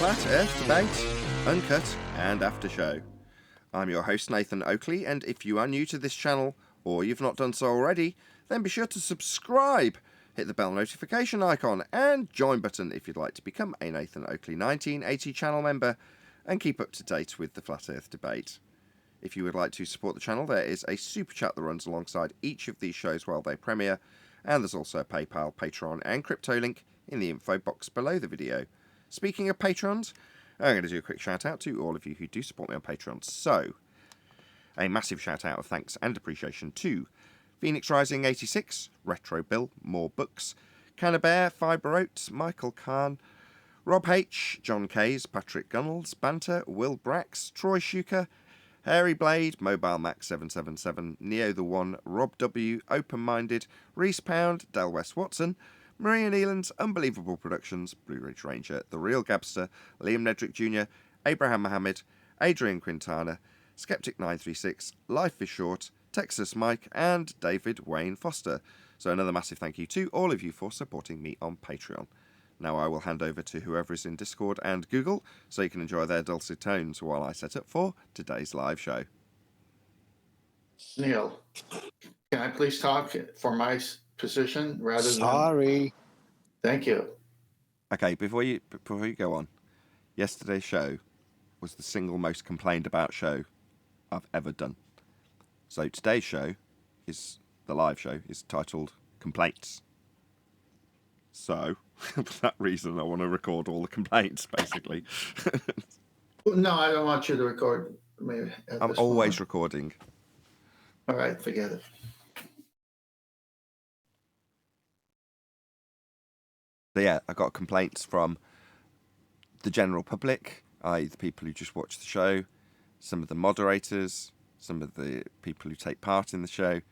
Flat Earth Debate, Uncut and After Show. I'm your host Nathan Oakley, and if you are new to this channel, or you've not done so already, then be sure to subscribe, hit the bell notification icon and join button if you'd like to become a Nathan Oakley 1980 channel member and keep up to date with the Flat Earth Debate. If you would like to support the channel, there is a super chat that runs alongside each of these shows while they premiere, and there's also a PayPal, Patreon and crypto link in the info box below the video. Speaking of patrons, I'm going to do a quick shout out to all of you who do support me on Patreon. So, a massive shout out of thanks and appreciation to Phoenix Rising 86, Retro Bill, More Books, Cannabear, Fibre Oats, Michael Kahn, Rob H, John Kays, Patrick Gunnels, Banter, Will Brax, Troy Shuker, Hairy Blade, Mobile Max 777, Neo the One, Rob W, Open Minded, Reese Pound, Del West Watson, Maria Nealons, Unbelievable Productions, Blue Ridge Ranger, The Real Gabster, Liam Nedrick Jr., Abraham Mohammed, Adrian Quintana, Skeptic 936, Life is Short, Texas Mike, and David Wayne Foster. So another massive thank you to all of you for supporting me on Patreon. Now I will hand over to whoever is in Discord and Google, so you can enjoy their dulcet tones while I set up for today's live show. Neil, can I please talk for my position rather than... Sorry. Thank you. Okay, before you go on, yesterday's show was the single most complained about show I've ever done. So today's show is the live show is titled Complaints. So for that reason, I want to record all the complaints, basically. No, I don't want you to record me. I'm always recording. All right, forget it. So yeah, I got complaints from the general public, i.e. the people who just watch the show, some of the moderators, some of the people who take part in the show.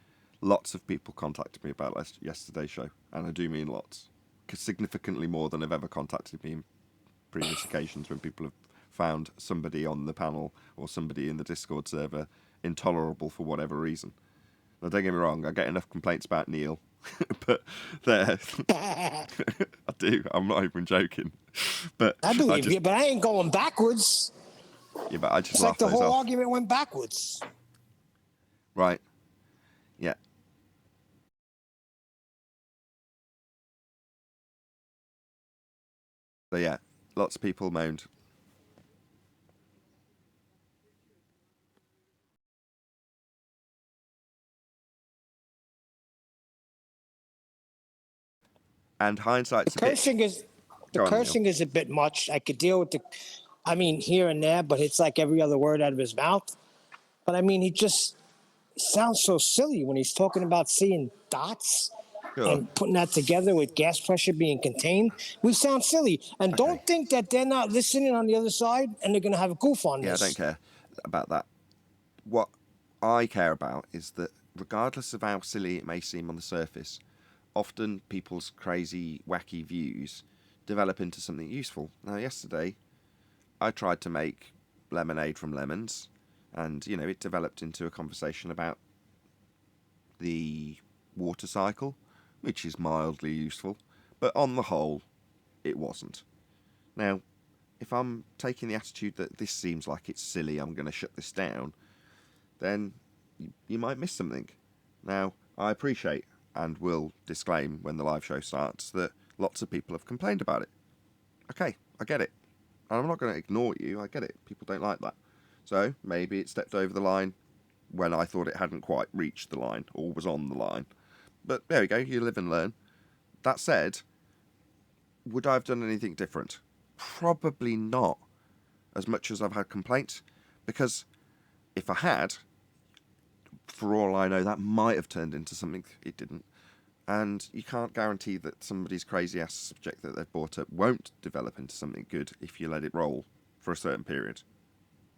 Lots of people contacted me about yesterday's show, and I do mean lots. Significantly more than have ever contacted me in previous occasions when people have found somebody on the panel or somebody in the Discord server intolerable for whatever reason. Now, don't get me wrong, I get enough complaints about Neil, but there, I do. I'm not even joking. But I believe you, but I ain't going backwards. Yeah, but I just it's laugh like the whole off. argument went backwards. Right. Yeah. So yeah, lots of people moaned. And hindsight's cursing is a bit much. I could deal with here and there, but it's like every other word out of his mouth. But I mean, he just sounds so silly when he's talking about seeing dots. Sure. And putting that together with gas pressure being contained, we sound silly. And don't think that they're not listening on the other side and they're going to have a goof on this. Yeah, I don't care about that. What I care about is that regardless of how silly it may seem on the surface, often people's crazy, wacky views develop into something useful. Now, yesterday, I tried to make lemonade from lemons, and, it developed into a conversation about the water cycle, which is mildly useful, but on the whole, it wasn't. Now, if I'm taking the attitude that this seems like it's silly, I'm going to shut this down, then you might miss something. Now, I appreciate and will disclaim when the live show starts that lots of people have complained about it. Okay, I get it. And I'm not going to ignore you, I get it. People don't like that. So, maybe it stepped over the line when I thought it hadn't quite reached the line or was on the line. But there we go, you live and learn. That said, would I have done anything different? Probably not, as much as I've had complaints, because if I had, for all I know, that might have turned into something it didn't. And you can't guarantee that somebody's crazy-ass subject that they've brought up won't develop into something good if you let it roll for a certain period.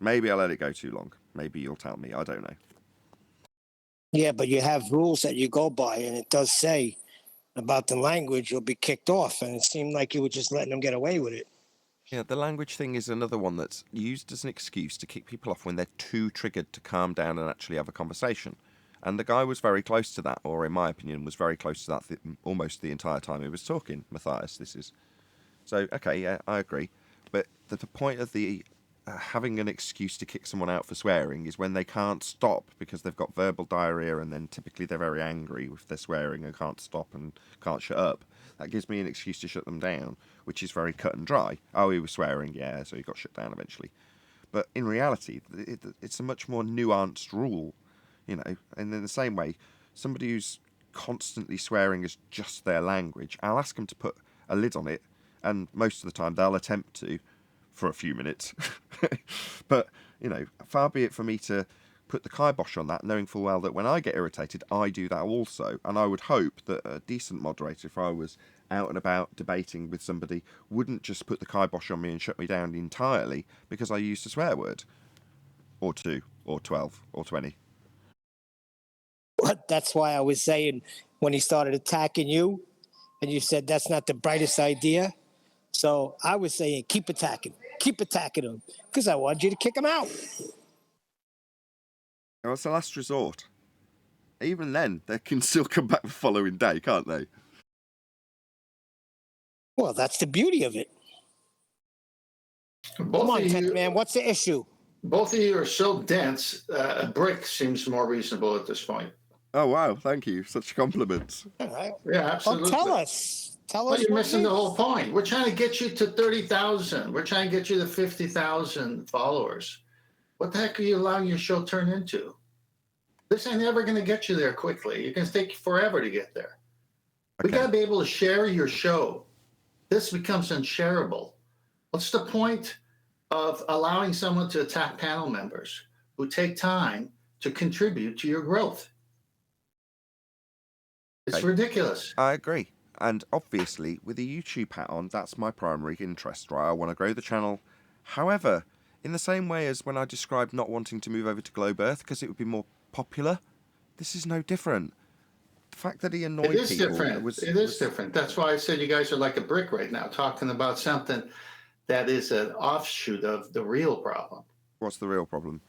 Maybe I let it go too long. Maybe you'll tell me. I don't know. Yeah, but you have rules that you go by, and it does say about the language you'll be kicked off, and it seemed like you were just letting them get away with it. Yeah, the language thing is another one that's used as an excuse to kick people off when they're too triggered to calm down and actually have a conversation. And the guy was very close to that, or in my opinion, was very close to that almost the entire time he was talking. Matthias, this is. So, okay, yeah, I agree. but the point of the having an excuse to kick someone out for swearing is when they can't stop because they've got verbal diarrhea, and then typically they're very angry if they're swearing and can't stop and can't shut up. That gives me an excuse to shut them down, which is very cut and dry. Oh, he was swearing, yeah, so he got shut down eventually. But in reality, it's a much more nuanced rule, you know. And in the same way, somebody who's constantly swearing is just their language, I'll ask them to put a lid on it, and most of the time they'll attempt to for a few minutes. But, you know, far be it for me to put the kibosh on that, knowing full well that when I get irritated, I do that also. And I would hope that a decent moderator, if I was out and about debating with somebody, wouldn't just put the kibosh on me and shut me down entirely because I used a swear word. Or 2, or 12, or 20. That's why I was saying when he started attacking you, and you said that's not the brightest idea. So I was saying keep attacking him, because I wanted you to kick him out. Well, it's a last resort. Even then, they can still come back the following day, can't they? Well, that's the beauty of it. Come on, Tenth Man, what's the issue? Both of you are so dense, a brick seems more reasonable at this point. Oh, wow, thank you. Such compliments. All right. Yeah, absolutely. Well, tell us. Well, you're missing the whole point. We're trying to get you to 30,000. We're trying to get you to 50,000 followers. What the heck are you allowing your show turn into? This ain't ever going to get you there quickly. You're going to take forever to get there. Okay. We got to be able to share your show. This becomes unshareable. What's the point of allowing someone to attack panel members who take time to contribute to your growth? It's ridiculous. I agree. And obviously, with a YouTube hat on, that's my primary interest, right? I want to grow the channel. However, in the same way as when I described not wanting to move over to Globe Earth because it would be more popular, this is no different. The fact that he annoyed people... It is different. That's why I said you guys are like a brick right now, talking about something that is an offshoot of the real problem. What's the real problem?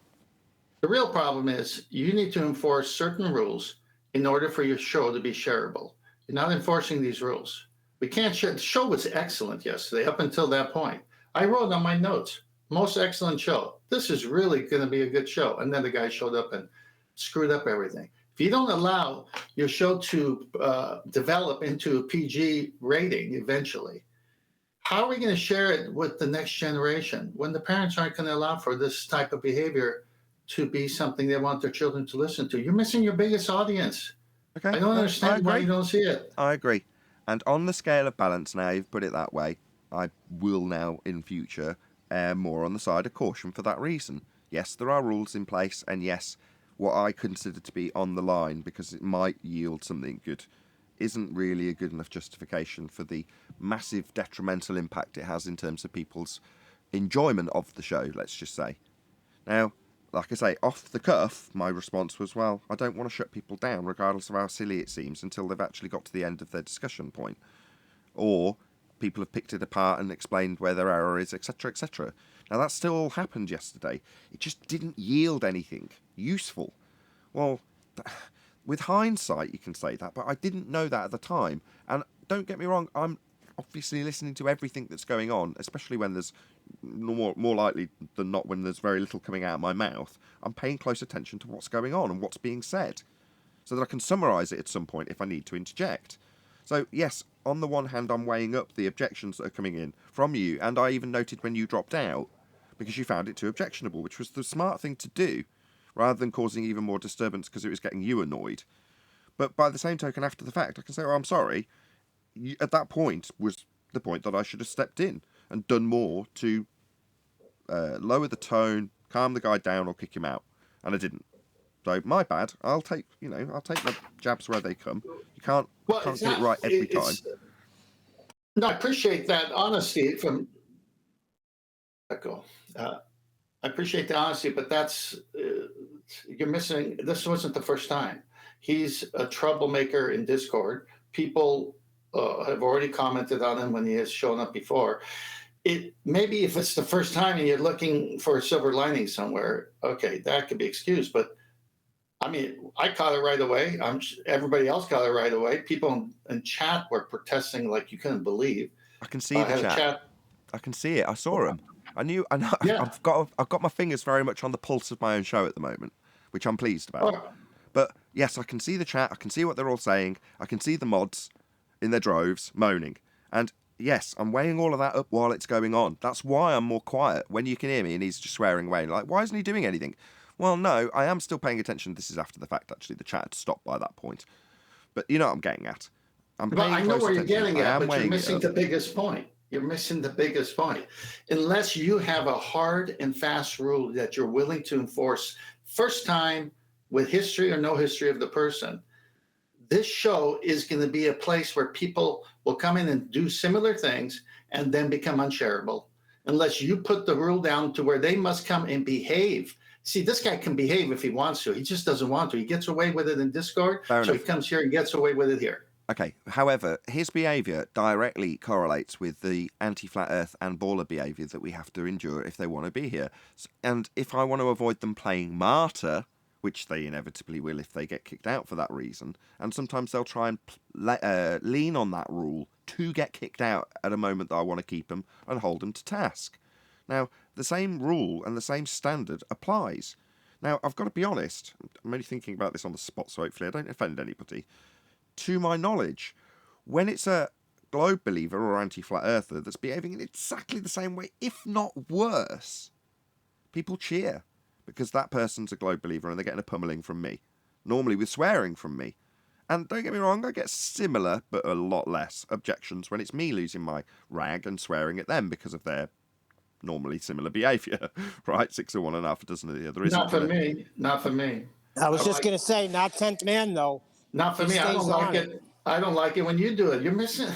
The real problem is you need to enforce certain rules in order for your show to be shareable. You're not enforcing these rules. We can't share. The show was excellent yesterday up until that point. I wrote on my notes, most excellent show. This is really going to be a good show. And then the guy showed up and screwed up everything. If you don't allow your show to develop into a PG rating eventually, how are we going to share it with the next generation when the parents aren't going to allow for this type of behavior to be something they want their children to listen to? You're missing your biggest audience. Okay, I don't understand why you don't see it. I agree. And on the scale of balance now, you've put it that way, I will now in future err more on the side of caution for that reason. Yes, there are rules in place, and yes, what I consider to be on the line because it might yield something good isn't really a good enough justification for the massive detrimental impact it has in terms of people's enjoyment of the show, let's just say. Now, like I say, off the cuff, my response was, well, I don't want to shut people down, regardless of how silly it seems, until they've actually got to the end of their discussion point. Or people have picked it apart and explained where their error is, etc., etc. Now, that still all happened yesterday. It just didn't yield anything useful. Well, with hindsight, you can say that, but I didn't know that at the time. And don't get me wrong, I'm obviously listening to everything that's going on, especially when there's more likely than not when there's very little coming out of my mouth. I'm paying close attention to what's going on and what's being said so that I can summarise it at some point if I need to interject. So yes, on the one hand, I'm weighing up the objections that are coming in from you, and I even noted when you dropped out because you found it too objectionable, which was the smart thing to do rather than causing even more disturbance because it was getting you annoyed. But by the same token, after the fact, I can say, oh, I'm sorry. At that point was the point that I should have stepped in and done more to lower the tone, calm the guy down, or kick him out, and I didn't. So my bad. I'll take my jabs where they come. You can't get it right every time. No, I appreciate that honesty from Echo. I appreciate the honesty, but that's you're missing. This wasn't the first time. He's a troublemaker in Discord. People have already commented on him when he has shown up before. Maybe if it's the first time and you're looking for a silver lining somewhere, okay, that could be excused. But I mean, I caught it right away. Everybody else caught it right away. People in chat were protesting like you couldn't believe. I can see the chat. I can see it. I saw him. I know. Yeah. I've got my fingers very much on the pulse of my own show at the moment, which I'm pleased about. Oh, But yes, I can see the chat. I can see what they're all saying. I can see the mods in their droves moaning. And yes, I'm weighing all of that up while it's going on. That's why I'm more quiet when you can hear me and he's just swearing away. Like, why isn't he doing anything? Well, no, I am still paying attention. This is after the fact, actually. The chat had stopped by that point. But you know what I'm getting at. but I know where you're getting at, but you're missing the up. biggest point. You're missing the biggest point. Unless you have a hard and fast rule that you're willing to enforce first time with history or no history of the person, this show is going to be a place where people will come in and do similar things and then become unshareable. Unless you put the rule down to where they must come and behave. See, this guy can behave if he wants to. He just doesn't want to. He gets away with it in Discord, so he comes here and gets away with it here. Okay, however, his behaviour directly correlates with the anti-flat earth and baller behaviour that we have to endure if they want to be here. And if I want to avoid them playing martyr, which they inevitably will if they get kicked out for that reason, and sometimes they'll try and lean on that rule to get kicked out at a moment that I want to keep them and hold them to task. Now, the same rule and the same standard applies. Now, I've got to be honest, I'm only thinking about this on the spot, so hopefully I don't offend anybody. To my knowledge, when it's a globe believer or anti-flat earther that's behaving in exactly the same way, if not worse, people cheer because that person's a globe believer and they're getting a pummeling from me, normally with swearing from me. And don't get me wrong, I get similar, but a lot less, objections when it's me losing my rag and swearing at them because of their normally similar behaviour, right? 6 of one and half a dozen of the other. Not for me. Not for me. I was just going to say, not 10th man, though. Not for me. I don't like it. I don't like it when you do it. You're missing.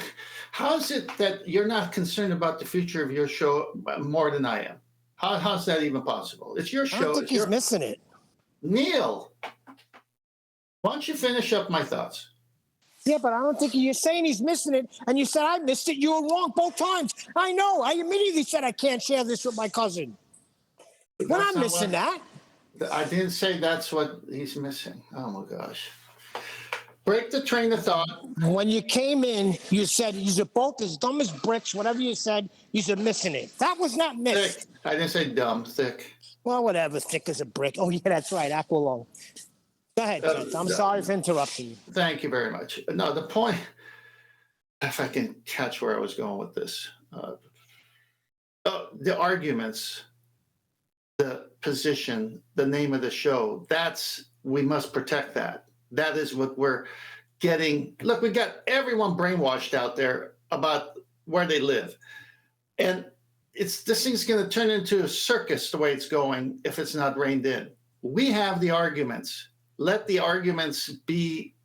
How is it that you're not concerned about the future of your show more than I am? How's that even possible? It's your show. I don't think he's missing it. Neil, why don't you finish up my thoughts? Yeah, but I don't think you're saying he's missing it. And you said I missed it. You were wrong both times. I know. I immediately said I can't share this with my cousin. We're not missing that. I didn't say that's what he's missing. Oh, my gosh. Break the train of thought. When you came in, you said you're both as dumb as bricks. Whatever you said, you're missing it. That was not missed. Thick. I didn't say dumb, thick. Well, whatever. Thick as a brick. Oh, yeah, that's right. Aqualung. Go ahead, Trent. I'm sorry for interrupting you. Thank you very much. No, the point, if I can catch where I was going with this, the arguments, the position, the name of the show, we must protect that. That is what we're getting. Look, we got everyone brainwashed out there about where they live. And this thing's going to turn into a circus the way it's going if it's not reined in. We have the arguments. Let the arguments be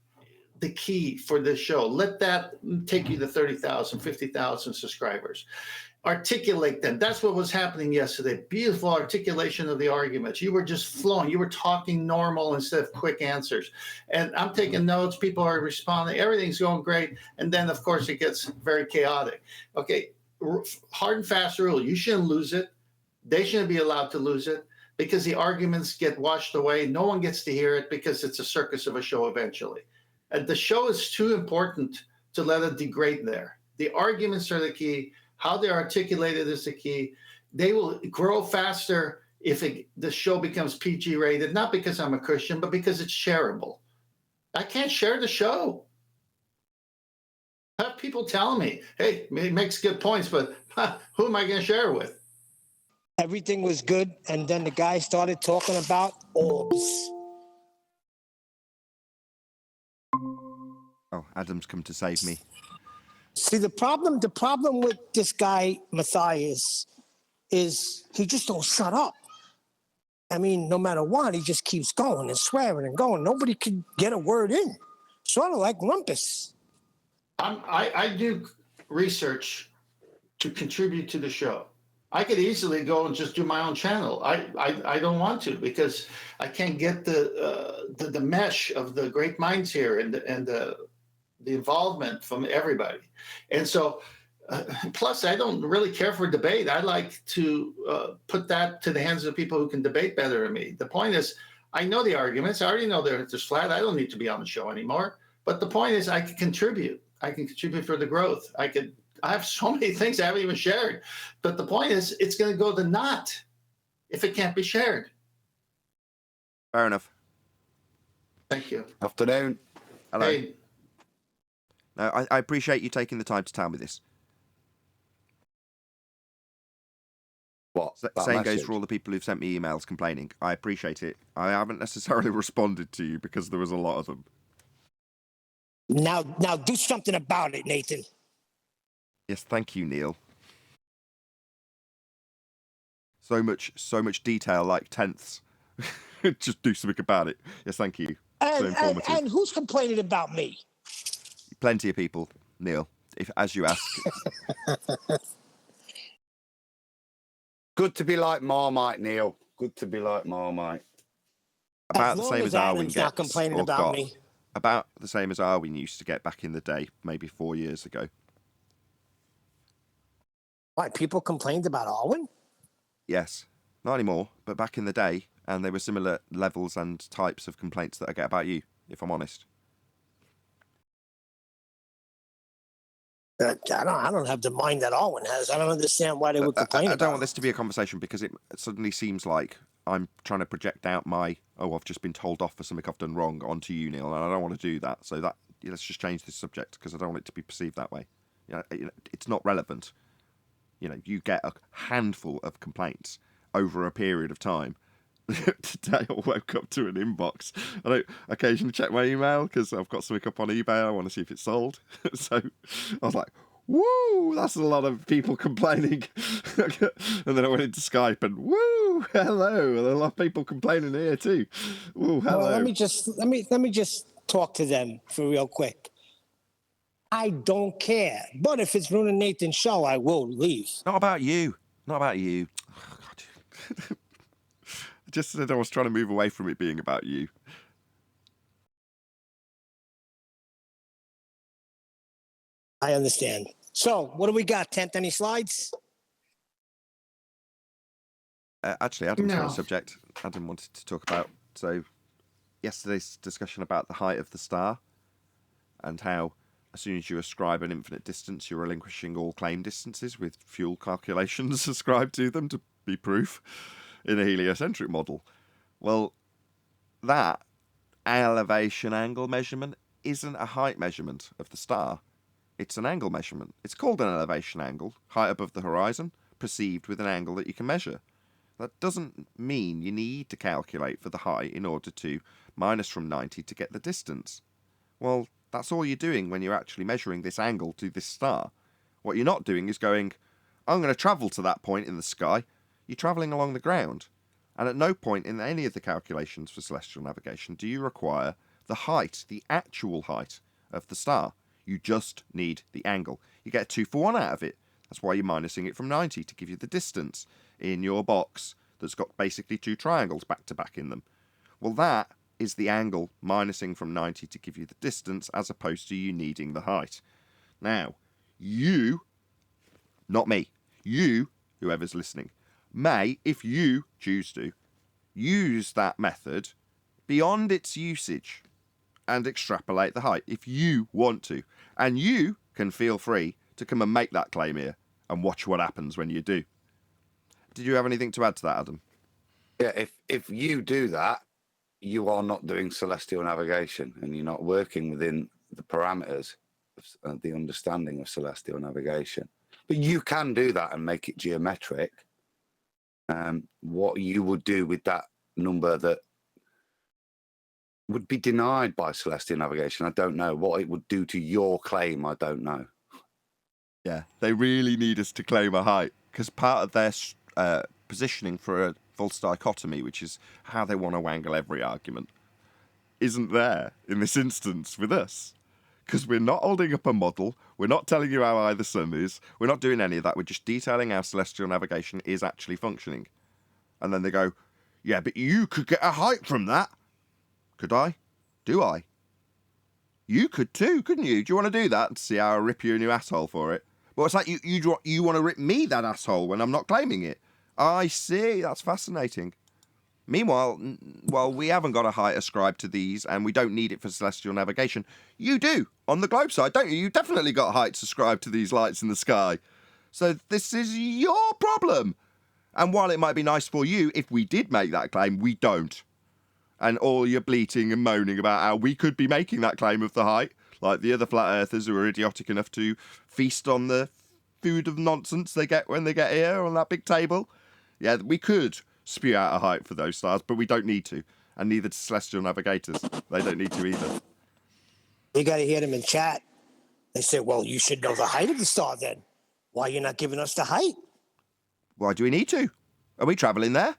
the key for this show. Let that take you to 30,000, 50,000 subscribers. Articulate them. That's what was happening yesterday. Beautiful articulation of the arguments. You were just flowing. You were talking normal instead of quick answers. And I'm taking notes. People are responding. Everything's going great. And then, of course, it gets very chaotic. Okay, hard and fast rule. You shouldn't lose it. They shouldn't be allowed to lose it because the arguments get washed away. No one gets to hear it because it's a circus of a show eventually. And the show is too important to let it degrade there. The arguments are the key. How they're articulated is the key. They will grow faster if the show becomes PG rated, not because I'm a Christian, but because it's shareable. I can't share the show. Have people telling me, hey, it makes good points, but who am I going to share with? Everything was good, and then the guy started talking about orbs. Oh, Adam's come to save me. See, the problem with this guy, Matthias, is he just don't shut up. I mean, no matter what, he just keeps going and swearing and going. Nobody could get a word in. Sort of like Rumpus. I do research to contribute to the show. I could easily go and just do my own channel. I don't want to because I can't get the mesh of the great minds here and the involvement from everybody. And so, plus I don't really care for debate. I like to put that to the hands of people who can debate better than me. The point is, I know the arguments. I already know they're just flat. I don't need to be on the show anymore. But the point is I can contribute. I can contribute for the growth. I have so many things I haven't even shared. But the point is, it's going to go to naught if it can't be shared. Fair enough. Thank you. Afternoon. Hello. Hey, No, I appreciate you taking the time to tell me this. What? Same goes for all the people who've sent me emails complaining. I appreciate it. I haven't necessarily responded to you because there was a lot of them. Now do something about it, Nathan. Yes, thank you, Neil. So much detail, like tenths. Just do something about it. Yes, thank you. So informative. And who's complaining about me? Plenty of people, Neil, if as you ask. Good to be like Marmite, Neil. Good to be like Marmite. About the same as Arwin Adam's not gets, complaining or about got. me. About the same as Arwin used to get back in the day, maybe 4 years ago. Why, people complained about Alwyn? Yes, not anymore, but back in the day, and they were similar levels and types of complaints that I get about you, if I'm honest. I don't have the mind that Alwyn has. I don't understand why they would complain I about don't want this to be a conversation because it suddenly seems like I'm trying to project out my, I've just been told off for something I've done wrong onto you, Neil, and I don't want to do that. So let's just change this subject because I don't want it to be perceived that way. It's not relevant. You get a handful of complaints over a period of time. Today I woke up to an inbox. I don't occasionally check my email because I've got something up on eBay. I want to see if it's sold. So I was like, woo, that's a lot of people complaining. And then I went into Skype and woo, hello. And a lot of people complaining here too. Woo, hello. Well, let me just talk to them for real quick. I don't care. But if it's ruining Nathan's show, I will leave. Not about you. Not about you. Oh, God. Just said I was trying to move away from it being about you. I understand. So, what do we got, Tent? Any slides? Actually, Adam's got No. a subject Adam wanted to talk about. So, yesterday's discussion about the height of the star and how as soon as you ascribe an infinite distance, you're relinquishing all claim distances with fuel calculations ascribed to them to be proof in a heliocentric model. Well, that elevation angle measurement isn't a height measurement of the star. It's an angle measurement. It's called an elevation angle, height above the horizon, perceived with an angle that you can measure. That doesn't mean you need to calculate for the height in order to minus from 90 to get the distance. Well, that's all you're doing when you're actually measuring this angle to this star. What you're not doing is going, I'm going to travel to that point in the sky. You're travelling along the ground. And at no point in any of the calculations for celestial navigation do you require the height, the actual height of the star. You just need the angle. You get a 2 for 1 out of it. That's why you're minusing it from 90 to give you the distance in your box that's got basically 2 triangles back to back in them. Well, that is the angle minusing from 90 to give you the distance as opposed to you needing the height. Now, you, not me, you, whoever's listening, may, if you choose to, use that method beyond its usage and extrapolate the height if you want to. And you can feel free to come and make that claim here and watch what happens when you do. Did you have anything to add to that, Adam? Yeah, if you do that, you are not doing celestial navigation and you're not working within the parameters of the understanding of celestial navigation. But you can do that and make it geometric. What you would do with that number that would be denied by celestial navigation, I don't know. What it would do to your claim, I don't know. Yeah, they really need us to claim a height because part of their positioning for a false dichotomy, which is how they want to wangle every argument, isn't there in this instance with us. Because we're not holding up a model, we're not telling you how high the sun is, we're not doing any of that, we're just detailing how celestial navigation is actually functioning. And then they go, yeah, but you could get a height from that. Could I? Do I? You could too, couldn't you? Do you want to do that and see how I rip you a new asshole for it? Well, it's like you want to rip me that asshole when I'm not claiming it. I see, that's fascinating. Meanwhile, while we haven't got a height ascribed to these and we don't need it for celestial navigation, you do on the globe side, don't you? You definitely got heights ascribed to these lights in the sky. So this is your problem. And while it might be nice for you, if we did make that claim, we don't. And all your bleating and moaning about how we could be making that claim of the height, like the other flat earthers who are idiotic enough to feast on the food of nonsense they get when they get here on that big table. Yeah, we could spew out a height for those stars, but we don't need to. And neither do celestial navigators. They don't need to either. You got to hear them in chat. They say, well, you should know the height of the star then. Why are you not giving us the height? Why do we need to? Are we travelling there?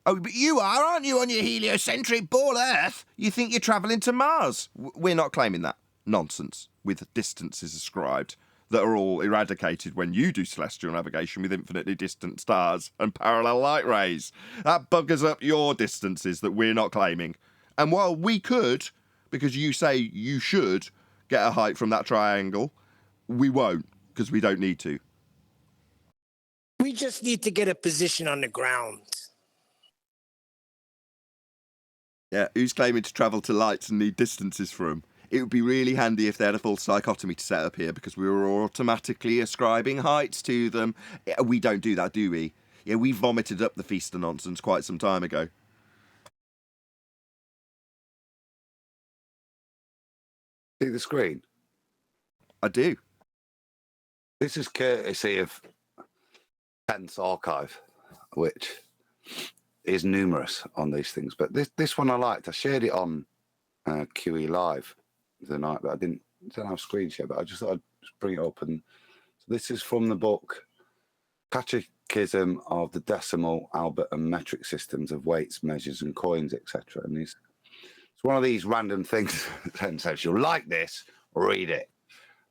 Oh, but you are, aren't you, on your heliocentric ball Earth? You think you're travelling to Mars. We're not claiming that. Nonsense. With distances ascribed that are all eradicated when you do celestial navigation with infinitely distant stars and parallel light rays. That buggers up your distances that we're not claiming. And while we could, because you say you should get a height from that triangle, we won't, because we don't need to. We just need to get a position on the ground. Yeah, who's claiming to travel to lights and need distances for them? It would be really handy if they had a full dichotomy to set up here, because we were automatically ascribing heights to them. We don't do that, do we? Yeah, we vomited up the feast of nonsense quite some time ago. See the screen? I do. This is courtesy of Pence Archive, which is numerous on these things. But this one I liked. I shared it on QE Live the night, but I don't have a screen share, but I just thought I'd just bring it up. And so this is from the book Catechism of the Decimal, Albert and Metric Systems of Weights, Measures and Coins, etc. And it's one of these random things. And so if you'll like this, read it.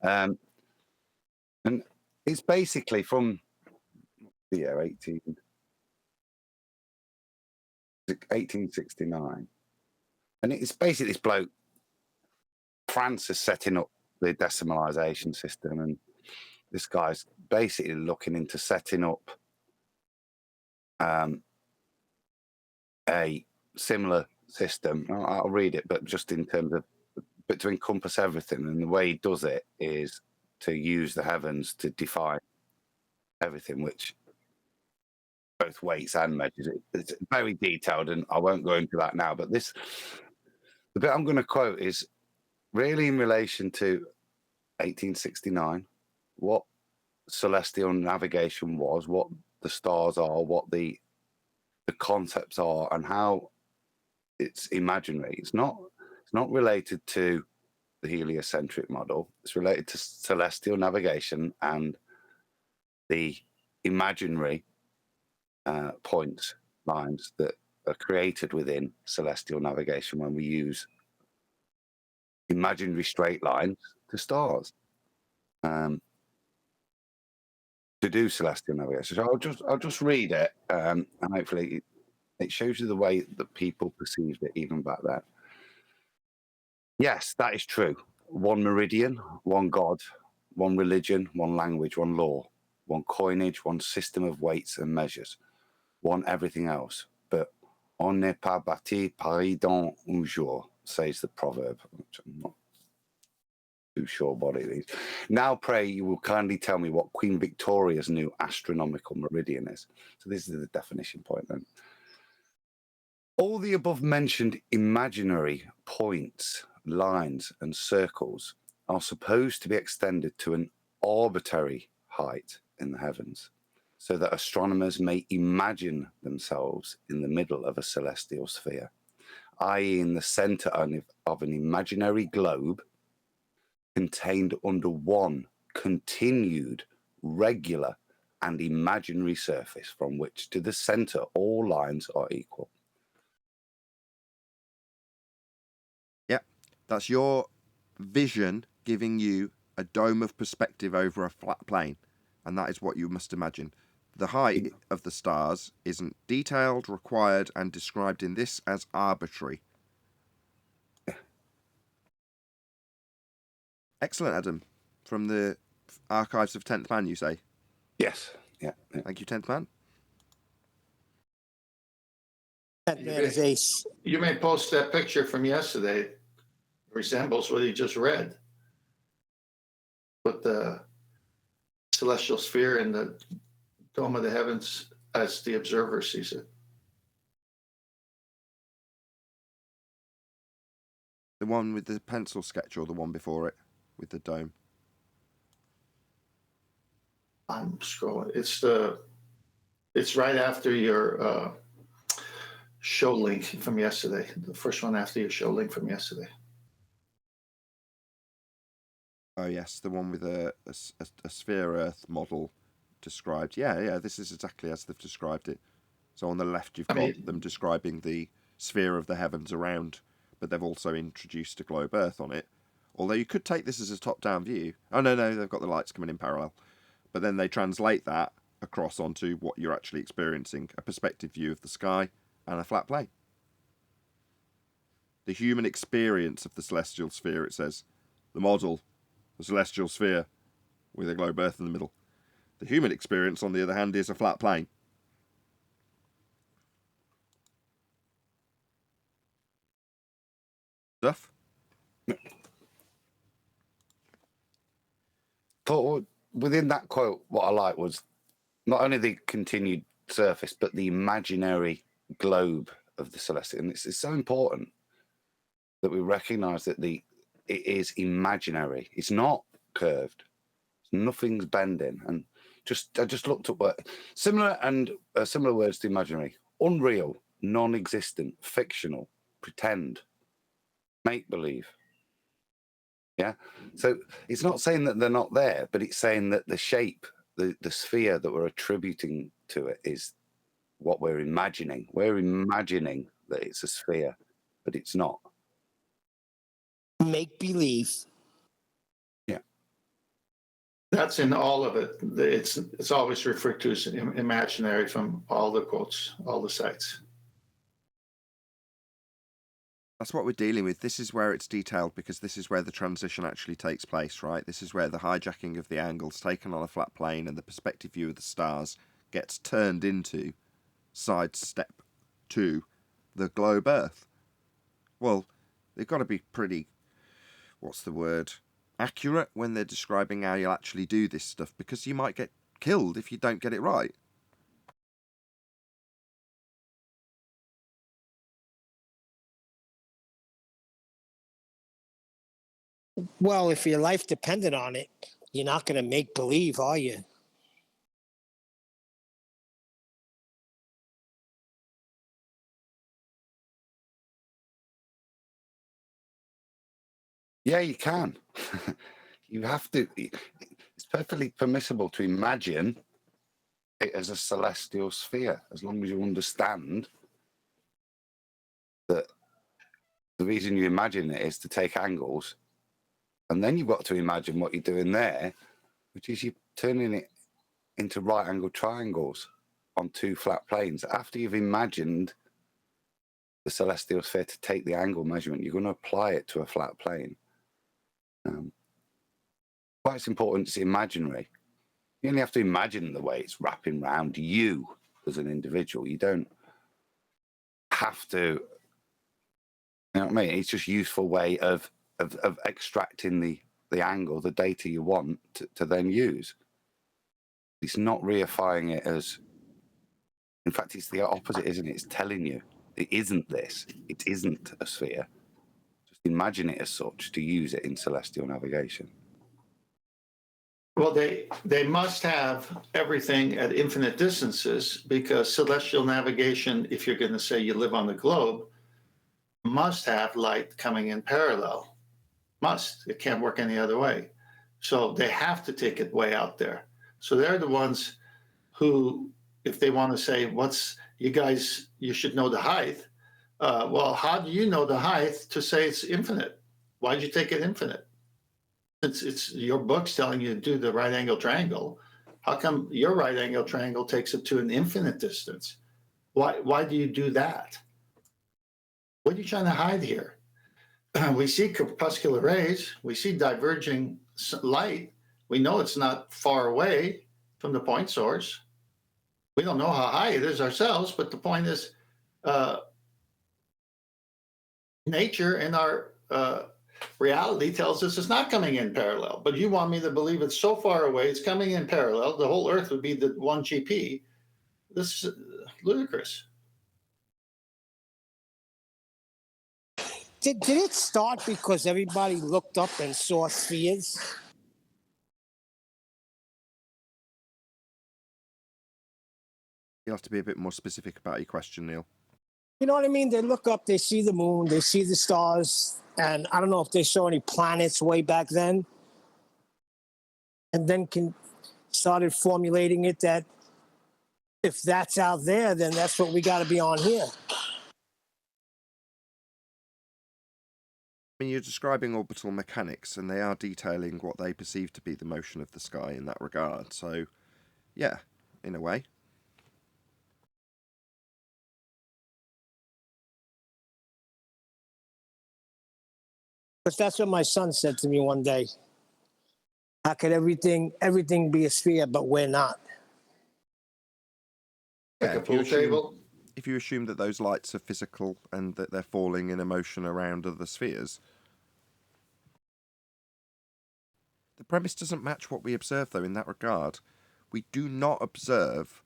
And it's basically from the year 1869. And it's basically this bloke, France is setting up the decimalisation system, and this guy's basically looking into setting up a similar system. I'll read it, but just in terms of, but to encompass everything. And the way he does it is to use the heavens to define everything, which both weights and measures. It's very detailed, and I won't go into that now. But the bit I'm going to quote is really in relation to 1869, what celestial navigation was, what the stars are, what the concepts are, and how it's imaginary. It's not related to the heliocentric model. It's related to celestial navigation and the imaginary points, lines that are created within celestial navigation when we use imaginary straight lines to stars to do celestial navigation. So I'll just read it, and hopefully it shows you the way that people perceived it even back then. Yes, that is true. One meridian, one god, one religion, one language, one law, one coinage, one system of weights and measures, one everything else. But on n'est pas bâti Paris dans un jour, says the proverb, which I'm not too sure what it is. Now pray you will kindly tell me what Queen Victoria's new astronomical meridian is. So this is the definition point then. All the above mentioned imaginary points, lines and circles are supposed to be extended to an arbitrary height in the heavens, so that astronomers may imagine themselves in the middle of a celestial sphere, i.e. in the center of an imaginary globe contained under one continued, regular and imaginary surface from which to the center all lines are equal. Yeah, that's your vision giving you a dome of perspective over a flat plane, and that is what you must imagine. The height of the stars isn't detailed, required, and described in this as arbitrary. Excellent, Adam. From the archives of 10th Man, you say? Yes. Yeah. Thank you, 10th Man. That man is ace. You may post that picture from yesterday. It resembles what he just read. With the celestial sphere and the dome of the heavens as the observer sees it. The one with the pencil sketch or the one before it with the dome? I'm scrolling. It's right after your show link from yesterday. The first one after your show link from yesterday. Oh yes, the one with a sphere Earth model described. Yeah, this is exactly as they've described it. So on the left you've got them describing the sphere of the heavens around, but they've also introduced a globe Earth on it. Although you could take this as a top-down view. Oh no, they've got the lights coming in parallel. But then they translate that across onto what you're actually experiencing, a perspective view of the sky and a flat plane. The human experience of the celestial sphere, it says. The model, the celestial sphere with a globe Earth in the middle. The human experience, on the other hand, is a flat plane. Stuff? But within that quote, what I like was not only the continued surface, but the imaginary globe of the celestial. And it's so important that we recognize that it is imaginary. It's not curved. Nothing's bending. And I just looked up what similar words to imaginary: unreal, non-existent, fictional, pretend, make believe. Yeah. So it's not saying that they're not there, but it's saying that the shape, the sphere that we're attributing to it is what we're imagining. We're imagining that it's a sphere, but it's not. Make believe. Yeah. That's in all of it. It's always referred to as imaginary from all the quotes, all the sites. That's what we're dealing with. This is where it's detailed, because this is where the transition actually takes place, right? This is where the hijacking of the angles taken on a flat plane and the perspective view of the stars gets turned into sidestep to the globe Earth. Well, they've got to be pretty, what's the word, accurate when they're describing how you'll actually do this stuff, because you might get killed if you don't get it right. Well, if your life depended on it, you're not going to make believe, are you? Yeah, you can. You have to. It's perfectly permissible to imagine it as a celestial sphere, as long as you understand that the reason you imagine it is to take angles. And then you've got to imagine what you're doing there, which is you're turning it into right-angled triangles on two flat planes. After you've imagined the celestial sphere to take the angle measurement, you're going to apply it to a flat plane. Why it's important, it's imaginary. You only have to imagine the way it's wrapping around you as an individual. You don't have to, you know what I mean? It's just a useful way of extracting the angle, the data you want to then use. It's not reifying it as, in fact, it's the opposite, isn't it? It's telling you it isn't this. It isn't a sphere. Just imagine it as such to use it in celestial navigation. Well, they must have everything at infinite distances, because celestial navigation, if you're going to say you live on the globe, must have light coming in parallel. Must. It can't work any other way. So they have to take it way out there. So they're the ones who, if they want to say, you should know the height. Well, how do you know the height to say it's infinite? Why'd you take it infinite? It's your book's telling you to do the right angle triangle. How come your right angle triangle takes it to an infinite distance? Why do you do that? What are you trying to hide here? We see corpuscular rays, we see diverging light. We know it's not far away from the point source. We don't know how high it is ourselves, but the point is, Nature and our reality tells us it's not coming in parallel. But you want me to believe it's so far away, it's coming in parallel. The whole Earth would be the one GP. This is ludicrous. Did it start because everybody looked up and saw spheres? You'll have to be a bit more specific about your question, Neil. You know what I mean? They look up, they see the moon, they see the stars, and I don't know if they saw any planets way back then. And then started formulating it that if that's out there, then that's what we got to be on here. I mean, you're describing orbital mechanics, and they are detailing what they perceive to be the motion of the sky in that regard. So, yeah, in a way. Because that's what my son said to me one day. How could everything be a sphere, but we're not? Like a pool table. If you assume that those lights are physical and that they're falling in a motion around other spheres, the premise doesn't match what we observe, though, in that regard. We do not observe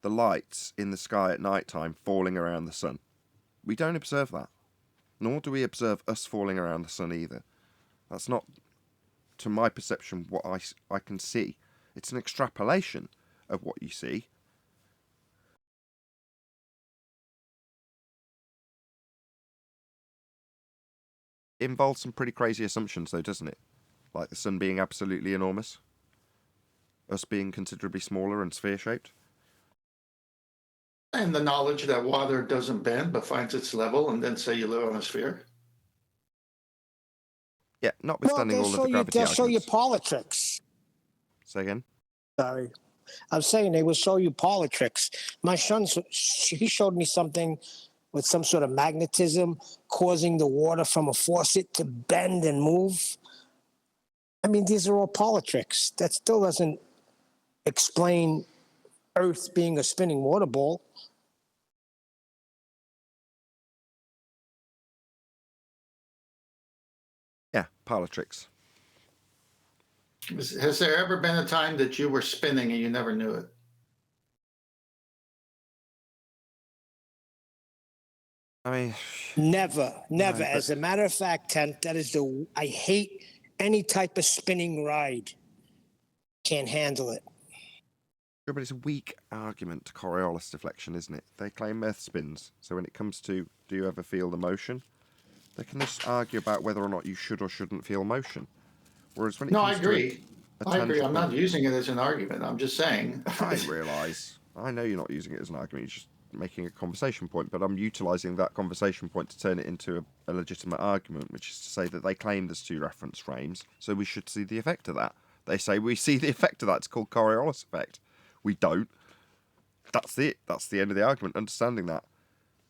the lights in the sky at night time falling around the sun. We don't observe that. Nor do we observe us falling around the sun either. That's not, to my perception, what I can see. It's an extrapolation of what you see. It involves some pretty crazy assumptions, though, doesn't it? Like the sun being absolutely enormous. Us being considerably smaller and sphere-shaped. And the knowledge that water doesn't bend but finds its level, and then say you live on a sphere. Yeah, notwithstanding all of the gravity they'll show you arguments. parlor tricks. Say again? Sorry. I'm saying they will show you parlor tricks. My son, he showed me something with some sort of magnetism causing the water from a faucet to bend and move. I mean, these are all parlor tricks. That still doesn't explain Earth being a spinning water ball. Yeah, parlor tricks. Has there ever been a time that you were spinning and you never knew it? I mean... Never. No, As a matter of fact, Tent, I hate any type of spinning ride. Can't handle it. Sure, but it's a weak argument to Coriolis deflection, isn't it? They claim Earth spins, so when it comes to do you ever feel the motion, they can just argue about whether or not you should or shouldn't feel motion. Whereas when it comes I agree. I agree. I'm not using it as an argument. I'm just saying. I realise. I know you're not using it as an argument. You're just making a conversation point, but I'm utilising that conversation point to turn it into a legitimate argument, which is to say that they claim there's two reference frames, so we should see the effect of that. They say we see the effect of that. It's called Coriolis effect. We don't. That's it. That's the end of the argument. Understanding that.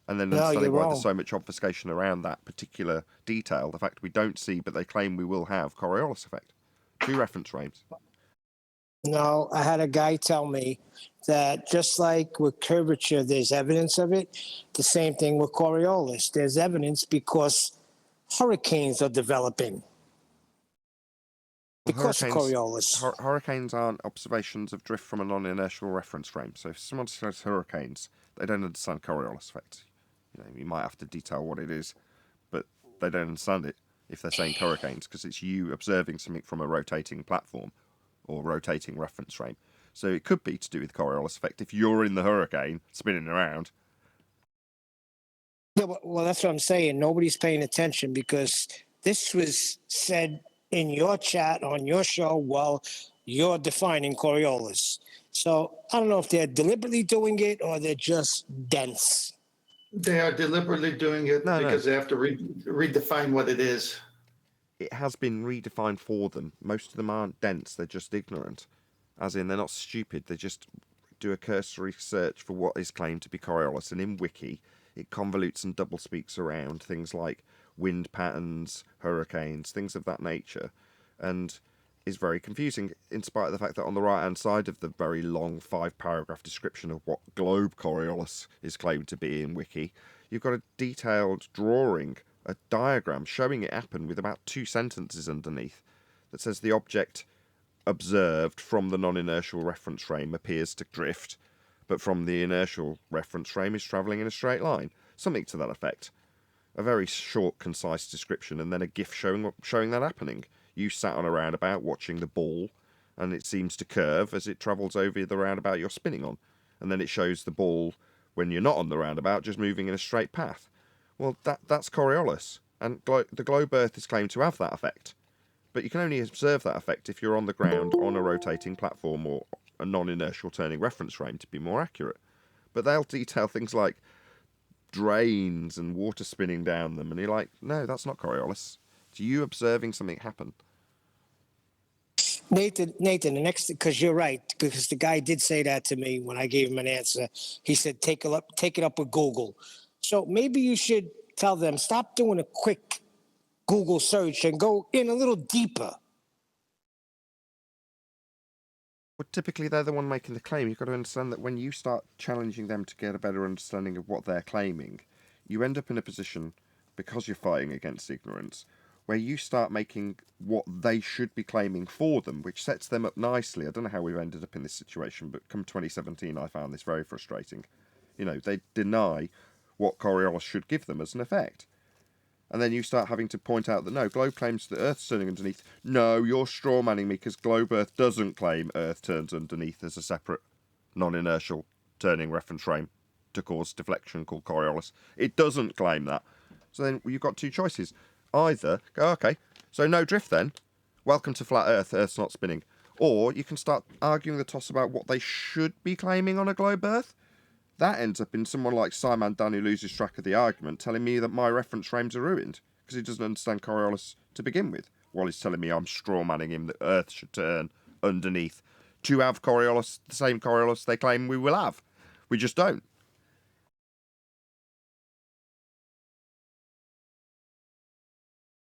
And then understanding why there's so much obfuscation around that particular detail, the fact we don't see, but they claim we will have Coriolis effect. Two reference frames. No, I had a guy tell me that just like with curvature, there's evidence of it. The same thing with Coriolis. There's evidence because hurricanes are developing. Because of Coriolis. Hurricanes aren't observations of drift from a non-inertial reference frame. So if someone says hurricanes, they don't understand Coriolis effect. You might have to detail what it is, but they don't understand it if they're saying hurricanes, because it's you observing something from a rotating platform or rotating reference frame. So it could be to do with Coriolis effect if you're in the hurricane spinning around. Yeah, well, that's what I'm saying. Nobody's paying attention because this was said in your chat on your show while you're defining Coriolis. So I don't know if they're deliberately doing it or they're just dense. They are deliberately doing it because they have to redefine what it is. It has been redefined for them. Most of them aren't dense, they're just ignorant. As in, they're not stupid, they just do a cursory search for what is claimed to be Coriolis, and in Wiki, it convolutes and double speaks around things like wind patterns, hurricanes, things of that nature, and is very confusing, in spite of the fact that on the right-hand side of the very long 5-paragraph description of what globe Coriolis is claimed to be in Wiki, you've got a detailed drawing a diagram showing it happen with about 2 sentences underneath that says the object observed from the non-inertial reference frame appears to drift, but from the inertial reference frame is travelling in a straight line. Something to that effect. A very short, concise description, and then a GIF showing that happening. You sat on a roundabout watching the ball, and it seems to curve as it travels over the roundabout you're spinning on. And then it shows the ball, when you're not on the roundabout, just moving in a straight path. Well, that's Coriolis, and the globe Earth is claimed to have that effect. But you can only observe that effect if you're on the ground on a rotating platform or a non-inertial turning reference frame, to be more accurate. But they'll detail things like drains and water spinning down them, and you're like, no, that's not Coriolis. It's you observing something happen. Nathan, the next, because you're right, because the guy did say that to me when I gave him an answer. He said, take it up with Google. So maybe you should tell them, stop doing a quick Google search and go in a little deeper. Well, typically they're the one making the claim. You've got to understand that when you start challenging them to get a better understanding of what they're claiming, you end up in a position, because you're fighting against ignorance, where you start making what they should be claiming for them, which sets them up nicely. I don't know how we've ended up in this situation, but come 2017, I found this very frustrating. You know, they deny what Coriolis should give them as an effect. And then you start having to point out that, no, Globe claims that Earth's turning underneath. No, you're strawmanning me because Globe Earth doesn't claim Earth turns underneath as a separate non-inertial turning reference frame to cause deflection called Coriolis. It doesn't claim that. So then you've got 2 choices. Either go, okay, so no drift then. Welcome to flat Earth. Earth's not spinning. Or you can start arguing the toss about what they should be claiming on a Globe Earth. That ends up in someone like Simon Dunn, who loses track of the argument, telling me that my reference frames are ruined because he doesn't understand Coriolis to begin with, while he's telling me I'm strawmanning him that Earth should turn underneath to have Coriolis, the same Coriolis they claim we will have. We just don't.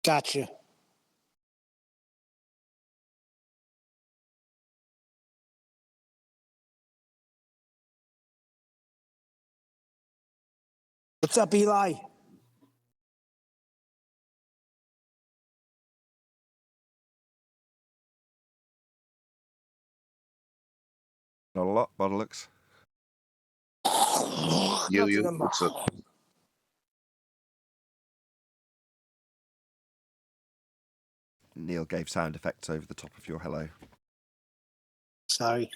Gotcha. What's up, Eli? Not a lot, by the looks. What's up? Neil gave sound effects over the top of your hello. Sorry.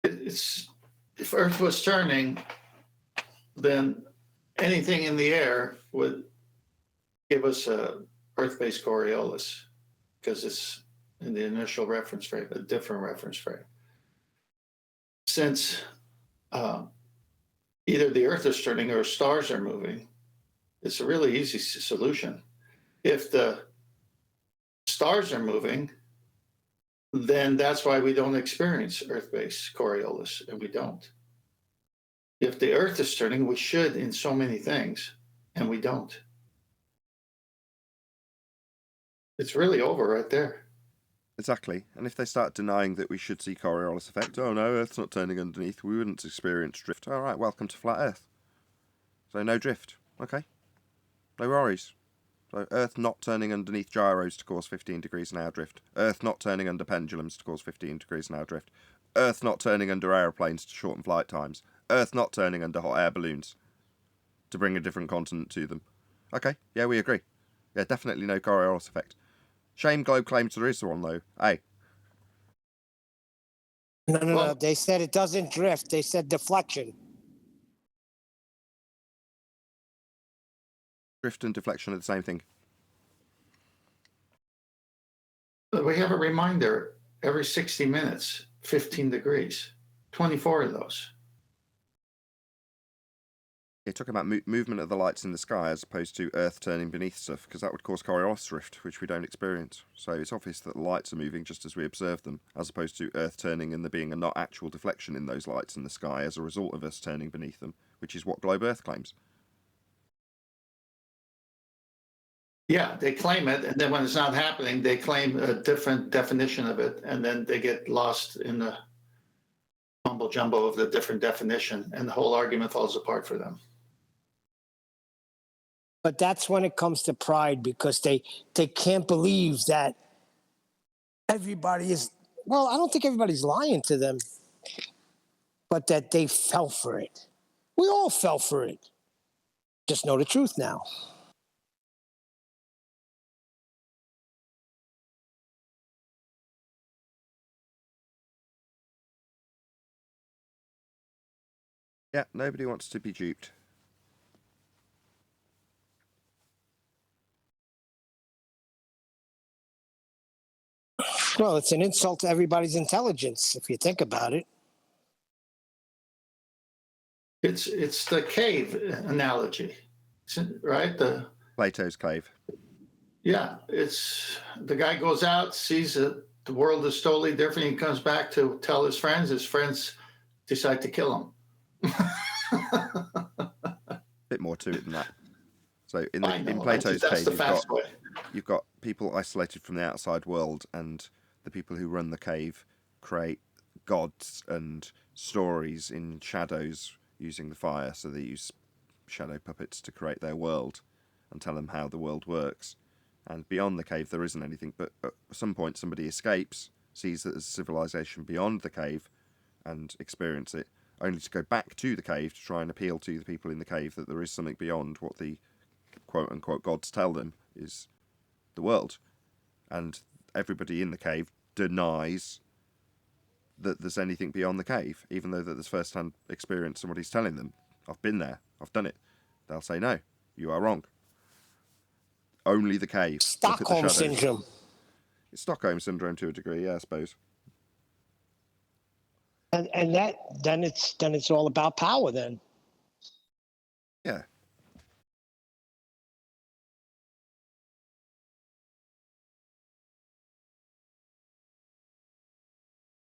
It's if Earth was turning, then anything in the air would give us a Earth-based Coriolis because it's in the initial reference frame, a different reference frame. Since either the Earth is turning or stars are moving, it's a really easy solution. If the stars are moving, then that's why we don't experience Earth-based Coriolis, and we don't. If the Earth is turning, we should in so many things, and we don't. It's really over right there. Exactly. And if they start denying that we should see Coriolis effect, oh no, Earth's not turning underneath, we wouldn't experience drift. All right, welcome to flat Earth. So no drift. Okay. No worries. So Earth not turning underneath gyros to cause 15 degrees an hour drift. Earth not turning under pendulums to cause 15 degrees an hour drift. Earth not turning under aeroplanes to shorten flight times. Earth not turning under hot air balloons to bring a different continent to them. Okay, yeah, we agree. Yeah, definitely no Coriolis effect. Shame Globe claims there is one, though. Hey. No. They said it doesn't drift. They said deflection. Drift and deflection are the same thing. We have a reminder every 60 minutes, 15 degrees, 24 of those. You're talking about movement of the lights in the sky as opposed to Earth turning beneath stuff, because that would cause Coriolis drift, which we don't experience. So it's obvious that the lights are moving just as we observe them, as opposed to Earth turning and there being a not actual deflection in those lights in the sky as a result of us turning beneath them, which is what Globe Earth claims. Yeah, they claim it, and then when it's not happening, they claim a different definition of it, and then they get lost in the mumbo jumbo of the different definition, and the whole argument falls apart for them. But that's when it comes to pride, because they can't believe that everybody is, well, I don't think everybody's lying to them, but that they fell for it. We all fell for it. Just know the truth now. Yeah, nobody wants to be duped. Well, it's an insult to everybody's intelligence, if you think about it. It's the cave analogy, right? Plato's cave. Yeah, it's the guy goes out, sees that the world is totally different. He comes back to tell his friends. His friends decide to kill him. Bit more to it than that. So in That's Plato's cave, the fast way. You've got people isolated from the outside world, and the people who run the cave create gods and stories in shadows using the fire. So they use shadow puppets to create their world and tell them how the world works. And beyond the cave, there isn't anything. But at some point, somebody escapes, sees that there's civilization beyond the cave, and experience it, only to go back to the cave to try and appeal to the people in the cave that there is something beyond what the quote-unquote gods tell them is the world. And everybody in the cave denies that there's anything beyond the cave, even though that there's first-hand experience somebody's telling them, I've been there, I've done it. They'll say, no, you are wrong. Only the cave. Stockholm syndrome. It's Stockholm syndrome to a degree, yeah, I suppose. And that then it's all about power then. Yeah.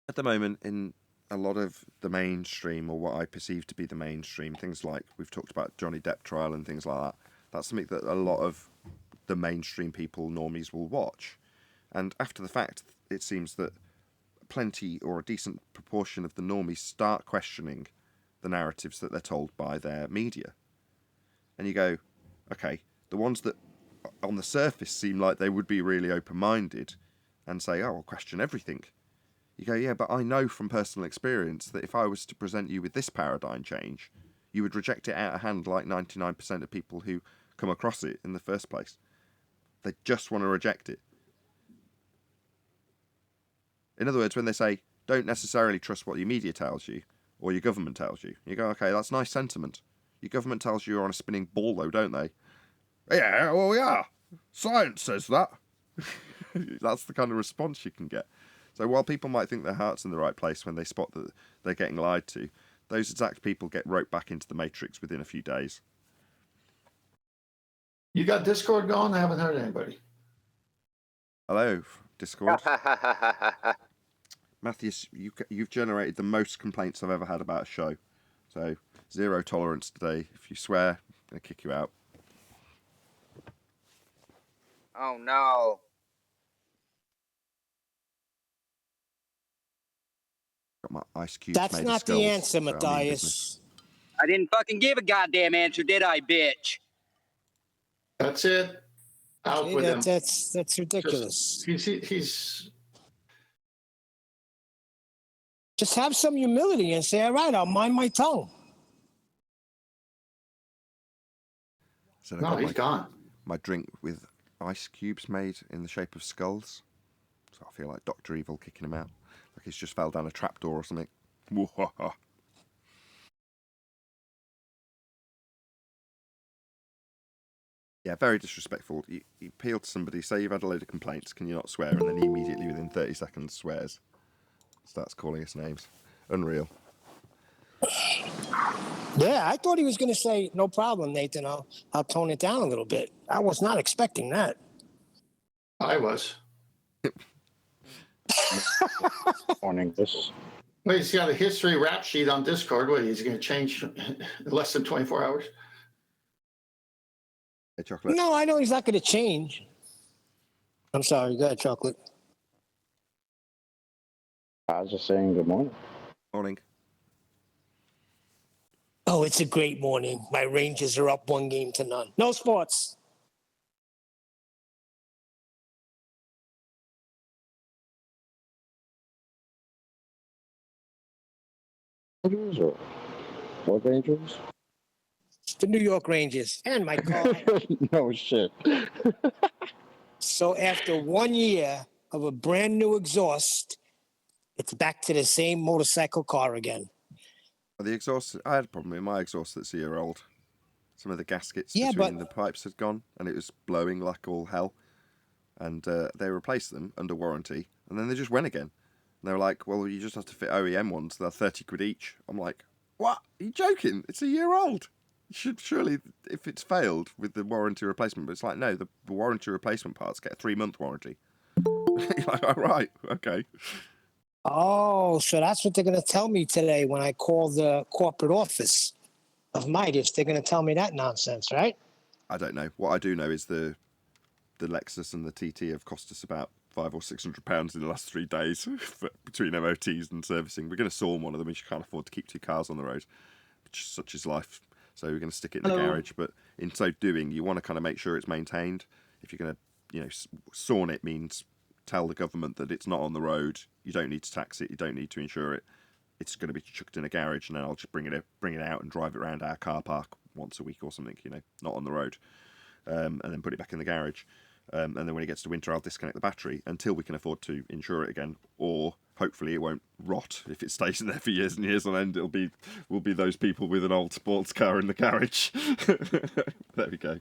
At the moment, in a lot of the mainstream, or what I perceive to be the mainstream, things like we've talked about Johnny Depp trial and things like that, that's something that a lot of the mainstream people, normies, will watch. And after the fact, it seems that plenty or a decent proportion of the normies start questioning the narratives that they're told by their media. And you go, okay, the ones that on the surface seem like they would be really open-minded and say, oh, I'll question everything. You go, yeah, but I know from personal experience that if I was to present you with this paradigm change, you would reject it out of hand like 99% of people who come across it in the first place. They just want to reject it. In other words, when they say, don't necessarily trust what your media tells you or your government tells you, you go, okay, that's nice sentiment. Your government tells you you're on a spinning ball, though, don't they? Yeah, well, yeah. Science says that. That's the kind of response you can get. So while people might think their heart's in the right place when they spot that they're getting lied to, those exact people get roped back into the matrix within a few days. You got Discord going? I haven't heard anybody. Hello, Discord. Matthias, you've generated the most complaints I've ever had about a show. So, zero tolerance today. If you swear, I'm going to kick you out. Oh, no. Got my ice cubes That's made of not skulls, the answer, so I'm in Matthias. business. I didn't fucking give a goddamn answer, did I, bitch? That's it. Out See, with him. that's ridiculous. He's Just have some humility and say, all right, I'll mind my tongue. So I've no, got he's gone. my drink with ice cubes made in the shape of skulls. So I feel like Dr. Evil kicking him out. Like he's just fell down a trapdoor or something. Yeah, very disrespectful. You appeal to somebody, say you've had a load of complaints, can you not swear? And then he immediately, within 30 seconds, swears. Starts calling us names. Unreal. Yeah, I thought he was going to say, no problem, Nathan. I'll tone it down a little bit. I was not expecting that. I was. Morning. This. Well, he's got a history rap sheet on Discord. What, he's going to change in less than 24 hours? Hey, Chocolate. No, I know he's not going to change. I'm sorry. Go ahead, Chocolate. I was just saying good morning. Morning. Oh, it's a great morning. My Rangers are up 1-0. No sports. Rangers or what Rangers? The New York Rangers and my car. No shit. So after 1 year of a brand new exhaust, it's back to the same motorcycle car again. The exhaust, I had a problem with my exhaust that's a year old. Some of the gaskets Yeah, between but- the pipes had gone and it was blowing like all hell. And they replaced them under warranty and then they just went again. And they were like, well, you just have to fit OEM ones. They're 30 quid each. I'm like, what? Are you joking? It's a year old. You should surely, if it's failed with the warranty replacement, but it's like, no, the warranty replacement parts get a 3-month warranty. You're like, all right, okay. Oh, so that's what they're going to tell me today when I call the corporate office of Midas. They're going to tell me that nonsense, right? I don't know. What I do know is the Lexus and the TT have cost us about £500 or £600 in the last 3 days between MOTs and servicing. We're going to saw one of them, and you can't afford to keep 2 cars on the road. Such is life. So we're going to stick it in the garage. But in so doing, you want to kind of make sure it's maintained. If you're going to, sawn it means tell the government that it's not on the road. You don't need to tax it. You don't need to insure it. It's going to be chucked in a garage, and then I'll just bring it out and drive it around our car park once a week or something. Not on the road, and then put it back in the garage. And then when it gets to winter, I'll disconnect the battery until we can afford to insure it again, or hopefully it won't rot if it stays in there for years and years on end. We'll be those people with an old sports car in the garage. There we go.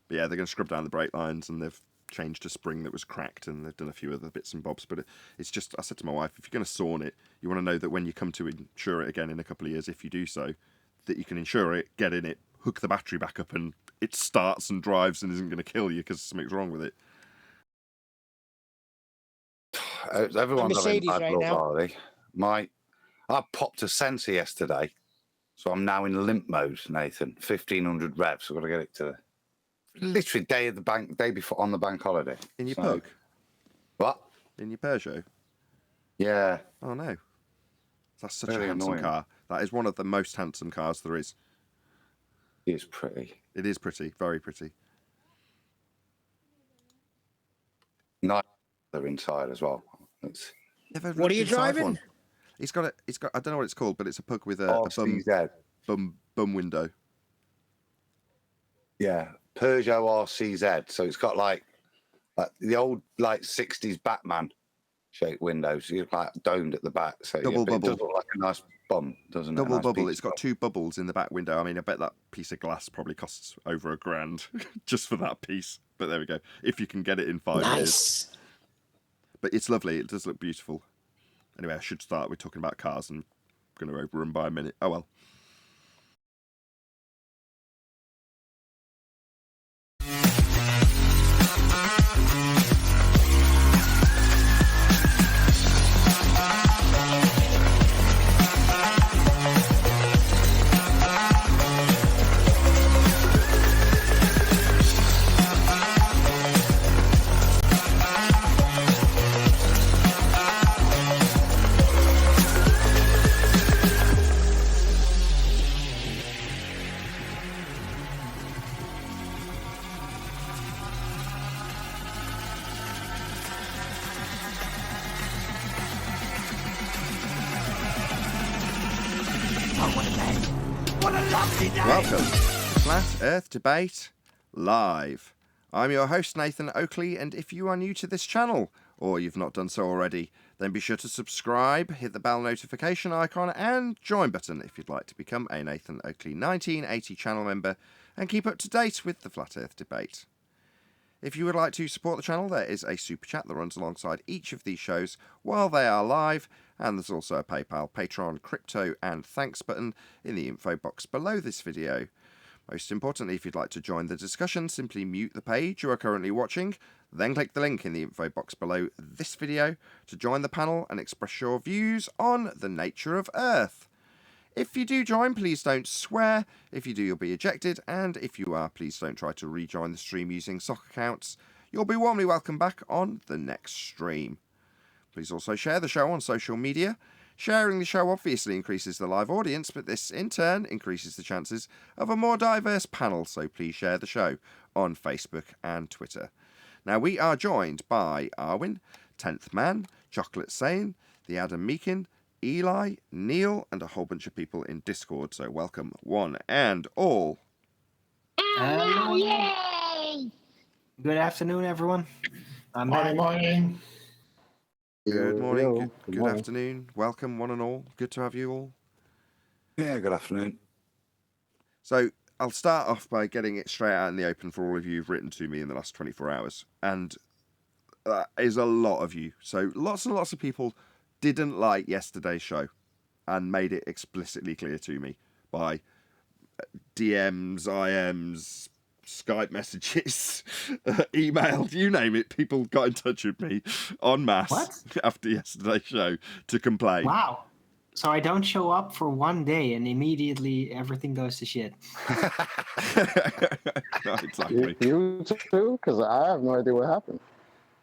But yeah, they're going to scrub down the brake lines, and they've changed a spring that was cracked, and they've done a few other bits and bobs. But it's just, I said to my wife, if you're going to sawn it, you want to know that when you come to insure it again in a couple of years, if you do so, that you can insure it, get in it, hook the battery back up, and it starts and drives and isn't going to kill you because something's wrong with it. Everyone's having Mercedes bad right luck, now. are they? I popped a sensor yesterday, so I'm now in limp mode, Nathan. 1,500 revs. I've got to get it to literally day before on the bank holiday. In your Pug? What? In your Peugeot? Yeah. Oh no. That's such Very a handsome annoying. car. That is one of the most handsome cars there is. It is pretty. It is pretty, very pretty. Nice inside as well. What are you driving? It's got. I don't know what it's called, but it's a Pug with a RCZ. bum window. Yeah, Peugeot RCZ. So it's got like the old 60s Batman shaped windows. You're like domed at the back. So Double but it bubble. does look like a nice bum, doesn't it? Double A nice bubble. pizza It's got bum. 2 bubbles in the back window. I mean, I bet that piece of glass probably costs over £1,000 just for that piece. But there we go. If you can get it in 5 years. Nice. But it's lovely. It does look beautiful. Anyway, I should start with talking about cars, and I'm going to overrun by a minute. Oh well. Welcome to Flat Earth Debate Live. I'm your host, Nathan Oakley, and if you are new to this channel, or you've not done so already, then be sure to subscribe, hit the bell notification icon, and join button if you'd like to become a Nathan Oakley 1980 channel member and keep up to date with the Flat Earth Debate. If you would like to support the channel, there is a super chat that runs alongside each of these shows while they are live, and there's also a PayPal, Patreon, crypto, and thanks button in the info box below this video. Most importantly, if you'd like to join the discussion, simply mute the page you are currently watching, then click the link in the info box below this video to join the panel and express your views on the nature of Earth. If you do join, please don't swear. If you do, you'll be ejected. And if you are, please don't try to rejoin the stream using sock accounts. You'll be warmly welcome back on the next stream. Please also share the show on social media. Sharing the show obviously increases the live audience, but this in turn increases the chances of a more diverse panel, so please share the show on Facebook and Twitter. Now, we are joined by Arwin, 10th Man, Chocolate Sane, the Adam Meakin, Eli, Neil, and a whole bunch of people in Discord, so welcome one and all. Yay! Good afternoon, everyone. I'm back. Morning. Good morning, Yo, good morning. afternoon, welcome one and all. Good to have you all. Yeah, good afternoon. So I'll start off by getting it straight out in the open for all of you who've written to me in the last 24 hours. And that is a lot of you. So lots and lots of people didn't like yesterday's show and made it explicitly clear to me by DMs, IMs, Skype messages, email, you name it. People got in touch with me en masse after yesterday's show to complain. Wow. So I don't show up for one day and immediately everything goes to shit. No, exactly. You too? Because I have no idea what happened.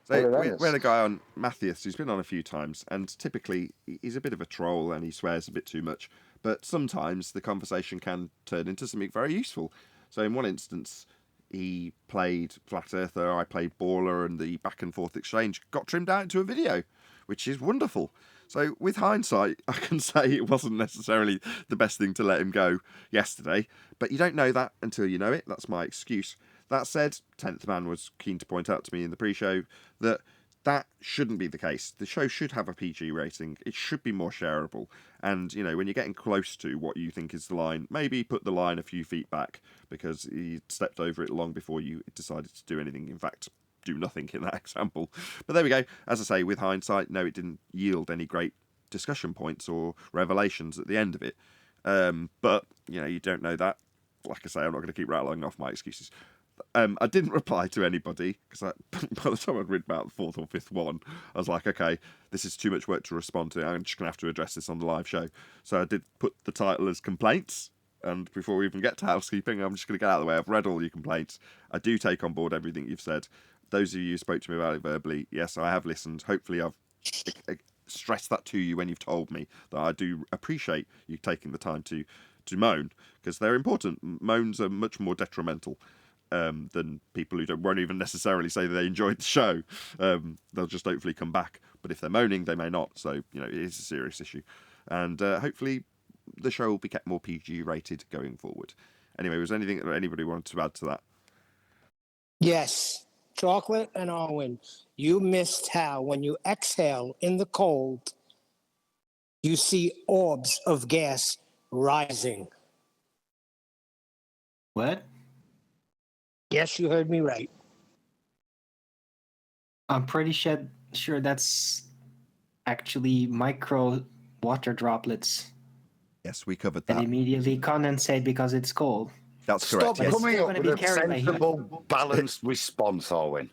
So we had a guy on, Matthias, who's been on a few times, and typically he's a bit of a troll and he swears a bit too much, but sometimes the conversation can turn into something very useful. So in one instance, he played Flat Earther, I played Baller, and the back and forth exchange got trimmed out into a video, which is wonderful. So with hindsight, I can say it wasn't necessarily the best thing to let him go yesterday, but you don't know that until you know it. That's my excuse. That said, 10th Man was keen to point out to me in the pre-show that that shouldn't be the case. The show should have a PG rating. It should be more shareable. And, you know, when you're getting close to what you think is the line, maybe put the line a few feet back because he stepped over it long before you decided to do anything. In fact, do nothing in that example. But there we go. As I say, with hindsight, no, it didn't yield any great discussion points or revelations at the end of it. But, you know, you don't know that. Like I say, I'm not going to keep rattling off my excuses. I didn't reply to anybody because by the time I'd read about the fourth or fifth one, I was like, okay, this is too much work to respond to. I'm just going to have to address this on the live show. So I did put the title as complaints. And before we even get to housekeeping, I'm just going to get out of the way. I've read all your complaints. I do take on board everything you've said. Those of you who spoke to me about it verbally, yes, I have listened. Hopefully I've stressed that to you when you've told me that I do appreciate you taking the time to moan, because they're important. Moans are much more detrimental than people who won't even necessarily say that they enjoyed the show. They'll just hopefully come back. But if they're moaning, they may not. So, you know, it is a serious issue. And hopefully the show will be kept more PG rated going forward. Anyway, was there anything that anybody wanted to add to that? Yes. Chocolate and Arwen, you missed how when you exhale in the cold, you see orbs of gas rising. What? Yes, you heard me right. I'm pretty sure that's actually micro water droplets Yes, we covered that that. immediately condensate because it's cold. That's correct. Stop Yes. coming up Gonna with be a carried by sensible, balanced response, Arwin.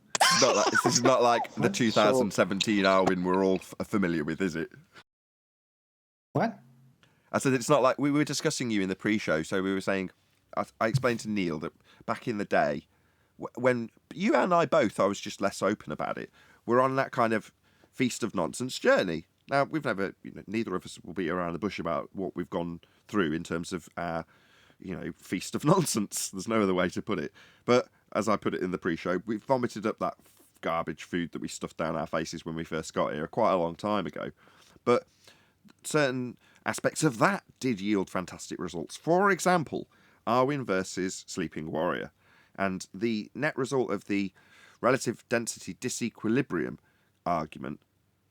This is not like the 2017 Arwin we're all familiar with, is it? What? I said it's not like we were discussing you in the pre-show, so we were saying, I explained to Neil that back in the day, when you and I both, I was just less open about it. We're on that kind of feast of nonsense journey. Now, we've never, neither of us will be around the bush about what we've gone through in terms of our, feast of nonsense. There's no other way to put it. But as I put it in the pre-show, we vomited up that garbage food that we stuffed down our faces when we first got here quite a long time ago. But certain aspects of that did yield fantastic results. For example, Arwin versus Sleeping Warrior. And the net result of the relative density disequilibrium argument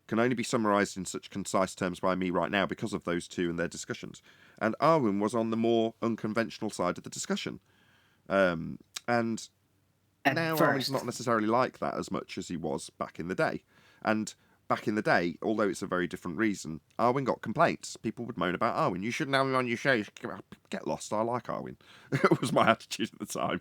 can only be summarised in such concise terms by me right now because of those two and their discussions. And Arwin was on the more unconventional side of the discussion. And now Arwin's not necessarily like that as much as he was back in the day. And back in the day, although it's a very different reason, Arwin got complaints. People would moan about Arwin. You shouldn't have him on your show. Get lost. I like Arwin. It was my attitude at the time.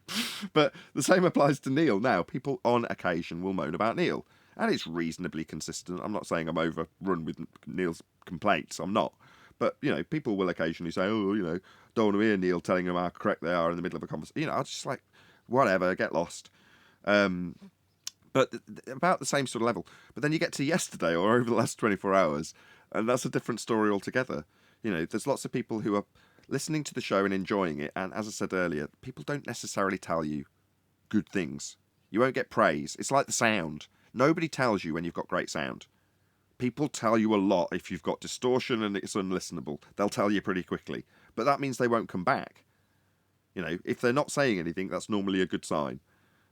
But the same applies to Neil now. People on occasion will moan about Neil. And it's reasonably consistent. I'm not saying I'm overrun with Neil's complaints. I'm not. But, people will occasionally say, oh, don't want to hear Neil telling them how correct they are in the middle of a conversation. I was just like, whatever, get lost. But about the same sort of level. But then you get to yesterday or over the last 24 hours, and that's a different story altogether. There's lots of people who are listening to the show and enjoying it. And as I said earlier, people don't necessarily tell you good things. You won't get praise. It's like the sound. Nobody tells you when you've got great sound. People tell you a lot if you've got distortion and it's unlistenable. They'll tell you pretty quickly. But that means they won't come back. If they're not saying anything, that's normally a good sign.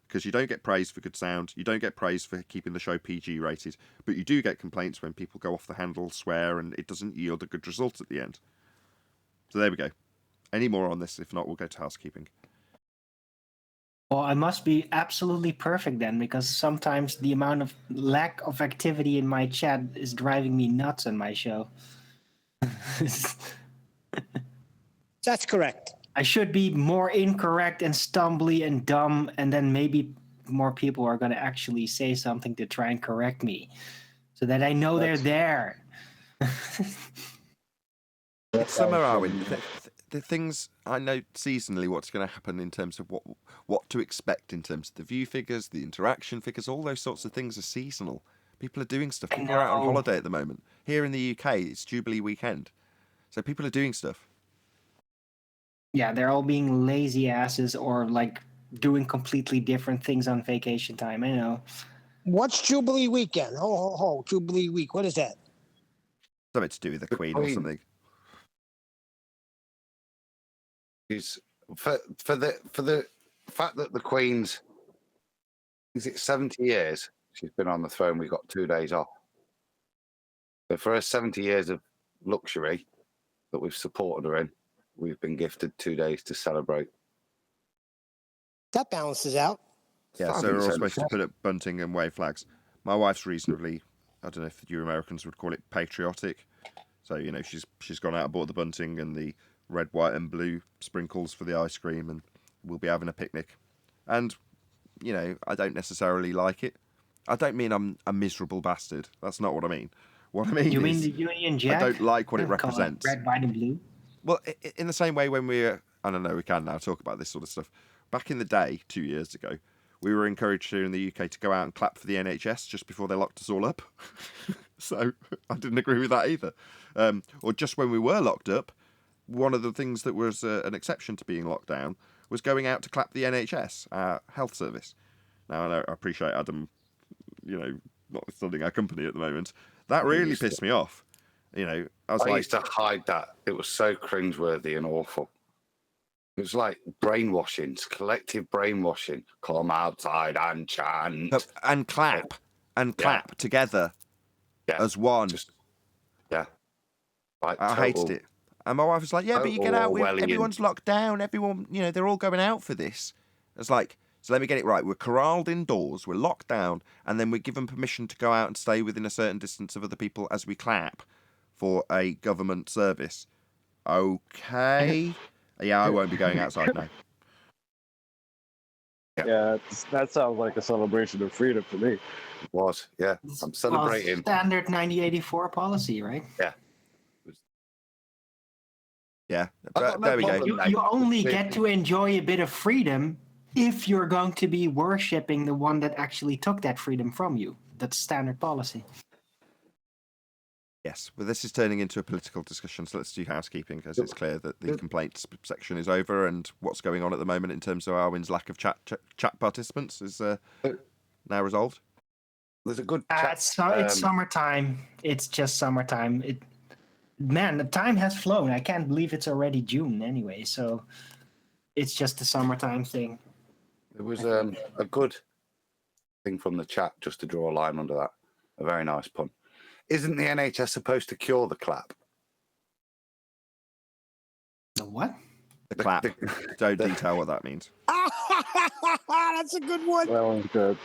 Because you don't get praise for good sound, you don't get praise for keeping the show PG rated, but you do get complaints when people go off the handle, swear, and it doesn't yield a good result at the end. So there we go. Any more on this? If not, we'll go to housekeeping. Well, I must be absolutely perfect then, because sometimes the amount of lack of activity in my chat is driving me nuts on my show. That's correct. I should be more incorrect and stumbly and dumb, and then maybe more people are going to actually say something to try and correct me, so that I know they're there. Summer, Arwen. The things I know seasonally, what's going to happen in terms of what to expect in terms of the view figures, the interaction figures, all those sorts of things are seasonal. People are doing stuff. People are out on holiday at the moment. Here in the UK, it's Jubilee weekend, so people are doing stuff. Yeah, they're all being lazy asses or like doing completely different things on vacation time. I know. What's Jubilee weekend? Jubilee week. What is that? Something to do with the Queen or something. Is for the fact that the Queen's, is it 70 years she's been on the throne? We got 2 days off. So for her 70 years of luxury that we've supported her in, we've been gifted 2 days to celebrate. That balances out. Yeah, so we're all supposed to put up bunting and wave flags. My wife's reasonably, I don't know if you Americans would call it patriotic. So, she's gone out and bought the bunting and the red, white and blue sprinkles for the ice cream, and we'll be having a picnic. And, I don't necessarily like it. I don't mean I'm a miserable bastard. That's not what I mean. What I mean You is, mean the Union Jack? I don't like what it represents. Red, white, and blue. Well, in the same way when I don't know, we can now talk about this sort of stuff. Back in the day, 2 years ago, we were encouraged here in the UK to go out and clap for the NHS just before they locked us all up. So I didn't agree with that either. Or just when we were locked up, one of the things that was an exception to being locked down was going out to clap the NHS, our health service. Now, I appreciate Adam, not studying our company at the moment. That really pissed me off. I used to hide that. It was so cringeworthy and awful. It was like brainwashing, collective brainwashing. Come outside and chant. And clap. And clap together as one. Like I hated it. And my wife was like, but you get out, everyone's locked down, everyone, they're all going out for this. It's like, so let me get it right. We're corralled indoors, we're locked down, and then we're given permission to go out and stay within a certain distance of other people as we clap for a government service. Okay. Yeah, I won't be going outside now. Yeah, that sounds like a celebration of freedom for me. It was, yeah. I'm celebrating. Standard 9084 policy, right? Yeah. Yeah, there we go. You only get to enjoy a bit of freedom if you're going to be worshipping the one that actually took that freedom from you. That's standard policy. Yes, well, this is turning into a political discussion, so let's do housekeeping, because it's clear that the complaints section is over, and what's going on at the moment in terms of Arwen's lack of chat participants is now resolved. There's a good chat. It's summertime. It's just summertime. Man, the time has flown. I can't believe it's already June anyway, so it's just a summertime thing. There was a good thing from the chat, just to draw a line under that. A very nice pun. Isn't the NHS supposed to cure the clap? The what? The clap. Don't detail what that means. That's a good one. That one's good.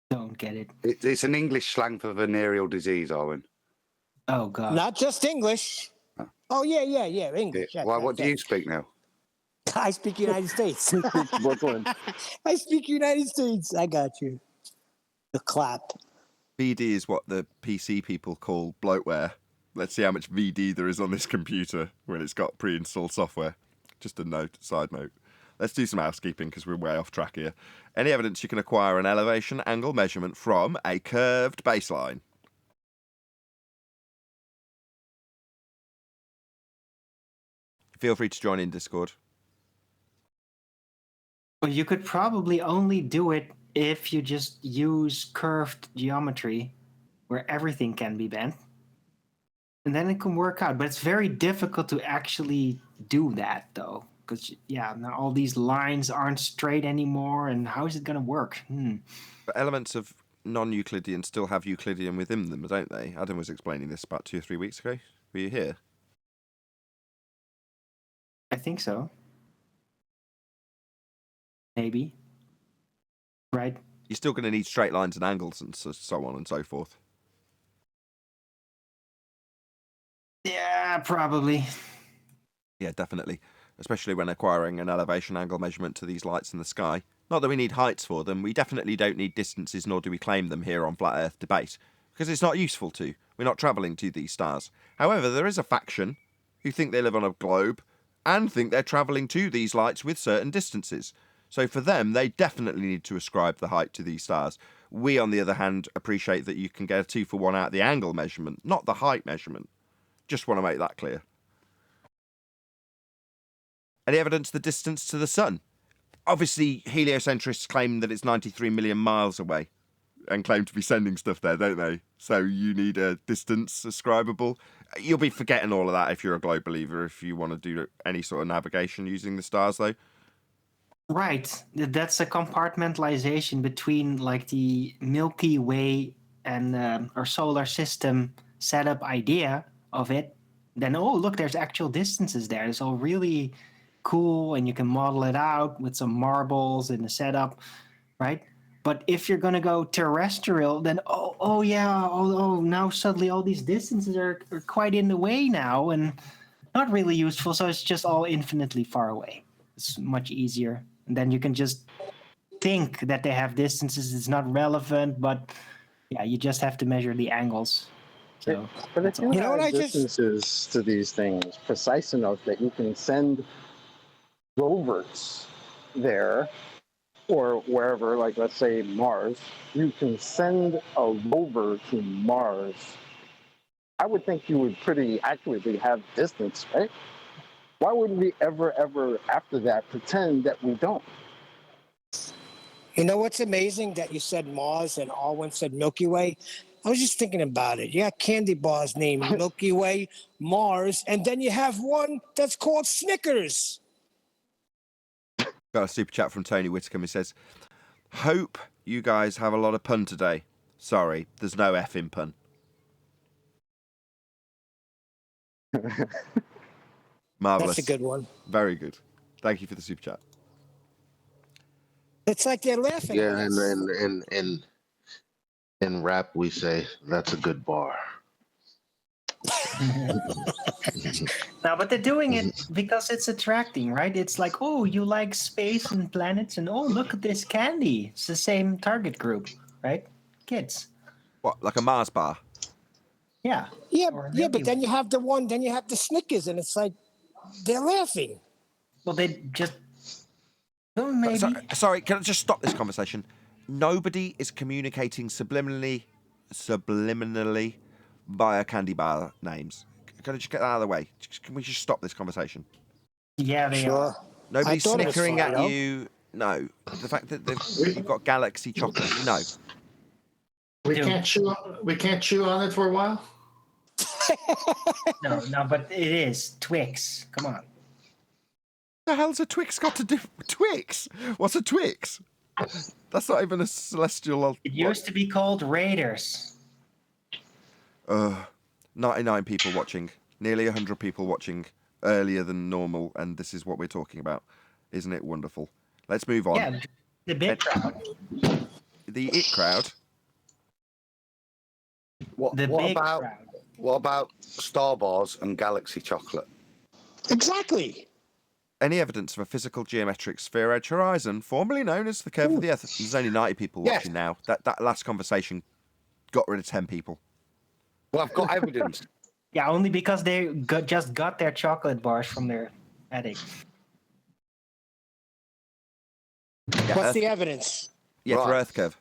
Don't get it. It's an English slang for venereal disease, Owen. Oh, God. Not just English. Oh, yeah, English. Why? What do you speak now? I speak United States. Brooklyn. I speak United States. I got you. The clap. VD is what the PC people call bloatware. Let's see how much VD there is on this computer when it's got pre-installed software. Just a side note. Let's do some housekeeping because we're way off track here. Any evidence you can acquire an elevation angle measurement from a curved baseline? Feel free to join in Discord. Well, you could probably only do it if you just use curved geometry where everything can be bent. And then it can work out. But it's very difficult to actually do that, though. Because, yeah, now all these lines aren't straight anymore. And how is it going to work? But elements of non-Euclidean still have Euclidean within them, don't they? Adam was explaining this about 2 or 3 weeks ago. Were you here? I think so. Maybe. Right. You're still going to need straight lines and angles and so on and so forth. Yeah, probably. Yeah, definitely. Especially when acquiring an elevation angle measurement to these lights in the sky. Not that we need heights for them. We definitely don't need distances, nor do we claim them here on Flat Earth Debate. Because it's not useful to. We're not travelling to these stars. However, there is a faction who think they live on a globe and think they're travelling to these lights with certain distances. So for them, they definitely need to ascribe the height to these stars. We, on the other hand, appreciate that you can get a 2-for-1 out of the angle measurement, not the height measurement. Just want to make that clear. Any evidence of the distance to the sun? Obviously, heliocentrists claim that it's 93 million miles away and claim to be sending stuff there, don't they? So you need a distance ascribable. You'll be forgetting all of that if you're a globe believer, if you want to do any sort of navigation using the stars, though. Right. That's a compartmentalization between like the Milky Way and our solar system setup idea of it. Then, oh, look, there's actual distances there. It's all really cool, and you can model it out with some marbles in the setup, right? But if you're going to go terrestrial, then, now suddenly all these distances are quite in the way now and not really useful. So it's just all infinitely far away. It's much easier. And then you can just think that they have distances. It's not relevant, but yeah, you just have to measure the angles. So, but if you You know what have I just- distances to these things precise enough that you can send rovers there or wherever, like let's say Mars, you can send a rover to Mars. I would think you would pretty accurately have distance, right? Why would we ever after that pretend that we don't? You know what's amazing that you said Mars and Alwyn said Milky Way? I was just thinking about it. You got candy bars named Milky Way, Mars, and then you have one that's called Snickers. Got a super chat from Tony Whitcomb who says, hope you guys have a lot of pun today. Sorry, there's no effing pun. Marvellous. That's a good one. Very good. Thank you for the super chat. It's like they're laughing. Yeah, at us. and in rap we say that's a good bar. No, but they're doing it because it's attracting, right? It's like, oh, you like space and planets, and oh, look at this candy. It's the same target group, right? Kids. What, like a Mars bar? Yeah. Yeah, Or yeah, but Milky then you have then you have the Snickers, and it's like they're laughing. Well, they just. Oh, maybe. Sorry, can I just stop this conversation? Nobody is communicating subliminally via candy bar names. Can I just get that out of the way? Can we just stop this conversation? Yeah, they are. Nobody's I thought it was snickering at Fido. you. No. The fact that you've got Galaxy chocolate. No. We Dude. can't chew on it for a while. No, but it is Twix. Come on. The hell's a Twix got to do? Twix? What's a Twix? That's not even a celestial. It used to be called Raiders. 99 people watching, nearly 100 people watching earlier than normal, and this is what we're talking about. Isn't it wonderful? Let's move on. Yeah, the big crowd. The it crowd. What about Star Wars and Galaxy chocolate? Exactly. Any evidence of a physical geometric sphere edge horizon, formerly known as the curve of the Earth? There's only 90 people watching now. That last conversation got rid of 10 people. Well, I've got evidence. Yeah, only because they just got their chocolate bars from their attic. Yeah, What's Earth, the evidence? yeah, for Right. Earth curve.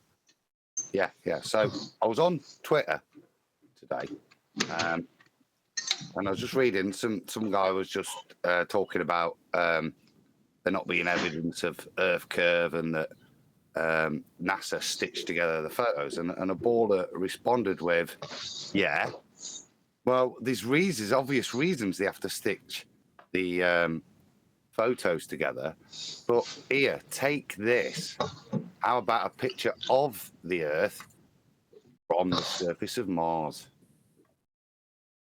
Yeah. So I was on Twitter today, and I was just reading. Some guy was just talking about there not being evidence of Earth curve, and that NASA stitched together the photos. And a baller responded with, "Yeah, well, there's obvious reasons they have to stitch the photos together. But here, take this. How about a picture of the Earth from the surface of Mars?"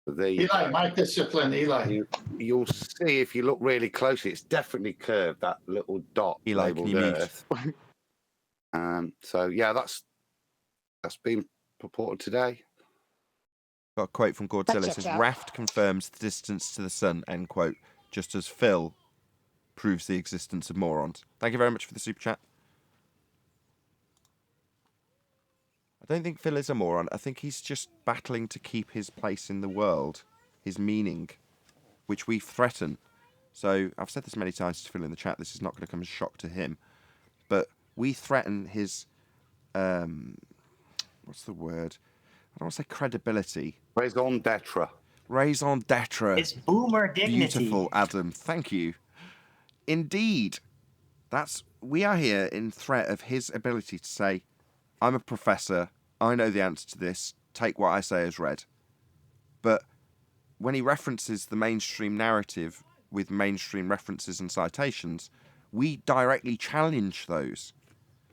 So there you Eli, go. my discipline, Eli. You'll see if you look really closely, it's definitely curved, that little dot Eli, labeled can you mute? Earth. So yeah, that's been purported today. Got a quote from Godzilla. It checks says, out. Raft confirms the distance to the sun, end quote, just as Phil proves the existence of morons. Thank you very much for the super chat. I don't think Phil is a moron. I think he's just battling to keep his place in the world, his meaning, which we threaten. So I've said this many times to Phil in the chat. This is not going to come as a shock to him. But we threaten his, what's the word? I don't want to say credibility. Raison d'etre. Raison d'etre. It's boomer dignity. Beautiful, Adam. Thank you. Indeed. We are here in threat of his ability to say, I'm a professor, I know the answer to this, take what I say as read. But when he references the mainstream narrative with mainstream references and citations, we directly challenge those.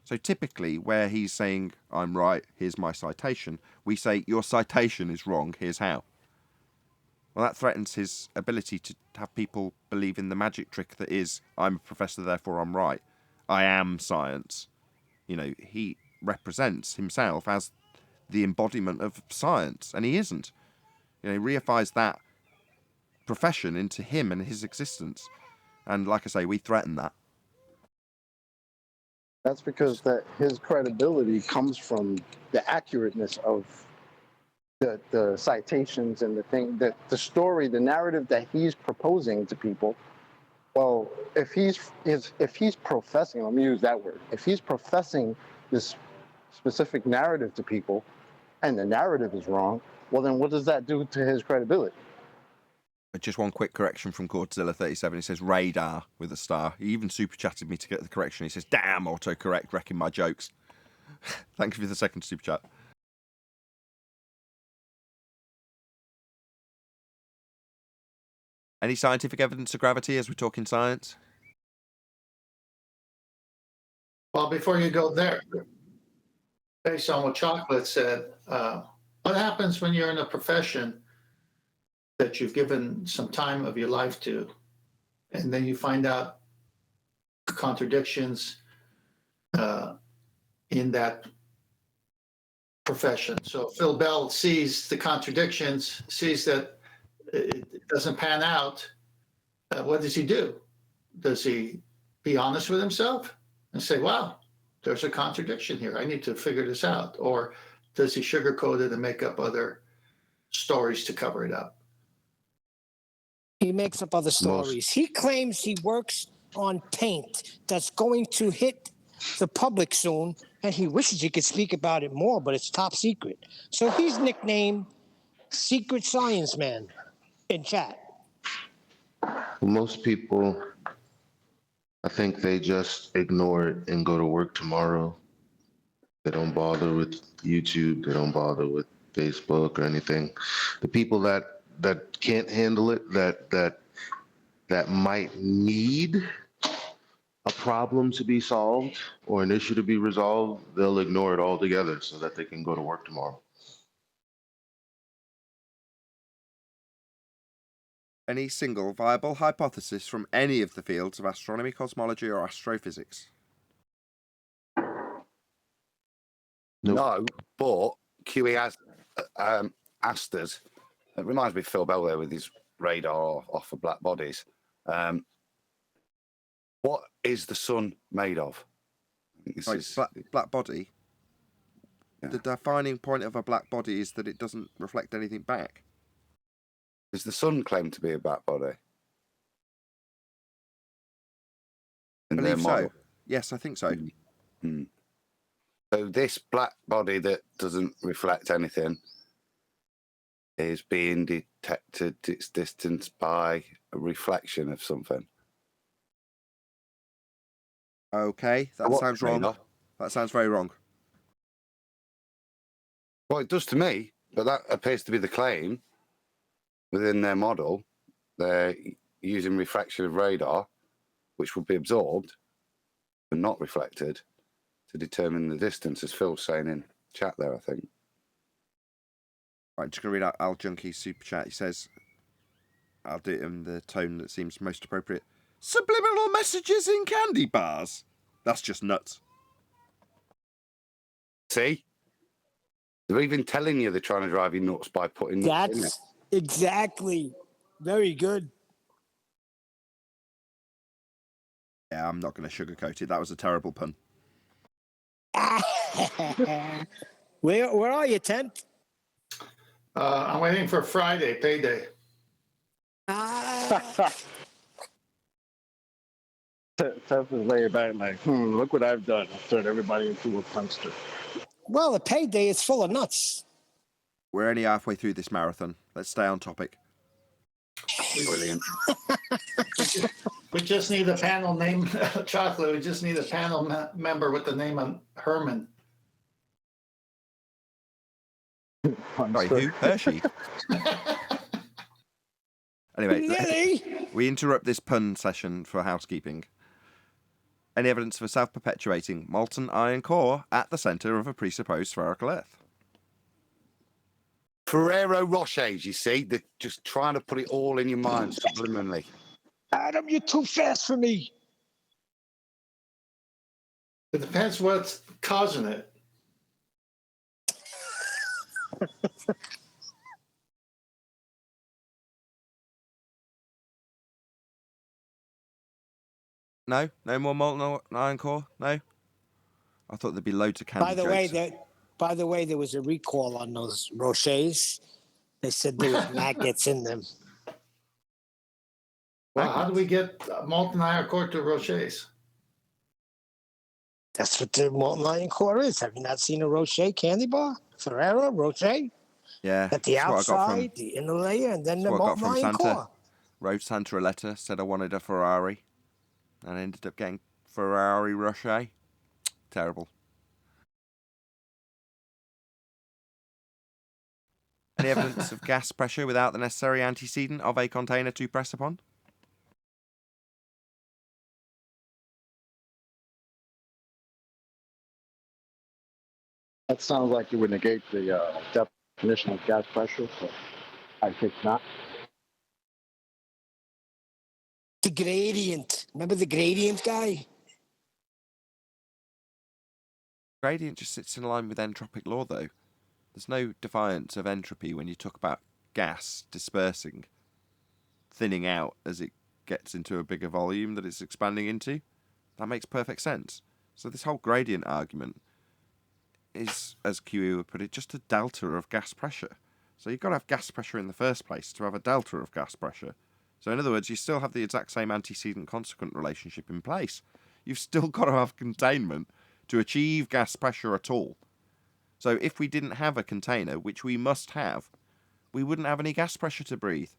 So typically, where he's saying, I'm right, here's my citation, we say, your citation is wrong, here's how. Well, that threatens his ability to have people believe in the magic trick that is, I'm a professor, therefore I'm right. I am science. You know, he represents himself as the embodiment of science, and he isn't. You know, he reifies that profession into him and his existence. And like I say, we threaten that. That's because that his credibility comes from the accurateness of the citations and the thing that the story, the narrative that he's proposing to people. Well, if he's professing, let me use that word. If he's professing this specific narrative to people, and the narrative is wrong, well, then what does that do to his credibility? Just one quick correction from Godzilla37. He says radar with a star. He even super chatted me to get the correction. He says, damn, autocorrect, wrecking my jokes. Thank you for the second super chat. Any scientific evidence of gravity as we're talking science? Well, before you go there, based on what Chocolate said, what happens when you're in a profession that you've given some time of your life to, and then you find out contradictions in that profession? So Phil Bell sees the contradictions, sees that it doesn't pan out. What does he do? Does he be honest with himself and say, wow, there's a contradiction here, I need to figure this out? Or does he sugarcoat it and make up other stories to cover it up? He makes up other stories. He claims he works on paint that's going to hit the public soon, and he wishes he could speak about it more, but it's top secret. So he's nicknamed Secret Science Man in chat. Most people, I think they just ignore it and go to work tomorrow. They don't bother with YouTube. They don't bother with Facebook or anything. The people that can't handle it, that might need a problem to be solved or an issue to be resolved, they'll ignore it altogether so that they can go to work tomorrow. Any single viable hypothesis from any of the fields of astronomy, cosmology, or astrophysics? No, but QE has asked us. It reminds me of Phil Bell there with his radar off of black bodies. What is the sun made of? Like black body? Yeah. The defining point of a black body is that it doesn't reflect anything back. Does the sun claim to be a black body? I In their believe so. model? Yes, I think so. Mm. So this black body that doesn't reflect anything is being detected its distance by a reflection of something. Okay, that What sounds wrong. radar? That sounds very wrong. Well, it does to me, but that appears to be the claim within their model. They're using refraction of radar, which would be absorbed but not reflected, to determine the distance, as Phil's saying in chat there, I think. Right, just going to read out Al Junkie's super chat. He says, I'll do it in the tone that seems most appropriate. Subliminal messages in candy bars? That's just nuts. See? They're even telling you they're trying to drive you nuts by putting nuts in it. That's exactly very good. Yeah, I'm not going to sugarcoat it. That was a terrible pun. Where are you, Tent? I'm waiting for Friday, payday. Tough is laid back like, look what I've done. I've turned everybody into a punster. Well, the payday is full of nuts. We're only halfway through this marathon. Let's stay on topic. Brilliant. We just need a panel name, Chocolate. We just need a panel member with the name of Herman. Sorry, who? Hershey? Anyway, Lily? we interrupt this pun session for housekeeping. Any evidence of a self-perpetuating molten iron core at the centre of a presupposed spherical Earth? Ferrero Rochers, you see, they're just trying to put it all in your mind subliminally. Adam, you're too fast for me. It depends what's causing it. No? No more molten iron core? No? I thought there'd be loads of candy By the way, there was a recall on those Rochers. They said there was maggots in them. Well, how do we get molten iron core to Rochers? That's what the molten iron core is. Have you not seen a Rocher candy bar? Ferrero Rocher? Yeah, At the that's what I got outside, the inner layer, and then the what I got molten from iron Santa. core. Wrote Santa a letter, said I wanted a Ferrari, and I ended up getting Ferrari Rocher. Terrible. Any evidence of gas pressure without the necessary antecedent of a container to press upon? That sounds like you would negate the definition of gas pressure, but I think not. The gradient. Remember the gradient guy? Gradient just sits in line with entropic law, though. There's no defiance of entropy when you talk about gas dispersing, thinning out as it gets into a bigger volume that it's expanding into. That makes perfect sense. So this whole gradient argument is, as QE would put it, just a delta of gas pressure. So you've got to have gas pressure in the first place to have a delta of gas pressure. So in other words, you still have the exact same antecedent-consequent relationship in place. You've still got to have containment to achieve gas pressure at all. So if we didn't have a container, which we must have, we wouldn't have any gas pressure to breathe.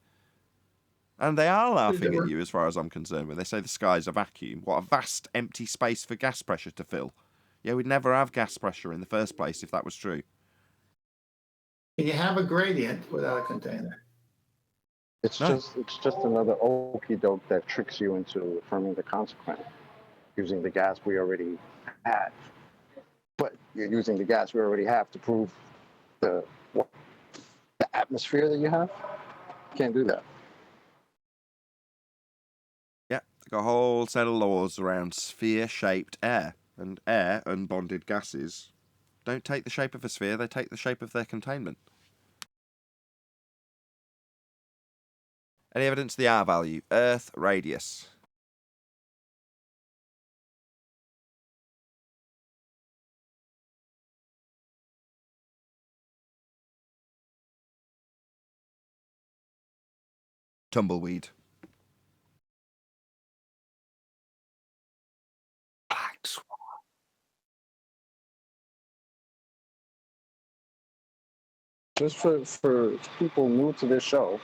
And they are laughing at you as far as I'm concerned when they say the sky's a vacuum. What a vast empty space for gas pressure to fill. Yeah, we'd never have gas pressure in the first place if that was true. Can you have a gradient without a container? It's just another okie doke that tricks you into affirming the consequent using the gas we already had. But you're using the gas we already have to prove the atmosphere that you have. You can't do that. Yeah, they've got a whole set of laws around sphere-shaped air. And air, unbonded gases, don't take the shape of a sphere, they take the shape of their containment. Any evidence of the R value? Earth radius. tumbleweed. Just for people new to this show,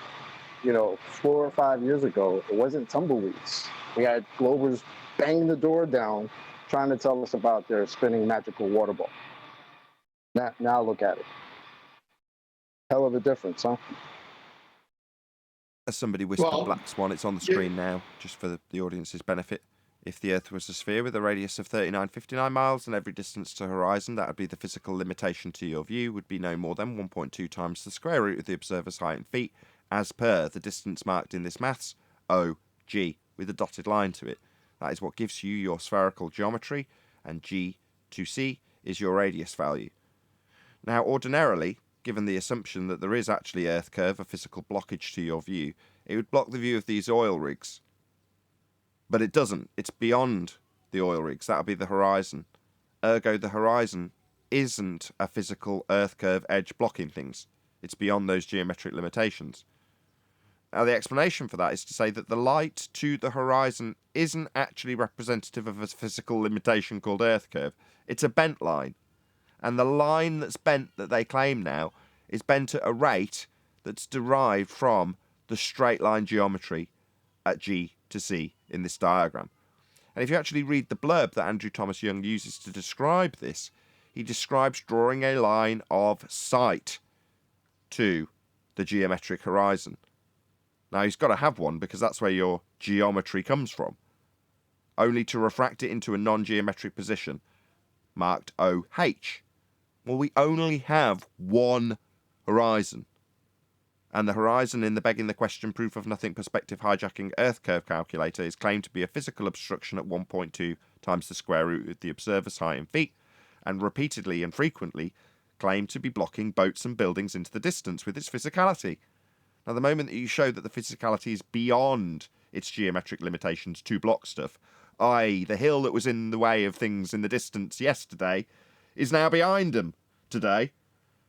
4 or 5 years ago, it wasn't tumbleweeds. We had Glovers banging the door down, trying to tell us about their spinning magical water ball. Now look at it. Hell of a difference, huh? As somebody whispered, Well, Black Swan, it's on the screen now, just for the audience's benefit. If the Earth was a sphere with a radius of 3959 miles and every distance to horizon, that would be the physical limitation to your view, would be no more than 1.2 times the square root of the observer's height in feet, as per the distance marked in this maths, OG, with a dotted line to it. That is what gives you your spherical geometry, and G to C is your radius value. Now, ordinarily, given the assumption that there is actually Earth curve, a physical blockage to your view, it would block the view of these oil rigs. But it doesn't. It's beyond the oil rigs. That'll be the horizon. Ergo, the horizon isn't a physical Earth curve edge blocking things. It's beyond those geometric limitations. Now, the explanation for that is to say that the light to the horizon isn't actually representative of a physical limitation called Earth curve. It's a bent line. And the line that's bent that they claim now is bent at a rate that's derived from the straight line geometry at G to C in this diagram. And if you actually read the blurb that Andrew Thomas Young uses to describe this, he describes drawing a line of sight to the geometric horizon. Now, he's got to have one because that's where your geometry comes from, only to refract it into a non-geometric position marked OH. Well, we only have one horizon. And the horizon in the begging the question proof of nothing perspective hijacking Earth curve calculator is claimed to be a physical obstruction at 1.2 times the square root of the observer's height in feet, and repeatedly and frequently claimed to be blocking boats and buildings into the distance with its physicality. Now, the moment that you show that the physicality is beyond its geometric limitations to block stuff, i.e. the hill that was in the way of things in the distance yesterday is now behind them today.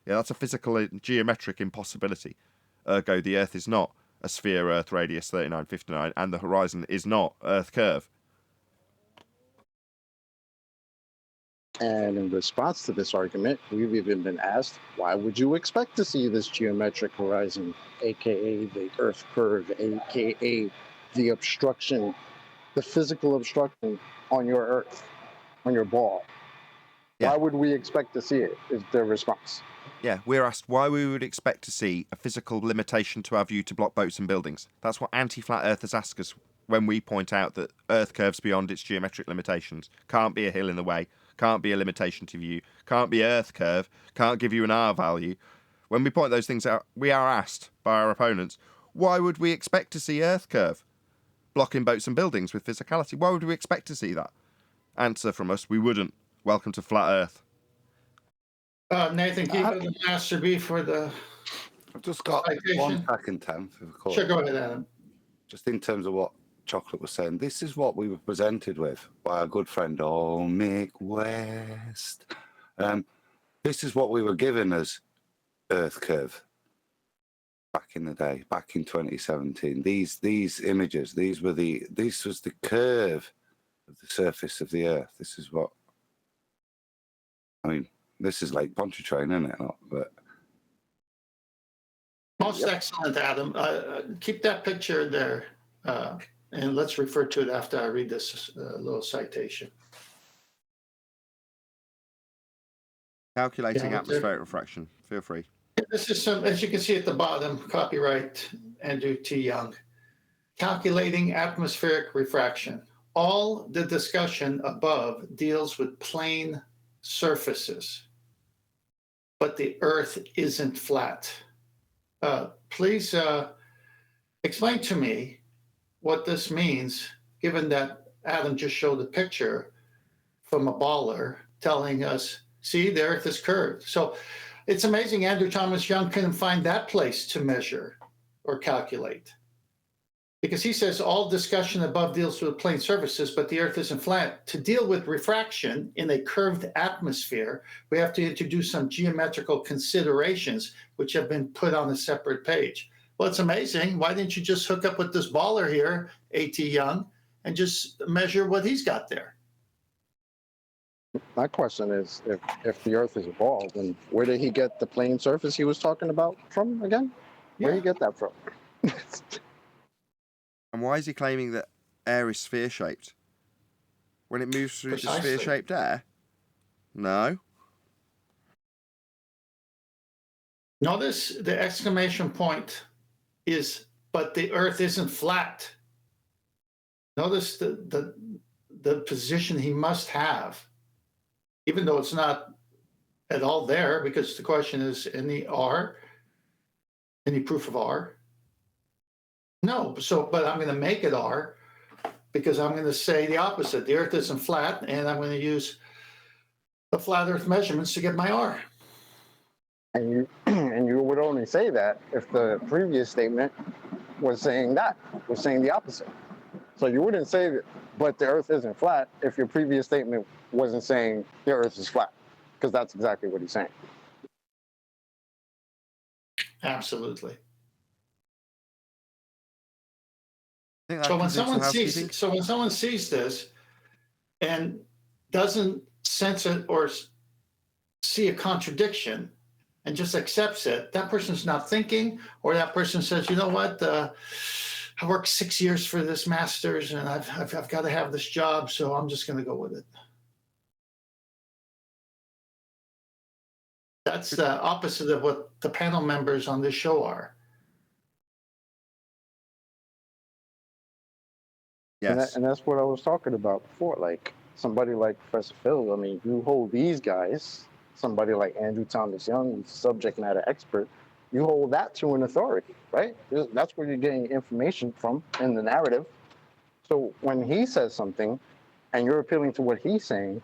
Yeah, that's a physical and geometric impossibility. Ergo, the Earth is not a sphere Earth radius 3959, and the horizon is not Earth curve. And in response to this argument, we've even been asked, why would you expect to see this geometric horizon, aka the Earth curve, aka the obstruction, the physical obstruction on your Earth, on your ball? Yeah. Why would we expect to see it, is their response. Yeah, we're asked why we would expect to see a physical limitation to our view to block boats and buildings. That's what anti-flat earthers ask us when we point out that Earth curves beyond its geometric limitations. Can't be a hill in the way, can't be a limitation to view, can't be Earth curve, can't give you an R value. When we point those things out, we are asked by our opponents, why would we expect to see Earth curve blocking boats and buildings with physicality? Why would we expect to see that? Answer from us, we wouldn't. Welcome to Flat Earth. Nathan, can you go to Master B for the I've just got citation? 1 second, Tim, if I could. Sure, go ahead, Adam. Just in terms of what Chocolate was saying, this is what we were presented with by our good friend Mick West. This is what we were given as Earth curve back in the day, back in 2017. These images, this was the curve of the surface of the Earth. This is what, I mean, this is like Pontchartrain, isn't it? But Most excellent, Adam. Keep that picture there, and let's refer to it after I read this little citation. Calculating Yeah, atmospheric refraction. Feel free. This is some, as you can see at the bottom, copyright Andrew T. Young. Calculating atmospheric refraction. All the discussion above deals with plane surfaces, but the Earth isn't flat. Please explain to me what this means, given that Adam just showed a picture from a baller telling us, see, the Earth is curved. So it's amazing Andrew Thomas Young couldn't find that place to measure or calculate. Because he says all discussion above deals with plane surfaces, but the Earth isn't flat. To deal with refraction in a curved atmosphere, we have to introduce some geometrical considerations, which have been put on a separate page. Well, it's amazing. Why didn't you just hook up with this baller here, A.T. Young, and just measure what he's got there? My question is, if the Earth is a ball, then where did he get the plane surface he was talking about from again? Where did he get that from? And why is he claiming that air is sphere-shaped? When it moves through the sphere-shaped air? No. Notice the exclamation point is, but the Earth isn't flat. Notice the position he must have, even though it's not at all there, because the question is, any proof of R? No, but I'm going to make it R, because I'm going to say the opposite. The Earth isn't flat, and I'm going to use the flat Earth measurements to get my R. And you would only say that if the previous statement was saying the opposite. So you wouldn't say that, but the Earth isn't flat, if your previous statement wasn't saying the Earth is flat, because that's exactly what he's saying. Absolutely. So when someone sees this and doesn't sense it or see a contradiction and just accepts it, that person's not thinking, or that person says, you know what, I worked 6 years for this master's and I've got to have this job, so I'm just going to go with it. That's the opposite of what the panel members on this show are. Yes. And that's what I was talking about before. Like somebody like Professor Phil, I mean, you hold these guys, somebody like Andrew Thomas Young, who's a subject matter expert, you hold that to an authority, right? That's where you're getting information from in the narrative. So when he says something and you're appealing to what he's saying,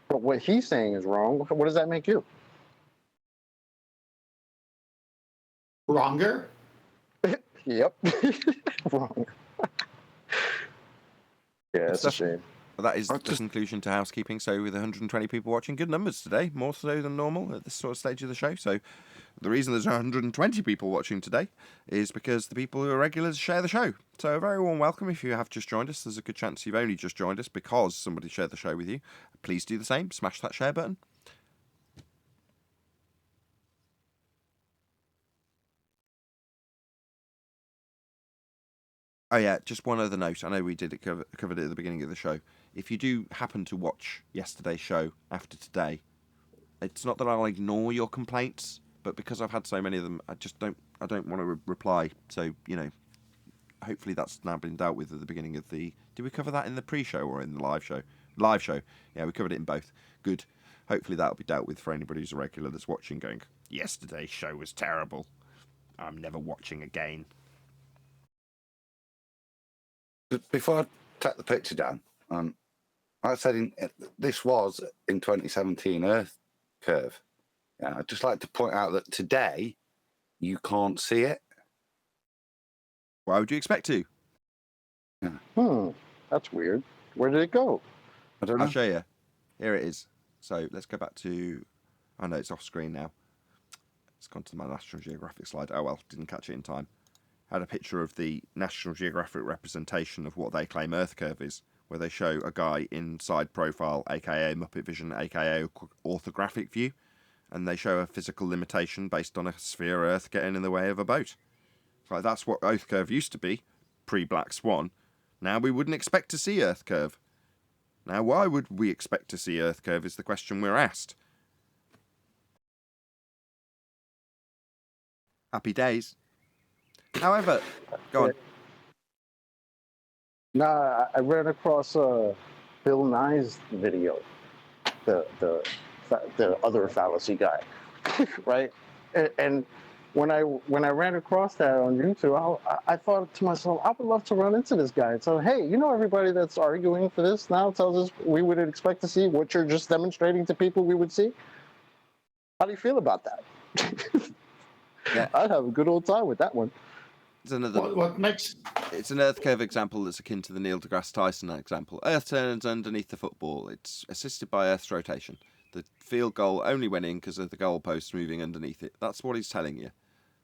but what he's saying is wrong, what does that make you? Wronger? Yep. Wrong. Yeah, it's a shame. Well, that is the conclusion to Housekeeping. So with 120 people watching, good numbers today, more so than normal at this sort of stage of the show. So the reason there's 120 people watching today is because the people who are regulars share the show. So a very warm welcome if you have just joined us. There's a good chance you've only just joined us because somebody shared the show with you. Please do the same. Smash that share button. Oh yeah, just one other note. I know we did covered it at the beginning of the show. If you do happen to watch yesterday's show after today, it's not that I'll ignore your complaints, but because I've had so many of them, I don't want to reply. So, you know, hopefully that's now been dealt with at the beginning of the... Did we cover that in the pre-show or in the live show? Live show. Yeah, we covered it in both. Good. Hopefully that'll be dealt with for anybody who's a regular that's watching going, yesterday's show was terrible. I'm never watching again. Before I take the picture down, like I said, this was in 2017 Earth curve. Yeah, I'd just like to point out that today you can't see it. Why would you expect to? Yeah. That's weird. Where did it go? I don't know. I'll show you. Here it is. So let's go back to... I know it's off screen now. It's gone to my National Geographic slide. Oh well, didn't catch it in time. Had a picture of the National Geographic representation of what they claim Earth curve is, where they show a guy in side profile, aka Muppet Vision, aka orthographic view, and they show a physical limitation based on a sphere Earth getting in the way of a boat. Like that's what Earth curve used to be, pre-Black Swan. Now we wouldn't expect to see Earth curve. Now why would we expect to see Earth curve is the question we're asked. Happy days. However, go on. Nah, I ran across Bill Nye's video, the other fallacy guy, right? And when I ran across that on YouTube, I thought to myself, I would love to run into this guy and say, hey, you know, everybody that's arguing for this now tells us we would expect to see what you're just demonstrating to people we would see. How do you feel about that? Yeah. I'd have a good old time with that one. It's another. It's an Earth curve example that's akin to the Neil deGrasse Tyson example. Earth turns underneath the football. It's assisted by Earth's rotation. The field goal only went in because of the goalposts moving underneath it. That's what he's telling you,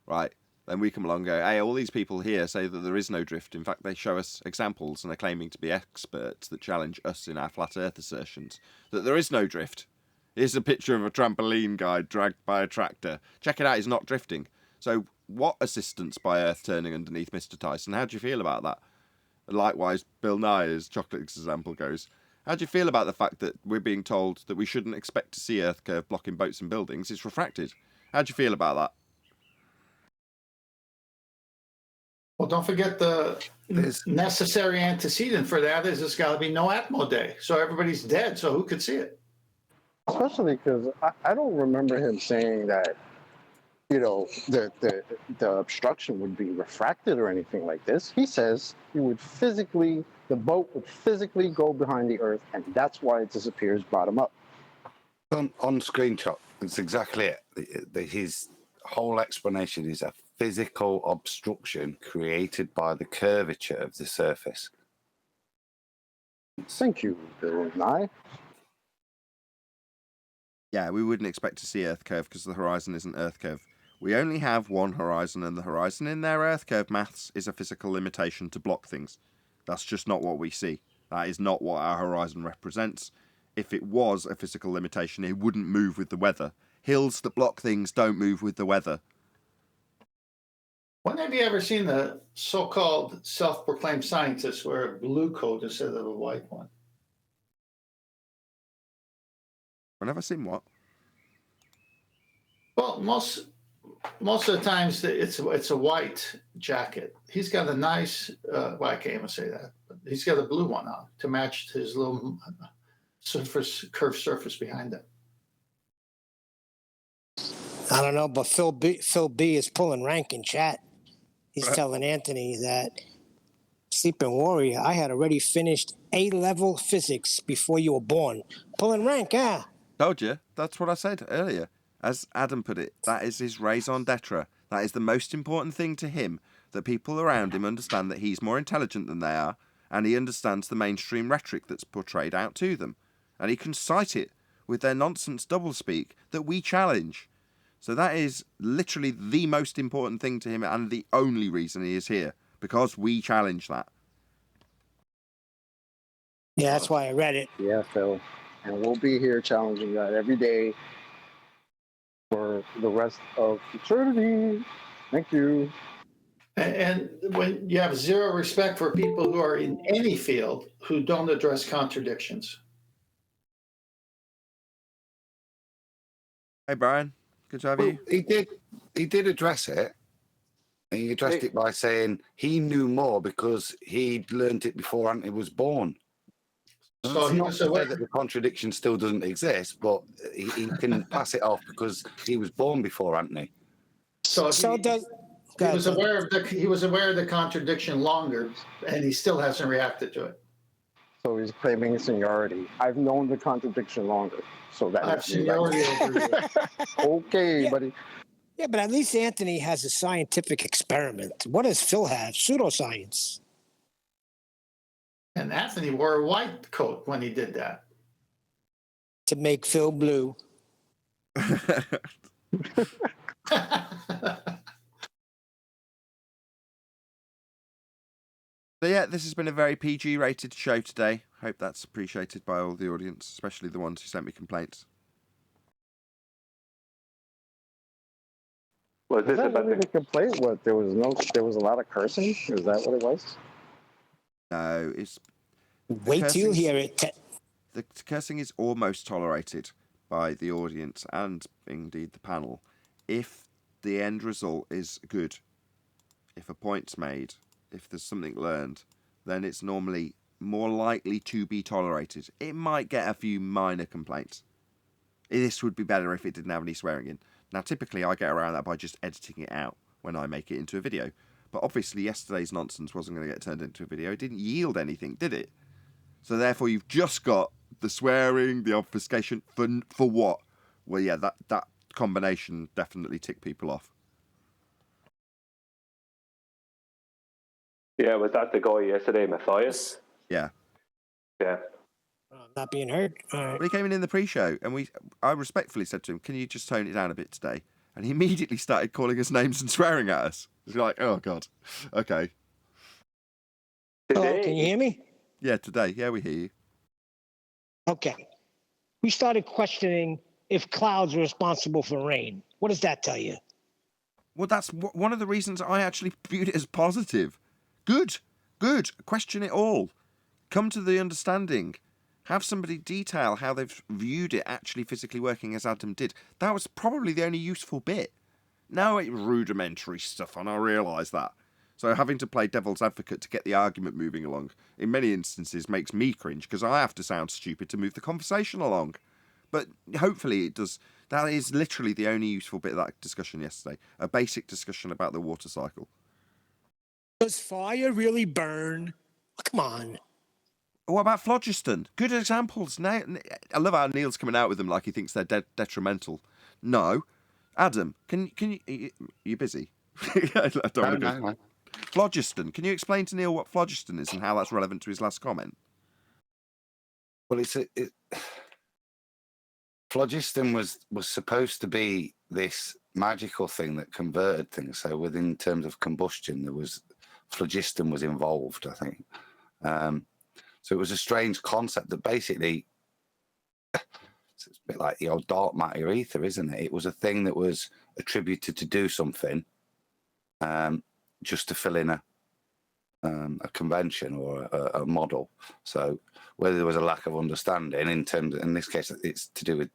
right? then we come along and go, hey, all these people here say that there is no drift. In fact, they show us examples and are claiming to be experts that challenge us in our flat earth assertions that there is no drift. Here's a picture of a trampoline guy dragged by a tractor. Check it out, he's not drifting. So what assistance by earth turning underneath Mr. Tyson? How do you feel about that? Likewise, Bill Nye, as Chocolate's example goes. How do you feel about the fact that we're being told that we shouldn't expect to see Earth curve blocking boats and buildings? It's refracted. How do you feel about that? Well, don't forget the necessary antecedent for that is there's got to be no Atmo day. So everybody's dead. So who could see it? Especially because I don't remember him saying that, you know, the obstruction would be refracted or anything like this. He says he would physically, the boat would physically go behind the Earth, and that's why it disappears bottom up. On screenshot, it's exactly it. His whole explanation is a physical obstruction created by the curvature of the surface. Thank you, Bill Nye. Yeah, we wouldn't expect to see Earth curve because the horizon isn't Earth curve. We only have one horizon, and the horizon in their Earth curve maths is a physical limitation to block things. That's just not what we see. That is not what our horizon represents. If it was a physical limitation, it wouldn't move with the weather. Hills that block things don't move with the weather. When have you ever seen the so-called self-proclaimed scientists wear a blue coat instead of a white one? When have I seen what? Well, most of the times it's a white jacket. He's got a nice, well, I can't even say that, but he's got a blue one on to match his little curved surface behind it. I don't know, but Phil B is pulling rank in chat. He's telling Anthony that Sleeping Warrior, I had already finished A-level physics before you were born. Pulling rank, yeah. Told you. That's what I said earlier. As Adam put it, that is his raison d'etre. That is the most important thing to him, that people around him understand that he's more intelligent than they are, and he understands the mainstream rhetoric that's portrayed out to them. And he can cite it with their nonsense doublespeak that we challenge. So that is literally the most important thing to him and the only reason he is here, because we challenge that. Yeah, that's why I read it. Yeah, Phil. And we'll be here challenging that every day for the rest of eternity. Thank you. And when you have zero respect for people who are in any field who don't address contradictions. Hey, Brian. Good to have you. He did address it. And he addressed it by saying he knew more because he'd learnt it before Anthony was born. So he was aware that the contradiction still doesn't exist, but he can pass it off because he was born before Anthony. he was aware of the contradiction longer, and he still hasn't reacted to it. So he's claiming seniority. I've known the contradiction longer, so that I have seniority over you. Okay, buddy. Yeah, but at least Anthony has a scientific experiment. What does Phil have? Pseudoscience. And Anthony wore a white coat when he did that. To make Phil blue. So yeah, this has been a very PG-rated show today. Hope that's appreciated by all the audience, especially the ones who sent me complaints. Was that really the complaint? What, there was a lot of cursing? Is that what it was? No, it's... Wait till you hear it. The cursing is almost tolerated by the audience and indeed the panel if the end result is good. If a point's made, if there's something learned, then it's normally more likely to be tolerated. It might get a few minor complaints. This would be better if it didn't have any swearing in. Now, typically, I get around that by just editing it out when I make it into a video. But obviously, yesterday's nonsense wasn't going to get turned into a video. It didn't yield anything, did it? So therefore, you've just got the swearing, the obfuscation, for what? Well, yeah, that combination definitely ticked people off. Yeah, was that the guy yesterday, Matthias? Yeah. Yeah. Not being heard. Well, he came in the pre-show, and I respectfully said to him, "Can you just tone it down a bit today?" and he immediately started calling us names and swearing at us. It's like, oh God, okay. Hello, can you hear me? Yeah, today. Yeah, we hear you. Okay. We started questioning if clouds are responsible for rain. What does that tell you? Well, that's one of the reasons I actually viewed it as positive. Good. Question it all. Come to the understanding. Have somebody detail how they've viewed it actually physically working as Adam did. That was probably the only useful bit. Now it's rudimentary stuff, and I realise that. So having to play devil's advocate to get the argument moving along, in many instances, makes me cringe, because I have to sound stupid to move the conversation along. But hopefully it does. That is literally the only useful bit of that discussion yesterday. A basic discussion about the water cycle. Does fire really burn? Come on. What about phlogiston? Good examples. Now, I love how Neil's coming out with them like he thinks they're detrimental. No. Adam, can you... You're busy? I don't No. Phlogiston. Can you explain to Neil what phlogiston is and how that's relevant to his last comment? Well, phlogiston was supposed to be this magical thing that converted things. So within terms of combustion, phlogiston was involved, I think. So it was a strange concept that basically, it's a bit like the old dark matter ether, isn't it? It was a thing that was attributed to do something, just to fill in a convention or a model. So whether there was a lack of understanding in this case, it's to do with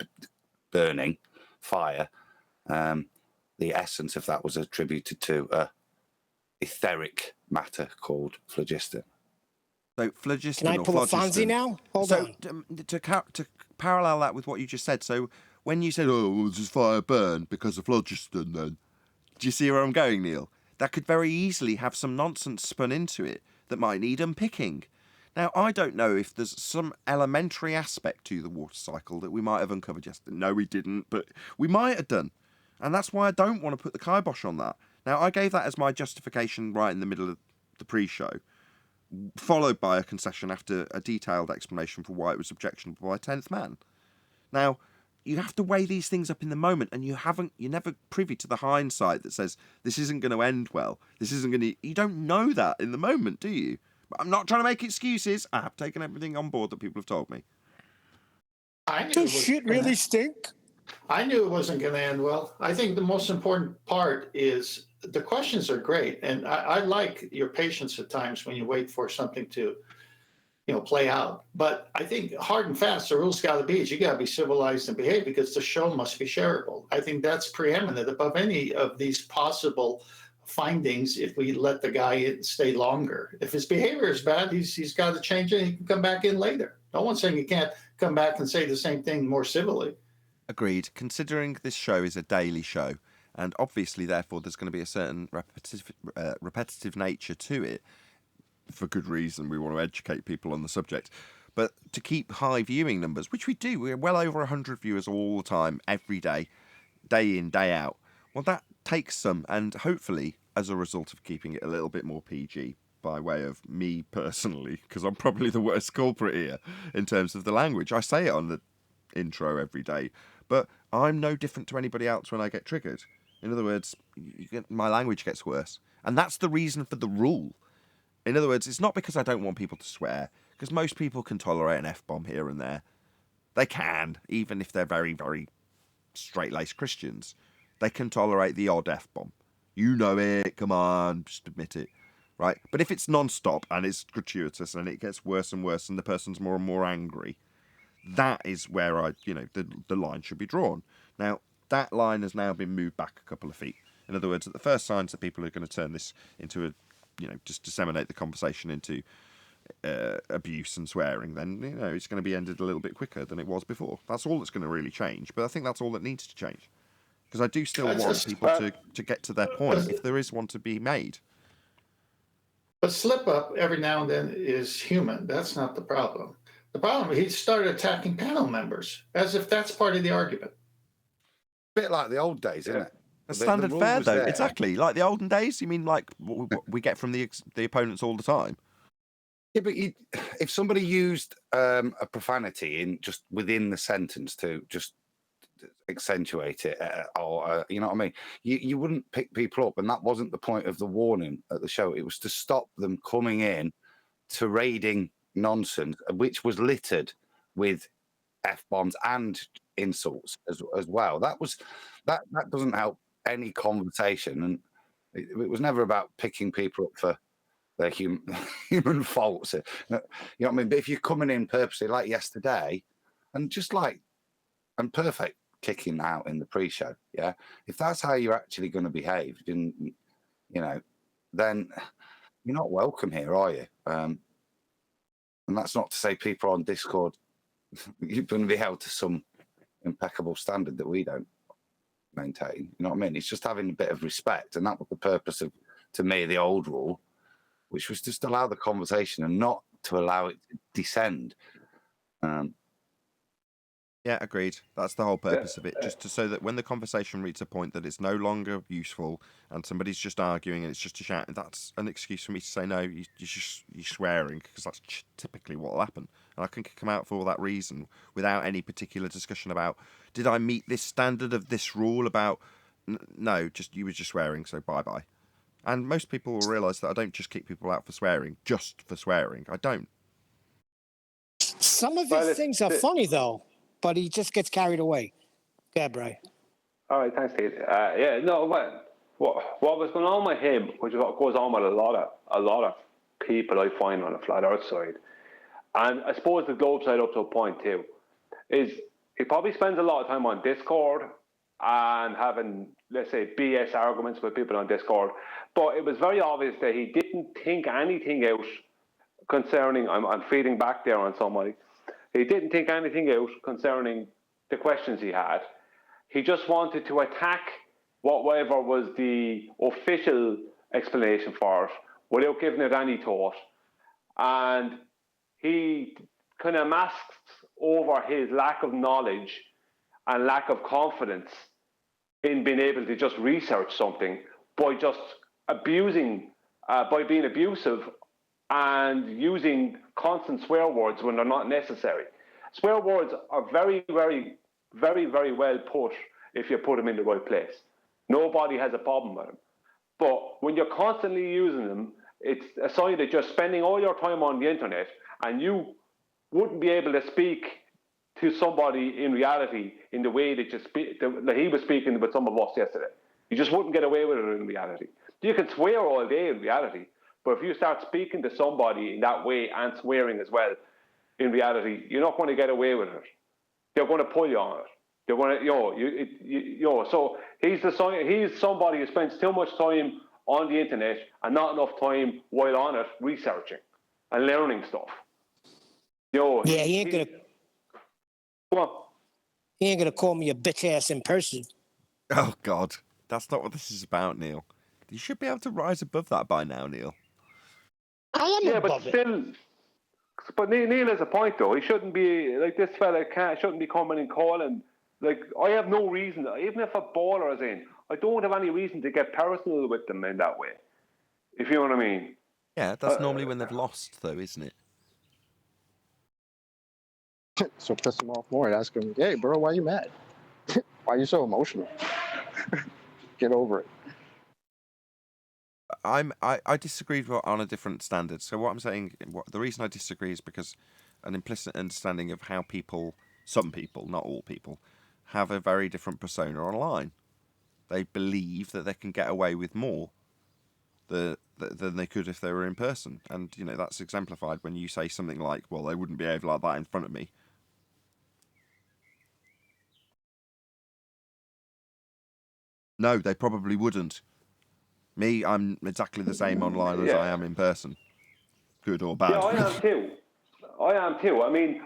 burning, fire. The essence of that was attributed to a etheric matter called phlogiston. So phlogiston. Can I pull a Fonzie now? Hold on. To parallel that with what you just said, so when you said, "Oh, does fire burn because of phlogiston?" Then, do you see where I'm going, Neil? That could very easily have some nonsense spun into it that might need unpicking. Now, I don't know if there's some elementary aspect to the water cycle that we might have uncovered yesterday. No, we didn't, but we might have done. And that's why I don't want to put the kibosh on that. Now, I gave that as my justification right in the middle of the pre-show, followed by a concession after a detailed explanation for why it was objectionable by 10th man. Now, you have to weigh these things up in the moment, and you're never privy to the hindsight that says this isn't going to end well. You don't know that in the moment, do you? But I'm not trying to make excuses. I have taken everything on board that people have told me. Does shit really stink? I knew it wasn't going to end well. I think the most important part is the questions are great. And I like your patience at times when you wait for something to, play out. But I think hard and fast, the rules got to be is you got to be civilized and behave because the show must be shareable. I think that's preeminent above any of these possible findings if we let the guy stay longer. If his behavior is bad, he's got to change it and he can come back in later. No one's saying he can't come back and say the same thing more civilly. Agreed. Considering this show is a daily show, and obviously, therefore, there's going to be a certain repetitive nature to it, for good reason. We want to educate people on the subject. But to keep high viewing numbers, which we do, we're well over 100 viewers all the time, every day in, day out. Well, that takes some, and hopefully, as a result of keeping it a little bit more PG, by way of me personally, because I'm probably the worst culprit here in terms of the language. I say it on the intro every day, but I'm no different to anybody else when I get triggered. In other words, my language gets worse. And that's the reason for the rule. In other words, it's not because I don't want people to swear, because most people can tolerate an F-bomb here and there. They can, even if they're very, very straight-laced Christians. They can tolerate the odd F-bomb. You know it, come on, just admit it. Right? But if it's non-stop and it's gratuitous and it gets worse and worse and the person's more and more angry, that is where the line should be drawn. Now, that line has now been moved back a couple of feet. In other words, at the first signs that people are going to turn this into just disseminate the conversation into abuse and swearing, then, it's going to be ended a little bit quicker than it was before. That's all that's going to really change. But I think that's all that needs to change. Because I do still want people to get to their point, if there is one to be made. A slip up every now and then is human. That's not the problem. The problem, he started attacking panel members as if that's part of the argument. A bit like the old days, isn't it? A standard fare, though. There. Exactly. Like the olden days? You mean like what we get from the opponents all the time? Yeah, but if somebody used a profanity in just within the sentence to just accentuate it, or you know what I mean. You wouldn't pick people up, and that wasn't the point of the warning at the show. It was to stop them coming in to raiding nonsense, which was littered with F-bombs and insults as well. That doesn't help any conversation, and it was never about picking people up for their human faults. You know what I mean? But if you're coming in purposely like yesterday, and just like and perfect kicking out in the pre-show, yeah. If that's how you're actually going to behave, then then you're not welcome here, are you? And that's not to say people on Discord you're going to be held to some impeccable standard that we don't maintain. You know what I mean? It's just having a bit of respect, and that was the purpose of, to me, the old rule, which was just allow the conversation and not to allow it to descend. Yeah, agreed. That's the whole purpose of it, so that when the conversation reaches a point that it's no longer useful and somebody's just arguing and it's just a shout, that's an excuse for me to say, no, you're swearing, because that's typically what will happen. And I can kick them out for all that reason without any particular discussion about, did I meet this standard of this rule about, no, just you were just swearing, so bye-bye. And most people will realise that I don't just kick people out for swearing, just for swearing. I don't. Some of his things are funny, though, but he just gets carried away. Yeah, Bray. All right, thanks, Steve. Yeah, no, what was going on with him, which is what goes on with a lot of people I find on the flat Earth side, and I suppose the globe side up to a point too, is he probably spends a lot of time on Discord and having, let's say, BS arguments with people on Discord, but it was very obvious that he didn't think anything out concerning, I'm feeding back there on somebody, he didn't think anything out concerning the questions he had. He just wanted to attack whatever was the official explanation for it without giving it any thought. And he kind of masks over his lack of knowledge and lack of confidence in being able to just research something by just by being abusive and using constant swear words when they're not necessary. Swear words are very, very, very, very well put if you put them in the right place. Nobody has a problem with them. But when you're constantly using them, it's a sign that you're spending all your time on the internet and you wouldn't be able to speak to somebody in reality in the way that that he was speaking with some of us yesterday. You just wouldn't get away with it in reality. You can swear all day in reality, but if you start speaking to somebody in that way and swearing as well, in reality, you're not going to get away with it. They're going to pull you on it. They're going to, So he's somebody who spends too much time on the internet and not enough time while on it researching and learning stuff. Yeah, he ain't gonna. What? He ain't gonna call me a bitch ass in person. Oh God, that's not what this is about, Neil. You should be able to rise above that by now, Neil. I am above it. But Neil has a point though. He shouldn't be like this fella. Shouldn't be coming and calling. Like, I have no reason, even if a baller is in, I don't have any reason to get personal with them in that way. If you know what I mean. Yeah, that's normally when they've lost, though, isn't it? So piss him off more and ask him, hey, bro, why are you mad? Why are you so emotional? Get over it. I disagree on a different standard. So what I'm saying, the reason I disagree is because an implicit understanding of how some people, not all people, have a very different persona online. They believe that they can get away with more than they could if they were in person. And, that's exemplified when you say something like, well, they wouldn't behave like that in front of me. No, they probably wouldn't. Me, I'm exactly the same online as I am in person. Good or bad. Yeah, I am too. I mean,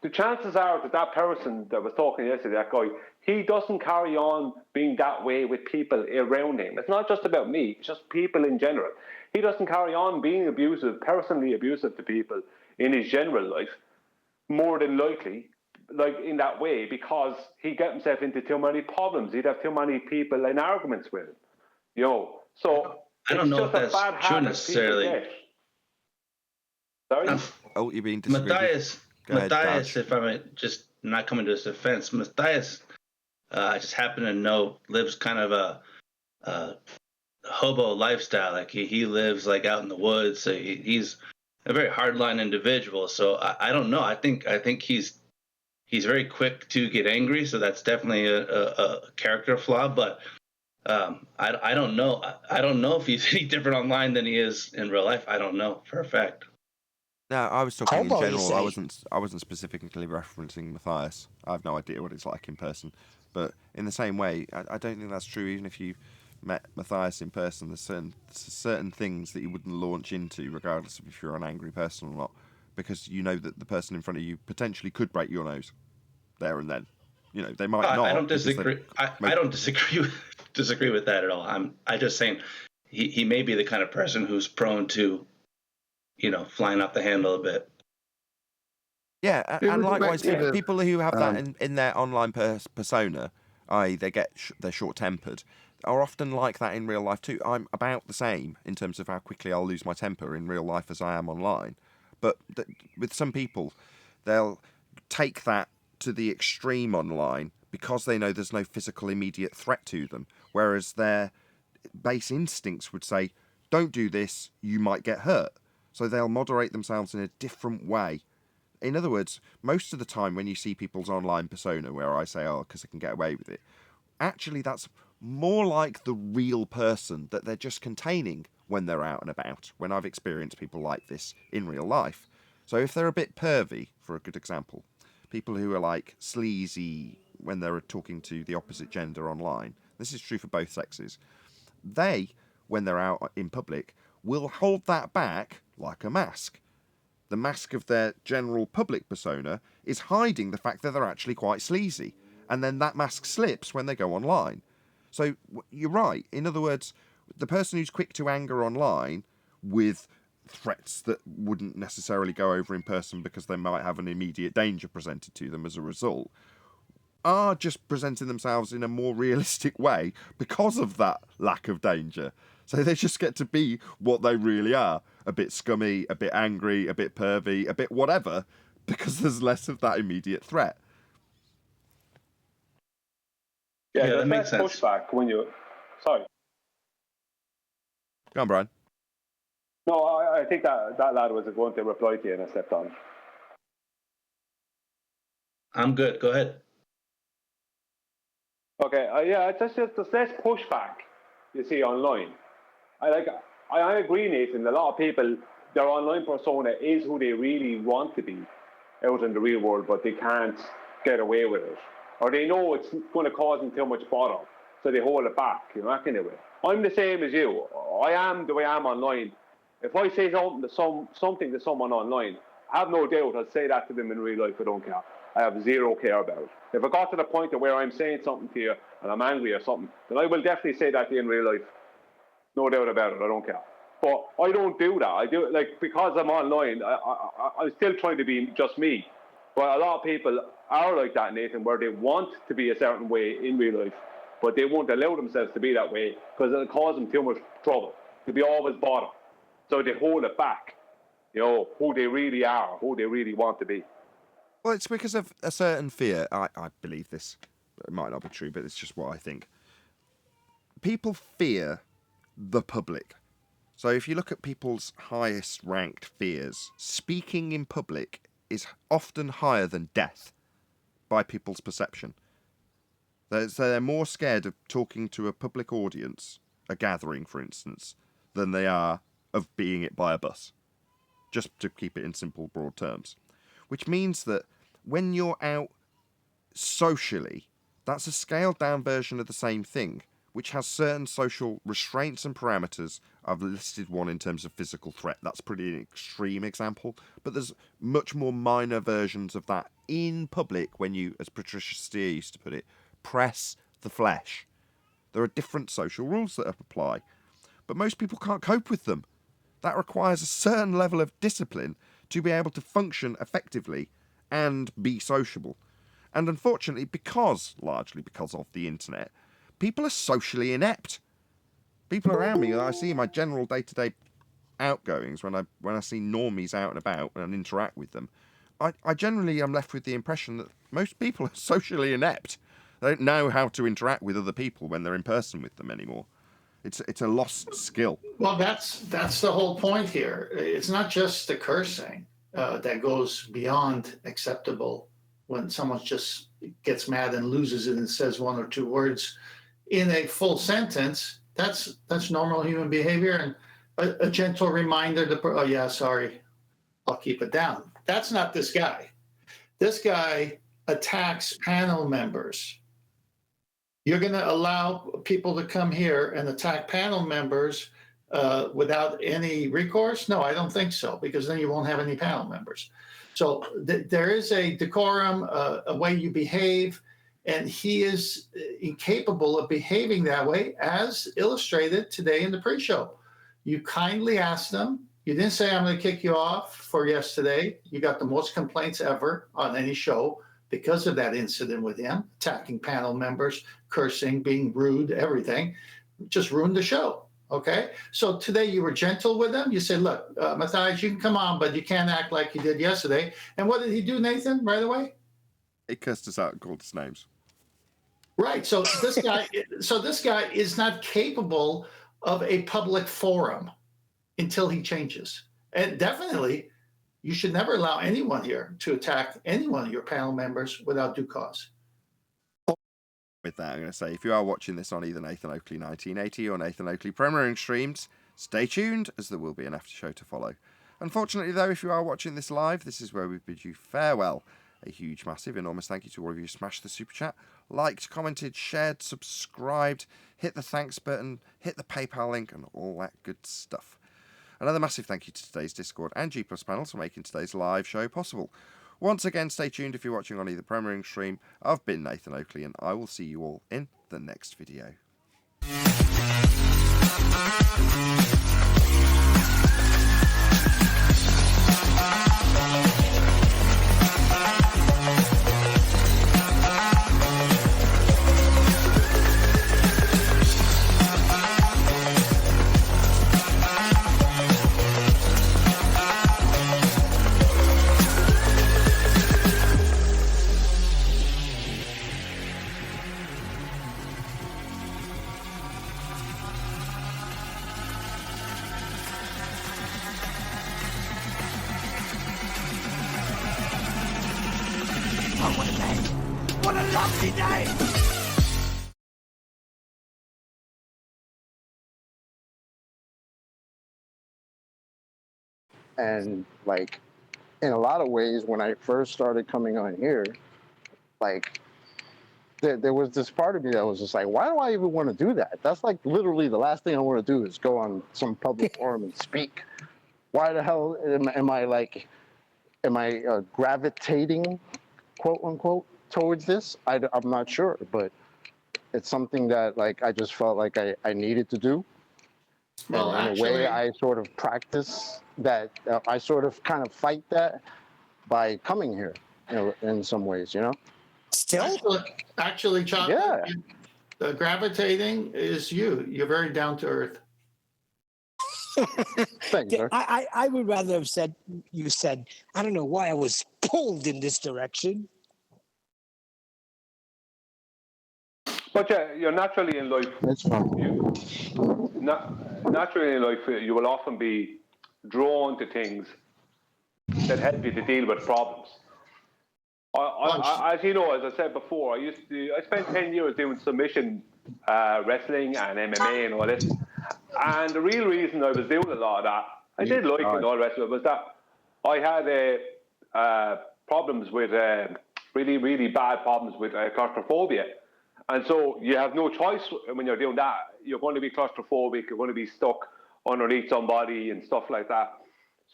the chances are that person that was talking yesterday, that guy, he doesn't carry on being that way with people around him. It's not just about me, it's just people in general. He doesn't carry on being personally abusive to people in his general life, more than likely, like in that way, because he got himself into too many problems. He'd have too many people in arguments with him. So I don't know if that's true necessarily. Sorry? You're being disagreed. Matthias, if I might just not coming to his defense. Matthias, I just happen to know, lives kind of a hobo lifestyle. Like he lives like out in the woods. So he's a very hardline individual. So I don't know. I think he's very quick to get angry. So that's definitely a character flaw. But I don't know. I don't know if he's any different online than he is in real life. I don't know for a fact. No, I was talking in Hobo, you general. say? I wasn't specifically referencing Matthias. I have no idea what it's like in person. But in the same way, I don't think that's true. Even if you met Matthias in person, there's certain things that you wouldn't launch into, regardless of if you're an angry person or not, because you know that the person in front of you potentially could break your nose there and then. You know, they might not. I don't disagree. I don't disagree with that at all. I just saying he may be the kind of person who's prone to, flying off the handle a bit. Yeah, and likewise, people who have that in their online persona, i.e. they get they're short-tempered, are often like that in real life too. I'm about the same in terms of how quickly I'll lose my temper in real life as I am online. But with some people, they'll take that to the extreme online because they know there's no physical immediate threat to them, whereas their base instincts would say, don't do this, you might get hurt. So they'll moderate themselves in a different way. In other words, most of the time when you see people's online persona where I say, oh, because I can get away with it, actually that's more like the real person that they're just containing when they're out and about, when I've experienced people like this in real life. So if they're a bit pervy, for a good example, people who are like sleazy when they're talking to the opposite gender online, this is true for both sexes, they, when they're out in public, will hold that back like a mask. The mask of their general public persona is hiding the fact that they're actually quite sleazy, and then that mask slips when they go online. So you're right. In other words, the person who's quick to anger online with threats that wouldn't necessarily go over in person because they might have an immediate danger presented to them as a result, are just presenting themselves in a more realistic way because of that lack of danger. So they just get to be what they really are. A bit scummy, a bit angry, a bit pervy, a bit whatever, because there's less of that immediate threat. Yeah, that makes sense. Pushback when you... Sorry. Go on, Brian. No, I think that lad was going to reply to you and I stepped on. I'm good. Go ahead. Okay, yeah, it's just less pushback you see online. I agree, Nathan. A lot of people, their online persona is who they really want to be out in the real world, but they can't get away with it. Or they know it's going to cause them too much bother, so they hold it back, that kind of way. I'm the same as you. I am the way I am online. If I say something to someone online, I have no doubt I'll say that to them in real life. I don't care. I have zero care about it. If I got to the point of where I'm saying something to you and I'm angry or something, then I will definitely say that to you in real life. No doubt about it. I don't care. But I don't do that. I do it because I'm online. I'm still trying to be just me. But a lot of people are like that, Nathan, where they want to be a certain way in real life, but they won't allow themselves to be that way because it'll cause them too much trouble. They'll be always bothered. So they hold it back. Who they really are, who they really want to be. Well, it's because of a certain fear. I believe this. It might not be true, but it's just what I think. People fear the public. So if you look at people's highest ranked fears, speaking in public is often higher than death by people's perception. So they're more scared of talking to a public audience, a gathering, for instance, than they are of being it by a bus. Just to keep it in simple, broad terms. Which means that when you're out socially, that's a scaled down version of the same thing, which has certain social restraints and parameters. I've listed one in terms of physical threat. That's pretty an extreme example, but there's much more minor versions of that in public when you, as Patricia Steer used to put it, press the flesh. There are different social rules that apply, but most people can't cope with them. That requires a certain level of discipline to be able to function effectively and be sociable. And unfortunately, largely because of the internet, people are socially inept. People around me, I see in my general day-to-day outgoings, when I see normies out and about and interact with them, I generally am left with the impression that most people are socially inept. They don't know how to interact with other people when they're in person with them anymore. It's a lost skill. Well, that's the whole point here. It's not just the cursing that goes beyond acceptable when someone just gets mad and loses it and says one or two words in a full sentence. That's normal human behavior, and a gentle reminder to, oh yeah, sorry, I'll keep it down. That's not this guy. This guy attacks panel members. You're going to allow people to come here and attack panel members without any recourse? No, I don't think so, because then you won't have any panel members. So there is a decorum, a way you behave, and he is incapable of behaving that way, as illustrated today in the pre-show. You kindly asked them. You didn't say, I'm going to kick you off for yesterday. You got the most complaints ever on any show because of that incident with him, attacking panel members, cursing, being rude, everything. Just ruined the show, okay? So today you were gentle with him. You said, look, Matthias, you can come on, but you can't act like you did yesterday. And what did he do, Nathan, right away? He cursed us out and called us names. Right, so this guy is not capable of a public forum until he changes. And definitely, you should never allow anyone here to attack any one of your panel members without due cause. With that, I'm going to say, if you are watching this on either Nathan Oakley 1980 or Nathan Oakley premiering streams, stay tuned, as there will be an after show to follow. Unfortunately, though, if you are watching this live, this is where we bid you farewell. A huge, massive, enormous thank you to all of you who smashed the super chat, liked, commented, shared, subscribed, hit the thanks button, hit the PayPal link, and all that good stuff. Another massive thank you to today's Discord and G+ panels for making today's live show possible. Once again, stay tuned if you're watching on either premiering stream. I've been Nathan Oakley, and I will see you all in the next video. What a lovely day! And like, in a lot of ways, when I first started coming on here, like, there was this part of me that was just like, why do I even want to do that? That's like literally the last thing I want to do is go on some public forum and speak. Why the hell am I gravitating, quote unquote, towards this? I'm not sure, but it's something that like I just felt like I needed to do. Well, and in a way, I sort of practice that. I sort of kind of fight that by coming here, you know, in some ways, you know. Still, actually, John, yeah, gravitating is you. You're very down to earth. Thanks, sir. I would rather have said, you said, I don't know why I was pulled in this direction. But yeah, you're naturally in life. That's fine. Naturally in life, you will often be drawn to things that help you to deal with problems. As you know, as I said before, I spent 10 years doing submission wrestling and MMA and all this. And the real reason I was doing a lot of that, I did like it and all the rest of it, was that I had problems with, really, really bad problems with claustrophobia. And so you have no choice when you're doing that. You're going to be claustrophobic, you're going to be stuck underneath somebody and stuff like that.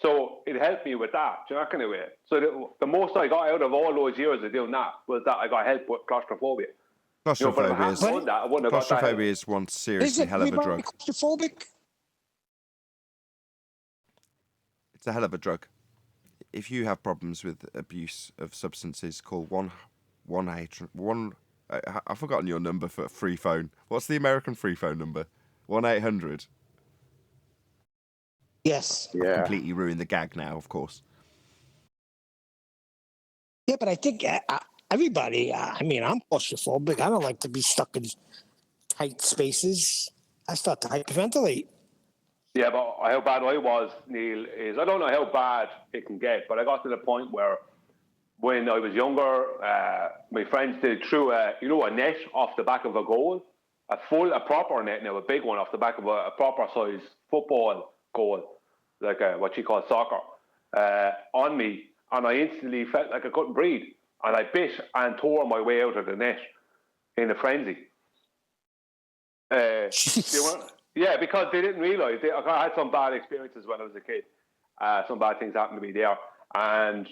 So it helped me with that, do you know, kind of way. So the most I got out of all those years of doing that was that I got help with claustrophobia. Claustrophobia is one seriously hell of a drug. Claustrophobic? It's a hell of a drug. If you have problems with abuse of substances, call 1-800. I've forgotten your number for a free phone. What's the American free phone number? 1-800. Yes. I've completely ruined the gag now, of course. Yeah, but I think everybody. I mean, I'm claustrophobic. I don't like to be stuck in tight spaces. I start to hyperventilate. Yeah, but how bad I was, Neil, is I don't know how bad it can get, but I got to the point where when I was younger, my friends threw a net off the back of a goal, a proper net now, a big one off the back of a proper size football goal, like what you call soccer, on me, and I instantly felt like I couldn't breathe, and I bit and tore my way out of the net in a frenzy. Yeah, because they didn't realise. I had some bad experiences when I was a kid. Some bad things happened to me there, and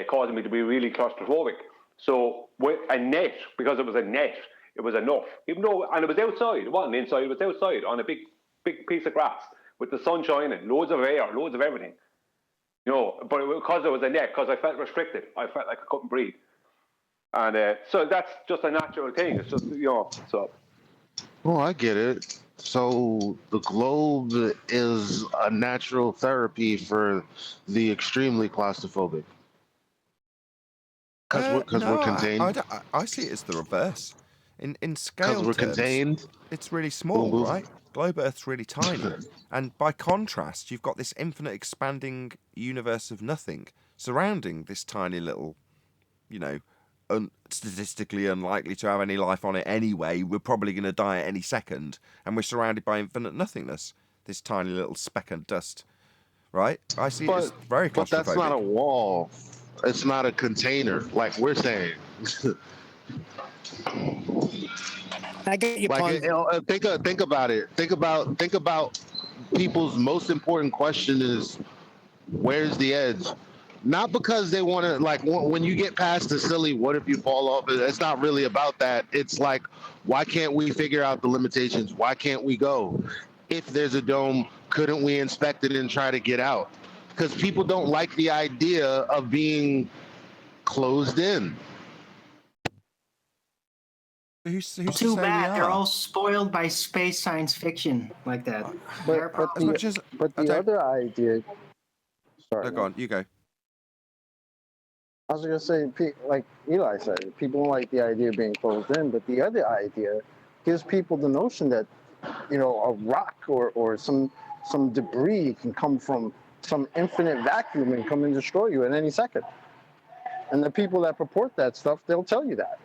causing me to be really claustrophobic. So with a net, because it was a net, it was enough. Even though, and it was outside. It wasn't inside. It was outside on a big piece of grass with the sun shining, loads of air, loads of everything. But because it was a net, because I felt restricted, I felt like I couldn't breathe, and so that's just a natural thing. It's just so. Oh, I get it. So the globe is a natural therapy for the extremely claustrophobic. Because we're contained. I see it as the reverse. In scale Because we're terms, contained. it's really small, Boom, boom. right? Globe Earth's really tiny. And by contrast, you've got this infinite expanding universe of nothing surrounding this tiny little, statistically unlikely to have any life on it anyway. We're probably going to die at any second. And we're surrounded by infinite nothingness. This tiny little speck of dust, right? I see it as very claustrophobic. But that's not a wall. It's not a container, like we're saying. I get your point. Think about it. Think about people's most important question is, where's the edge? Not because they want to, like, when you get past the silly, what if you fall off? It's not really about that. It's like, why can't we figure out the limitations? Why can't we go? If there's a dome, couldn't we inspect it and try to get out? Because people don't like the idea of being closed in. Who's Too bad they're all spoiled by space science fiction like that. But the other idea. Sorry. Go on, you go. I was going to say, like Eli said, people don't like the idea of being closed in, but the other idea gives people the notion that, a rock or some debris can come from some infinite vacuum and come and destroy you at any second. And the people that purport that stuff, they'll tell you that,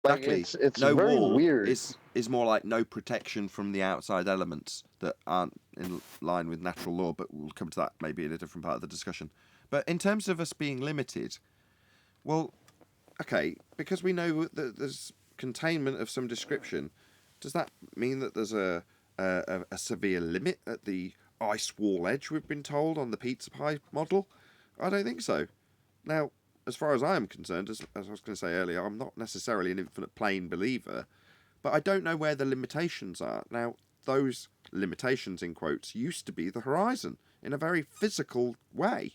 Like exactly. It's no very wall weird. is more like no protection from the outside elements that aren't in line with natural law, but we'll come to that maybe in a different part of the discussion. But in terms of us being limited, well, okay, because we know that there's containment of some description, does that mean that there's a severe limit at the ice wall edge we've been told on the pizza pie model? I don't think so. Now, as far as I am concerned, as I was going to say earlier, I'm not necessarily an infinite plane believer, but I don't know where the limitations are. Now, those limitations, in quotes, used to be the horizon in a very physical way.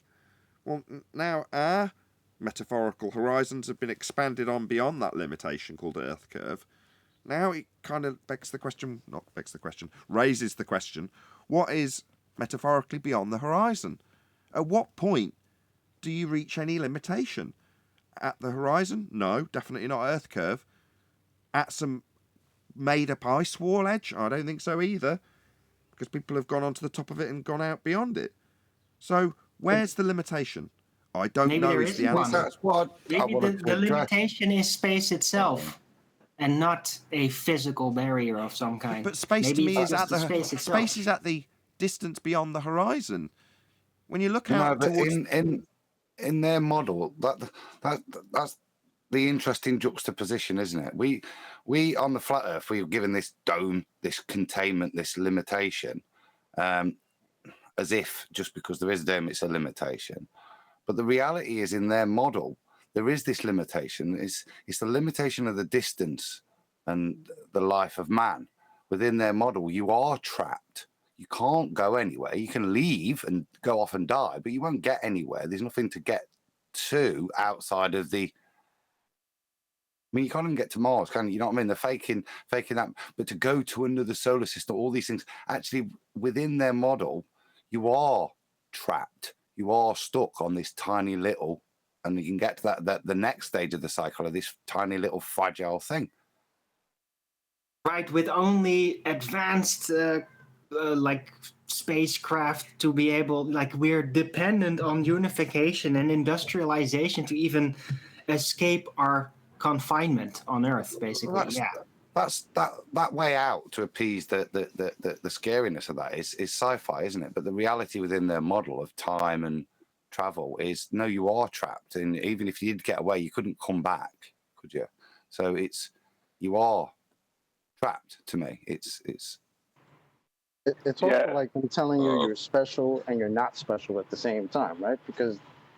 Well, now our metaphorical horizons have been expanded on beyond that limitation called Earth curve. Now it kind of raises the question, what is metaphorically beyond the horizon? At what point do you reach any limitation? At the horizon? No, definitely not Earth curve. At some made-up ice wall edge? I don't think so either, because people have gone onto the top of it and gone out beyond it. So where's the limitation? I don't know is the answer. That's what Maybe the limitation is space itself and not a physical barrier of some kind. But space Maybe to me is just at the space itself. space is at the distance beyond the horizon. When you look out towards in their model, that's the interesting juxtaposition, isn't it? We on the flat Earth, we were given this dome, this containment, this limitation, as if just because there is a dome, it's a limitation. But the reality is, in their model, there is this limitation. It's the limitation of the distance and the life of man. Within their model, you are trapped. You can't go anywhere. You can leave and go off and die, but you won't get anywhere. There's nothing to get to outside of the... I mean, you can't even get to Mars, can you? You know what I mean? They're faking that. But to go to another solar system, all these things, actually, within their model, you are trapped. you are stuck on this tiny little, and you can get to that the next stage of the cycle of this tiny little fragile thing. Right, with only advanced like spacecraft to be able, like, we're dependent on unification and industrialization to even escape our confinement on Earth, basically. That's that way out to appease the scariness of that is sci-fi, isn't it? But the reality within their model of time and travel is, no, you are trapped, and even if you did get away, you couldn't come back, could you? So you are trapped. To me, it's also like them telling you you're special and you're not special at the same time, right? Because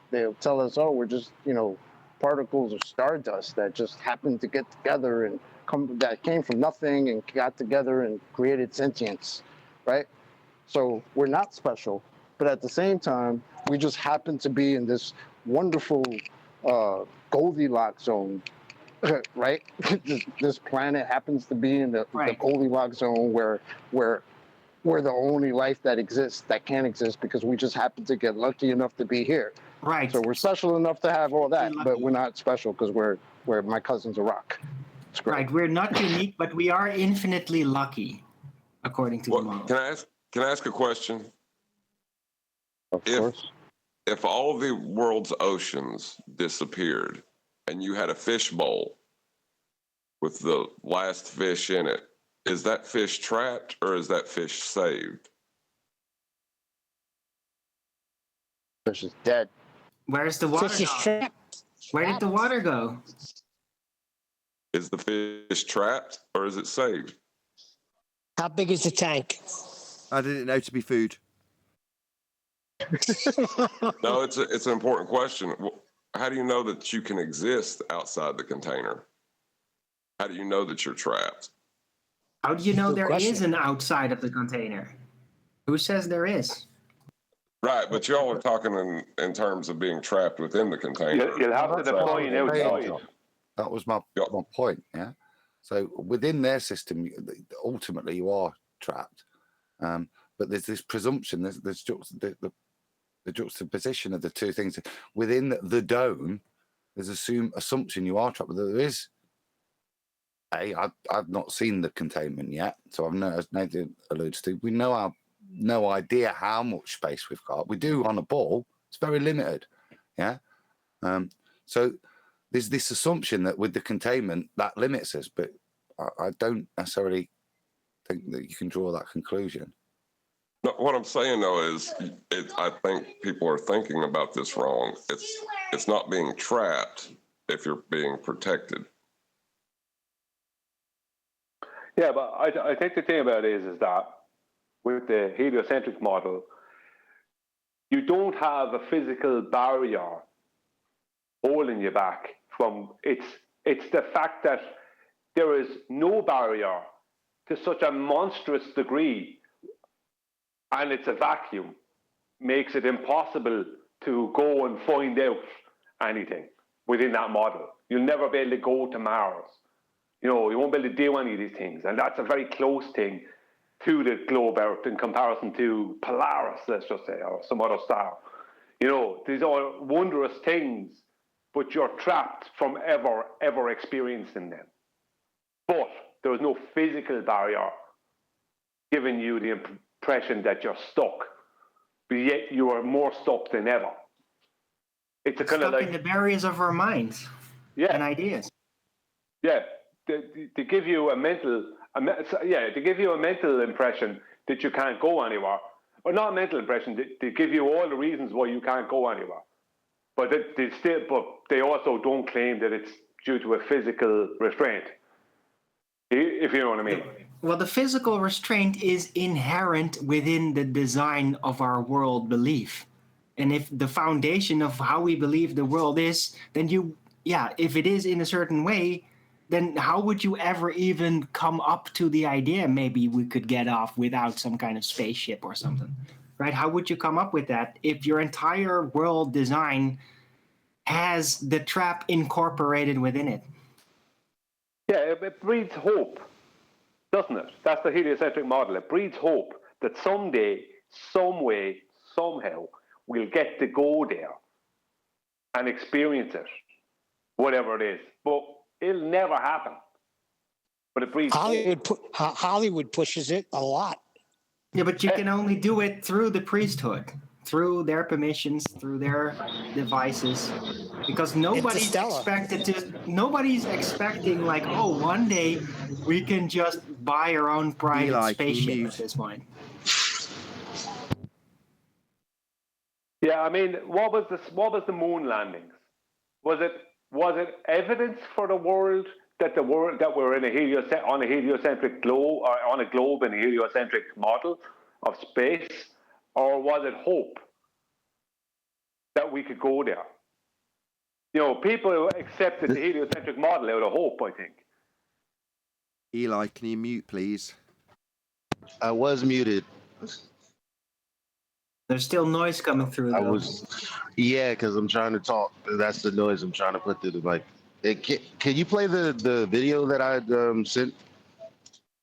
they'll tell us, oh, we're just, particles of stardust that just happened to get together and that came from nothing and got together and created sentience, right? So we're not special, but at the same time, we just happen to be in this wonderful Goldilocks zone, right? This planet happens to be in the Goldilocks zone where we're the only life that exists, that can exist, because we just happen to get lucky enough to be here. Right. So we're special enough to have all that, but we're not special because we're my cousin's a rock. Right, we're not unique, but we are infinitely lucky, according to the model. Can I ask a question? Of course. If all the world's oceans disappeared and you had a fish bowl with the last fish in it, is that fish trapped or is that fish saved? Fish is dead. Where's the water? Fish is trapped. Where did the water go? Is the fish trapped or is it saved? How big is the tank? I didn't know to be food. No, it's an important question. How do you know that you can exist outside the container? How do you know that you're trapped? How do you know there is an outside of the container? Who says there is? Right, but y'all are talking in terms of being trapped within the container. You'll have to deploy an outside. That was my point, yeah. So within their system, ultimately you are trapped. But there's this presumption, there's the juxtaposition of the two things. Within the dome, there's assumption you are trapped, but there is I've not seen the containment yet, so I've no, as Nathan alludes to, we have no idea how much space we've got. We do on a ball, it's very limited, yeah. So there's this assumption that with the containment that limits us, but I don't necessarily think that you can draw that conclusion. No, what I'm saying though is, I think people are thinking about this wrong. It's not being trapped if you're being protected. Yeah, but I think the thing about it is that with the heliocentric model, you don't have a physical barrier holding you back from it's the fact that there is no barrier to such a monstrous degree, and it's a vacuum, makes it impossible to go and find out anything within that model. You'll never be able to go to Mars. You won't be able to do any of these things. And that's a very close thing to the globe Earth in comparison to Polaris, let's just say, or some other star. These are wondrous things, but you're trapped from ever experiencing them. But there is no physical barrier giving you the impression that you're stuck, but yet you are more stuck than ever. It's a kind of like in the barriers of our minds and ideas. Yeah. To give you a mental impression that you can't go anywhere, or not a mental impression, to give you all the reasons why you can't go anywhere. But they also don't claim that it's due to a physical restraint, if you know what I mean. Well, the physical restraint is inherent within the design of our world belief. And if the foundation of how we believe the world is, then if it is in a certain way, then how would you ever even come up to the idea maybe we could get off without some kind of spaceship or something, right? How would you come up with that if your entire world design has the trap incorporated within it? Yeah, it breeds hope, doesn't it? That's the heliocentric model. It breeds hope that someday, some way, somehow, we'll get to go there and experience it, whatever it is. But it'll never happen. But it breeds Hollywood pushes it a lot. Yeah, but you can only do it through the priesthood, through their permissions, through their devices, because nobody's expecting like, oh, one day we can just buy our own private spaceship at this point. Yeah, I mean, what was the moon landings? Was it evidence for the world that we're in on a heliocentric globe, or on a globe in a heliocentric model of space, or was it hope that we could go there? You know, people accepted the heliocentric model out of hope, I think. Eli, can you mute, please? I was muted. There's still noise coming through, though. Yeah, because I'm trying to talk. That's the noise I'm trying to put through the mic. Can you play the video that I sent?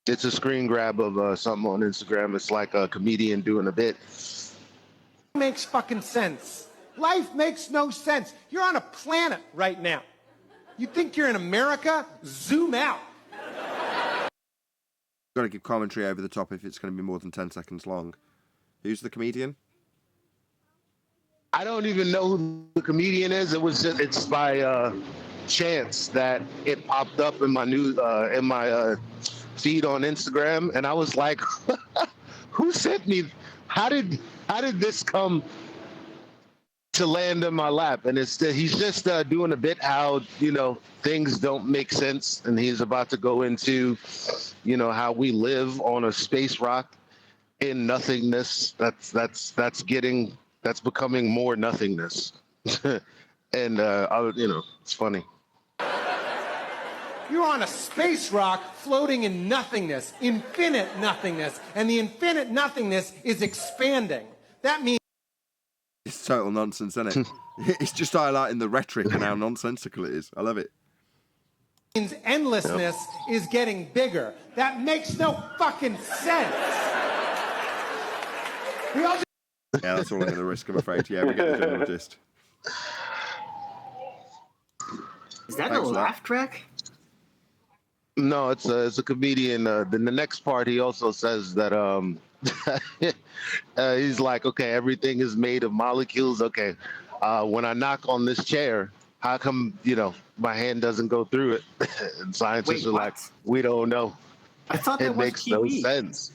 It's a screen grab of something on Instagram. It's like a comedian doing a bit. Makes fucking sense. Life makes no sense. You're on a planet right now. You think you're in America? Zoom out. Got to give commentary over the top if it's going to be more than 10 seconds long. Who's the comedian? I don't even know who the comedian is. It's by chance that it popped up in my feed on Instagram, and I was like, who sent me? How did this come to land in my lap? And he's just doing a bit how, you know, things don't make sense, and he's about to go into, you know, how we live on a space rock in nothingness. That's becoming more nothingness. And you know, it's funny. You're on a space rock floating in nothingness, infinite nothingness, and the infinite nothingness is expanding. That means it's total nonsense, isn't it? It's just highlighting the rhetoric and how nonsensical it is. I love it. Means endlessness is getting bigger. That makes no fucking sense. Yeah, that's all I'm going to risk, I'm afraid. Yeah, we get the general gist. Is that a laugh track? No, it's a comedian. Then the next part, he also says that he's like, okay, everything is made of molecules. Okay, when I knock on this chair, how come, you know, my hand doesn't go through it? And scientists are like, we don't know. I thought that it was makes QE. No sense.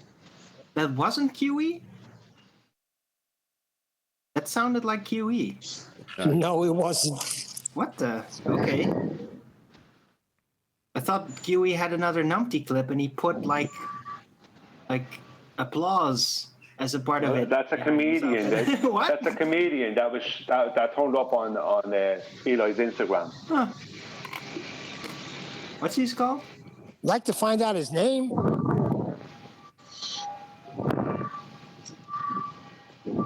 That wasn't QE? That sounded like QE. No, it wasn't. What the? Okay. I thought QE had another numpty clip, and he put like applause as a part of it. That's a comedian. What? That's a comedian that turned up on Eli's Instagram. Huh. What's his called? Like to find out his name.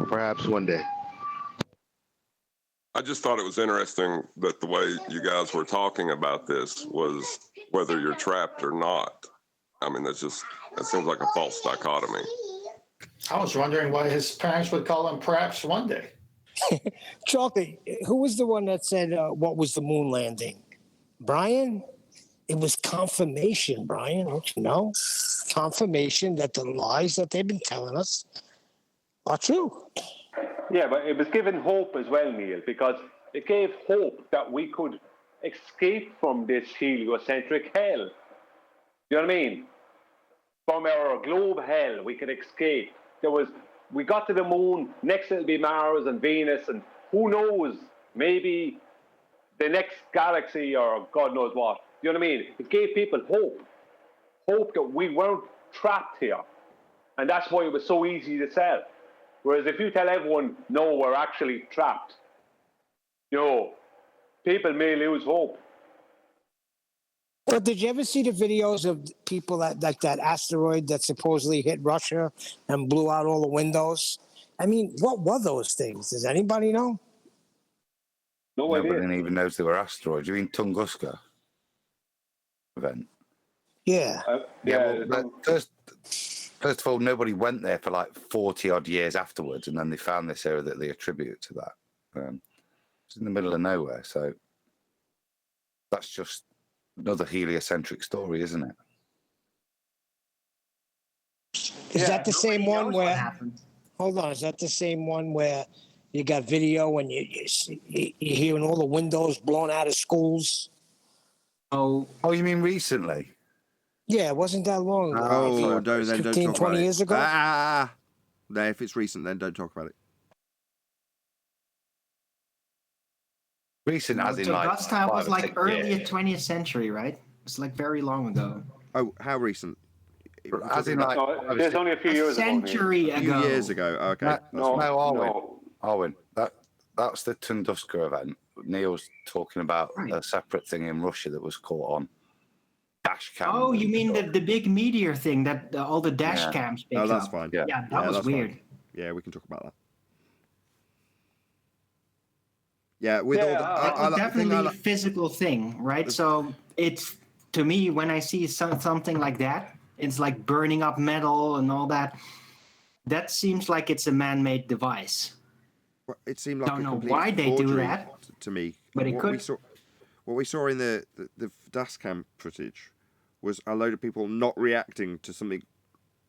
Perhaps one day. I just thought it was interesting that the way you guys were talking about this was whether you're trapped or not. I mean, that seems like a false dichotomy. I was wondering why his parents would call him perhaps one day. Chalky, who was the one that said, what was the moon landing? Brian? It was confirmation, Brian, don't you know? Confirmation that the lies that they've been telling us are true. Yeah, but it was given hope as well, Neil, because it gave hope that we could escape from this heliocentric hell. You know what I mean? From our globe hell, we could escape. We got to the moon, next it'll be Mars and Venus, and who knows, maybe the next galaxy or God knows what. You know what I mean? It gave people hope that we weren't trapped here. And that's why it was so easy to sell. Whereas if you tell everyone, no, we're actually trapped, you know, people may lose hope. But did you ever see the videos of people that, like that asteroid that supposedly hit Russia and blew out all the windows? I mean, what were those things? Does anybody know? Nobody even knows they were asteroids. You mean Tunguska event? Yeah. Well, first, First of all, nobody went there for like 40 odd years afterwards, and then they found this area that they attribute to that. It's in the middle of nowhere, so that's just another heliocentric story, isn't it? Is that the same one where? Happened. Hold on, is that the same one where you got video and you're hearing all the windows blown out of schools? Oh, you mean recently? Yeah, it wasn't that long ago. Oh, no, then 15, don't talk 20 about years it. ago? No, if it's recent, then don't talk about it. Recent as in like... Augusta was like early years. 20th century, right? It's like very long ago. Oh, how recent? As in like... There's only a few years ago. Century A few ago. years ago, okay. Arwin, that's the Tunguska event. Neil's talking about a separate thing in Russia that was caught on dash cam. Oh, you mean the big meteor thing that all the dash cams picked Oh, that's up? fine. Yeah, that was weird. Fine. Yeah, we can talk about that. Yeah, with all the... It's definitely a physical thing, right? So it's, to me, when I see something like that, it's like burning up metal and all that. That seems like it's a man-made device. Well, it seemed like Don't a know complete why they do forgery that, to me. but it could. What we saw in the dashcam footage was a load of people not reacting to something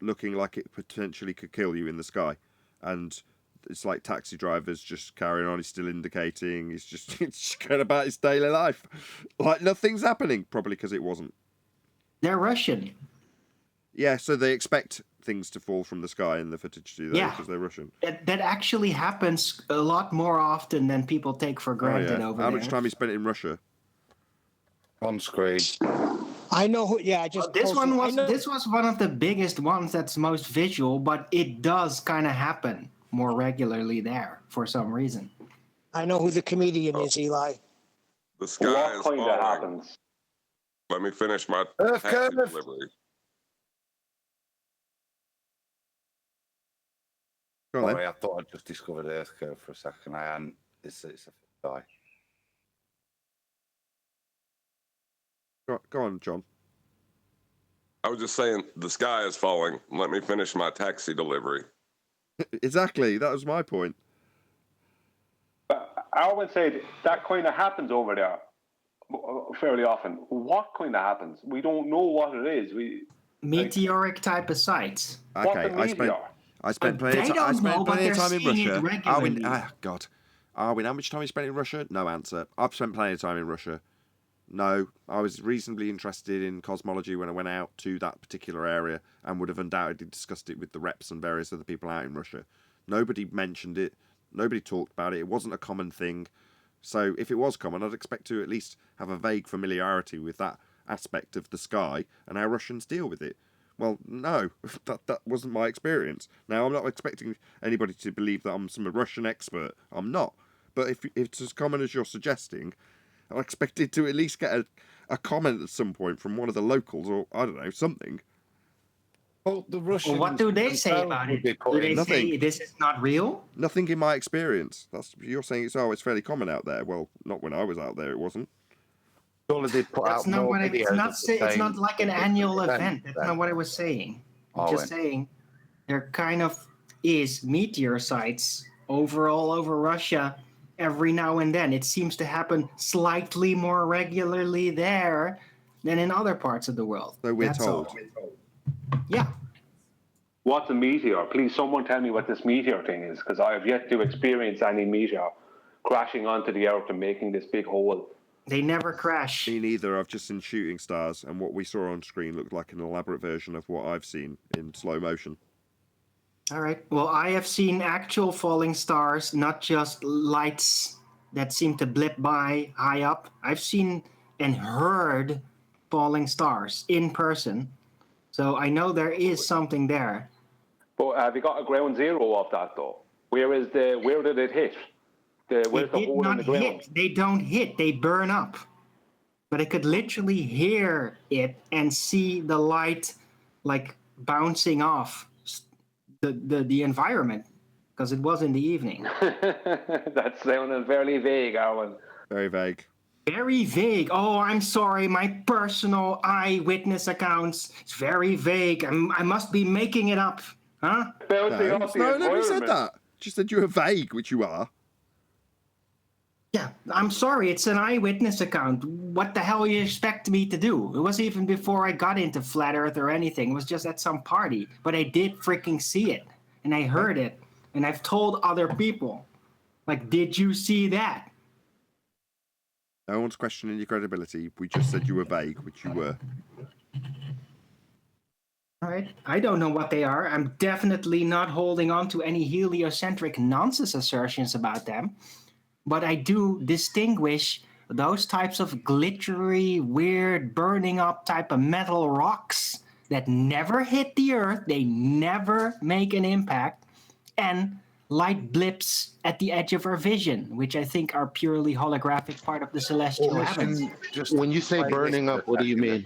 looking like it potentially could kill you in the sky, and it's like taxi drivers just carrying on. He's still indicating. He's just going about his daily life, like nothing's happening. Probably because it wasn't. They're Russian. Yeah, so they expect things to fall from the sky in the footage, do they? Yeah. Because they're Russian. That actually happens a lot more often than people take for granted over How there. much time he spent in Russia? On screen. I know who. Yeah, I just. This was one of the biggest ones that's most visual, but it does kind of happen more regularly there for some reason. I know who the comedian is, Eli. The sky is falling. Happens? Let me finish my taxi delivery. Sorry, I thought I just discovered Earth curve for a second. I hadn't. It's a guy. Go on, John. I was just saying the sky is falling. Let me finish my taxi delivery. Exactly, that was my point. I would say that kind of happens over there fairly often. What kind of happens? We don't know what it is. Meteoric type of sites. Okay, I spent plenty of time in Russia. Arwin, God. Arwin, how much time you spent in Russia? No answer. I've spent plenty of time in Russia. No, I was reasonably interested in cosmology when I went out to that particular area and would have undoubtedly discussed it with the reps and various other people out in Russia. Nobody mentioned it. Nobody talked about it. It wasn't a common thing. So if it was common, I'd expect to at least have a vague familiarity with that aspect of the sky and how Russians deal with it. Well, no, that wasn't my experience. Now, I'm not expecting anybody to believe that I'm some Russian expert. I'm not. But if it's as common as you're suggesting, I expected to at least get a comment at some point from one of the locals, or I don't know, something. Well, the Russians. Well, what do they say about it? Do they say this is not real? Nothing in my experience. You're saying it's fairly common out there. Well, not when I was out there. It wasn't. That's not what it's not like an annual event. That's not what I was saying. I'm just saying there kind of is meteor sites all over Russia every now and then. It seems to happen slightly more regularly there than in other parts of the world. So we're told. Yeah. What's a meteor? Please, someone tell me what this meteor thing is, because I have yet to experience any meteor crashing onto the Earth and making this big hole. They never crash. Me neither. I've just seen shooting stars, and what we saw on screen looked like an elaborate version of what I've seen in slow motion. All right. Well, I have seen actual falling stars, not just lights that seem to blip by high up. I've seen and heard falling stars in person. So I know there is something there. But have you got a ground zero of that, though? Where did it hit? Where's the hole in the ground? They don't hit. They burn up. But I could literally hear it and see the light like bouncing off the environment because it was in the evening. That sounded fairly vague, Alan. Very vague. Very vague. Oh, I'm sorry. My personal eyewitness accounts. It's very vague. I must be making it up. Huh? Bouncing off the Nobody said environment. that. Just said you were vague, which you are. Yeah, I'm sorry. It's an eyewitness account. What the hell you expect me to do? It wasn't even before I got into Flat Earth or anything. It was just at some party. But I did freaking see it. And I heard it. And I've told other people. Like, did you see that? No one's questioning your credibility. We just said you were vague, which you were. All right. I don't know what they are. I'm definitely not holding on to any heliocentric nonsense assertions about them. But I do distinguish those types of glittery, weird, burning up type of metal rocks that never hit the Earth. They never make an impact. And light blips at the edge of our vision, which I think are purely holographic part of the celestial heavens. When you say burning up, what do you mean?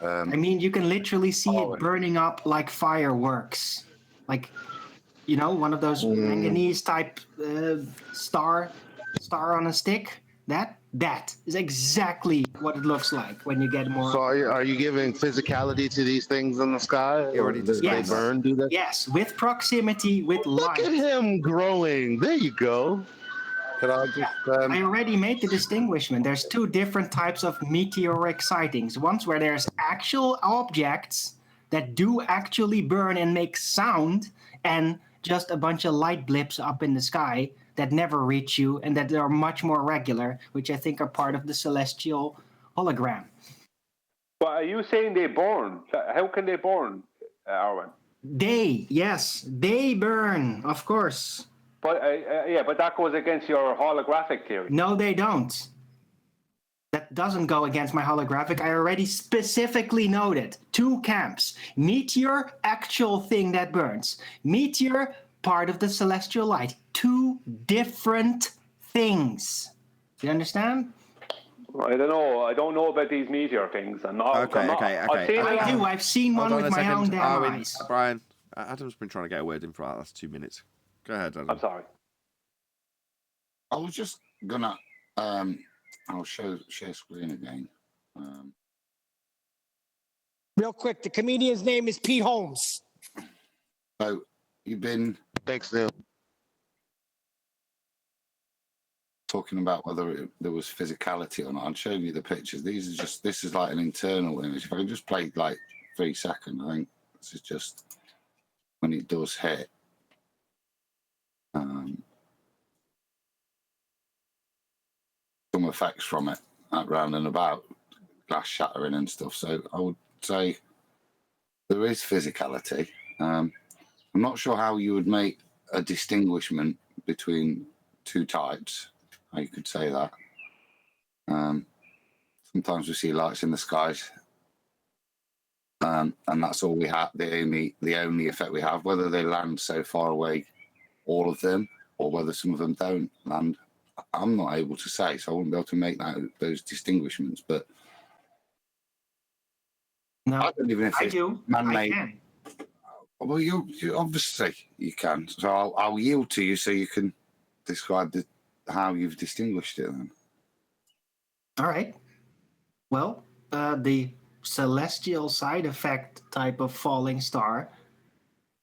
I mean, you can literally see it burning up like fireworks. Like, you know, one of those manganese type star on a stick. That is exactly what it looks like when you get more. So are you giving physicality to these things in the sky? Or do they burn? Do that? Yes, with proximity, with light. Look at him growing. There you go. Could I just? I already made the distinguishment. There's two different types of meteoric sightings. Ones where there's actual objects that do actually burn and make sound, and just a bunch of light blips up in the sky that never reach you and that are much more regular, which I think are part of the celestial hologram. But are you saying they burn? How can they burn, Arwen? They burn, of course. But but that goes against your holographic theory. No, they don't. That doesn't go against my holographic. I already specifically noted 2 camps. Meteor, actual thing that burns. Meteor, part of the celestial light. 2 different things. You understand? I don't know. I don't know about these meteor things. Okay. I do. I've seen one with my own damn eyes. Brian, Adam's been trying to get a word in for the last 2 minutes. Go ahead, Adam. I'm sorry. I was just gonna. I'll share screen again. Real quick, the comedian's name is Pete Holmes. So you've been talking about whether there was physicality or not. I'm showing you the pictures. This is like an internal image. If I can just play like 3 seconds, I think this is just when it does hit. Some effects from it round and about, glass shattering and stuff. So I would say there is physicality. I'm not sure how you would make a distinguishment between 2 types. How you could say that. Sometimes we see lights in the skies, and that's all we have. The only effect we have, whether they land so far away, all of them, or whether some of them don't land, I'm not able to say. So I wouldn't be able to make those distinguishments. But no, I don't even know if I it's do. man-made. I can. Well, you obviously you can. So I'll yield to you so you can describe how you've distinguished it then. All right. Well, the celestial side effect type of falling star,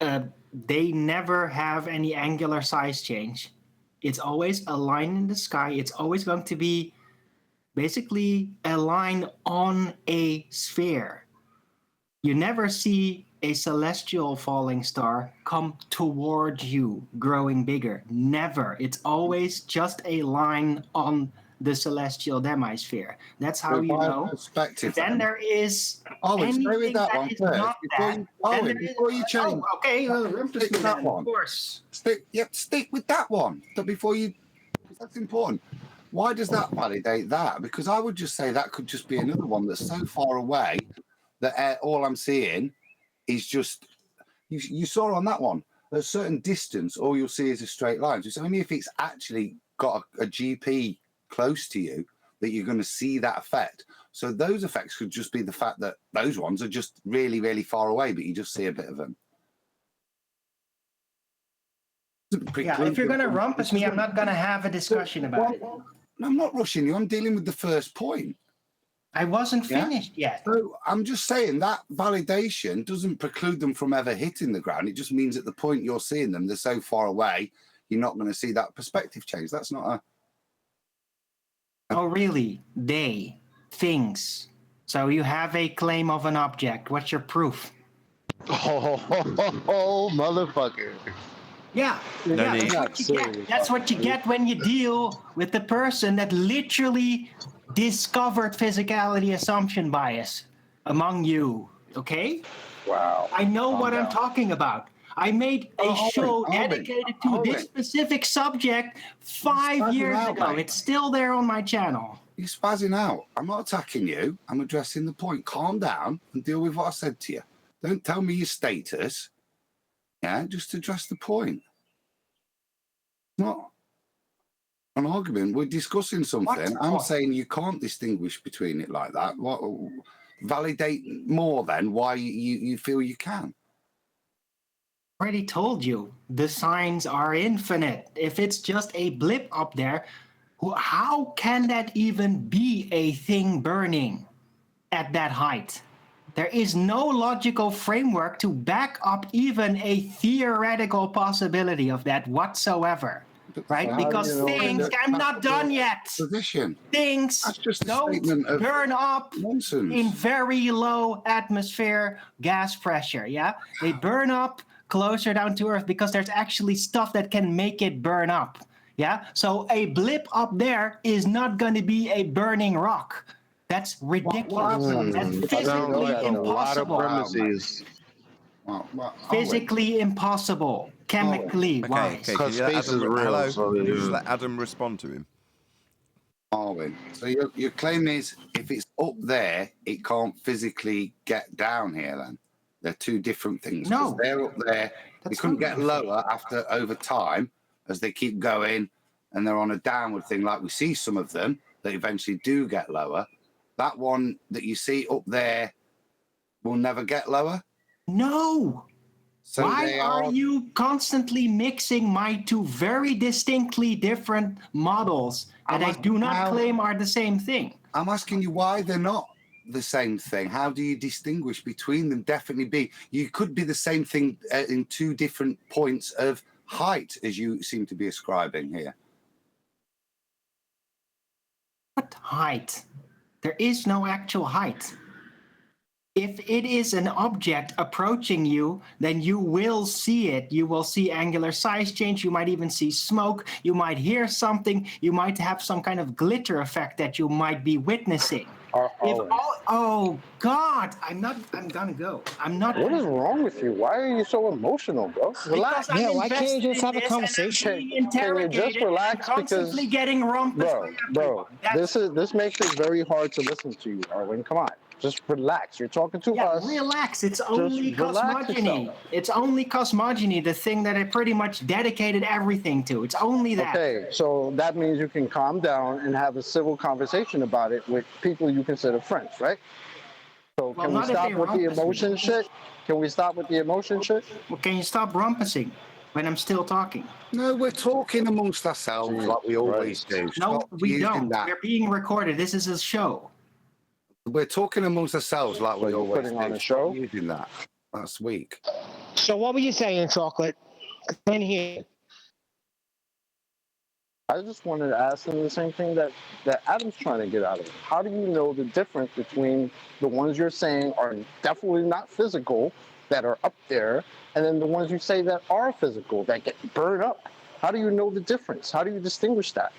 they never have any angular size change. It's always a line in the sky. It's always going to be basically a line on a sphere. You never see a celestial falling star come toward you, growing bigger. Never. It's always just a line on the celestial demisphere. That's how you know. Then there is anything with that one is first. not that. Before you change. Oh, okay. Stick with that one. Of course. Stick with that one. But before you, that's important. Why does that validate that? Because I would just say that could just be another one that's so far away that all I'm seeing is just, you saw on that one, at a certain distance, all you'll see is a straight line. So it's only if it's actually got a GP close to you that you're going to see that effect. So those effects could just be the fact that those ones are just really, really far away, but you just see a bit of them. Yeah, if you're going to rumpus me, I'm not going to have a discussion about it. I'm not rushing you. I'm dealing with the first point. I wasn't finished yet. So I'm just saying that validation doesn't preclude them from ever hitting the ground. It just means at the point you're seeing them, they're so far away, you're not going to see that perspective change. That's not a... Oh, really? They, things. So you have a claim of an object. What's your proof? Oh, motherfucker. Yeah, that's what you get when you deal with the person that literally discovered physicality assumption bias among you, okay? Wow. I know what I'm talking about. I made a show dedicated to this specific subject 5 years ago. It's still there on my channel. You're spazzing out. I'm not attacking you. I'm addressing the point. Calm down and deal with what I said to you. Don't tell me your status. Yeah, just address the point. Not an argument. We're discussing something. I'm saying you can't distinguish between it like that. What? Validate more then why you feel you can. I already told you the signs are infinite. If it's just a blip up there, how can that even be a thing burning at that height? There is no logical framework to back up even a theoretical possibility of that whatsoever, right? Because things, I'm not done yet. Things don't burn up in very low atmosphere gas pressure, yeah? They burn up closer down to Earth because there's actually stuff that can make it burn up, yeah? So a blip up there is not going to be a burning rock. That's ridiculous. That's physically impossible. Physically impossible. Chemically wise. Because space is real. So you just let Adam respond to him. Arwin, so your claim is if it's up there, it can't physically get down here then? They're two different things. No. They're up there. They couldn't get lower over time as they keep going and they're on a downward thing like we see some of them that eventually do get lower. That one that you see up there will never get lower? No. So why are you constantly mixing my two very distinctly different models that I do not claim are the same thing? I'm asking you why they're not the same thing. How do you distinguish between them? Definitely you could be the same thing in two different points of height as you seem to be ascribing here. What height? There is no actual height. If it is an object approaching you, then you will see it. You will see angular size change. You might even see smoke. You might hear something. You might have some kind of glitter effect that you might be witnessing. Oh God, I'm gonna go. I'm not. What is wrong with you? Why are you so emotional, bro? Relax. Yeah, why can't you just have a conversation? Can you just relax? Constantly getting rumpus. Bro, this makes it very hard to listen to you, Arwin. Come on. Just relax. You're talking to us. Relax. It's only cosmogony. It's only cosmogony, the thing that I pretty much dedicated everything to. It's only that. Okay, so that means you can calm down and have a civil conversation about it with people you consider friends, right? So can we stop with the emotion shit? Can we stop with the emotion shit? Well, can you stop rumpusing when I'm still talking? No, we're talking amongst ourselves like we always do. No, we don't. We're being recorded. This is a show. We're talking amongst ourselves like we always putting on a show. Using that last week. So what were you saying, Chocolate? In here. I just wanted to ask him the same thing that Adam's trying to get out of it. How do you know the difference between the ones you're saying are definitely not physical, that are up there, and then the ones you say that are physical, that get burned up? How do you know the difference? How do you distinguish that?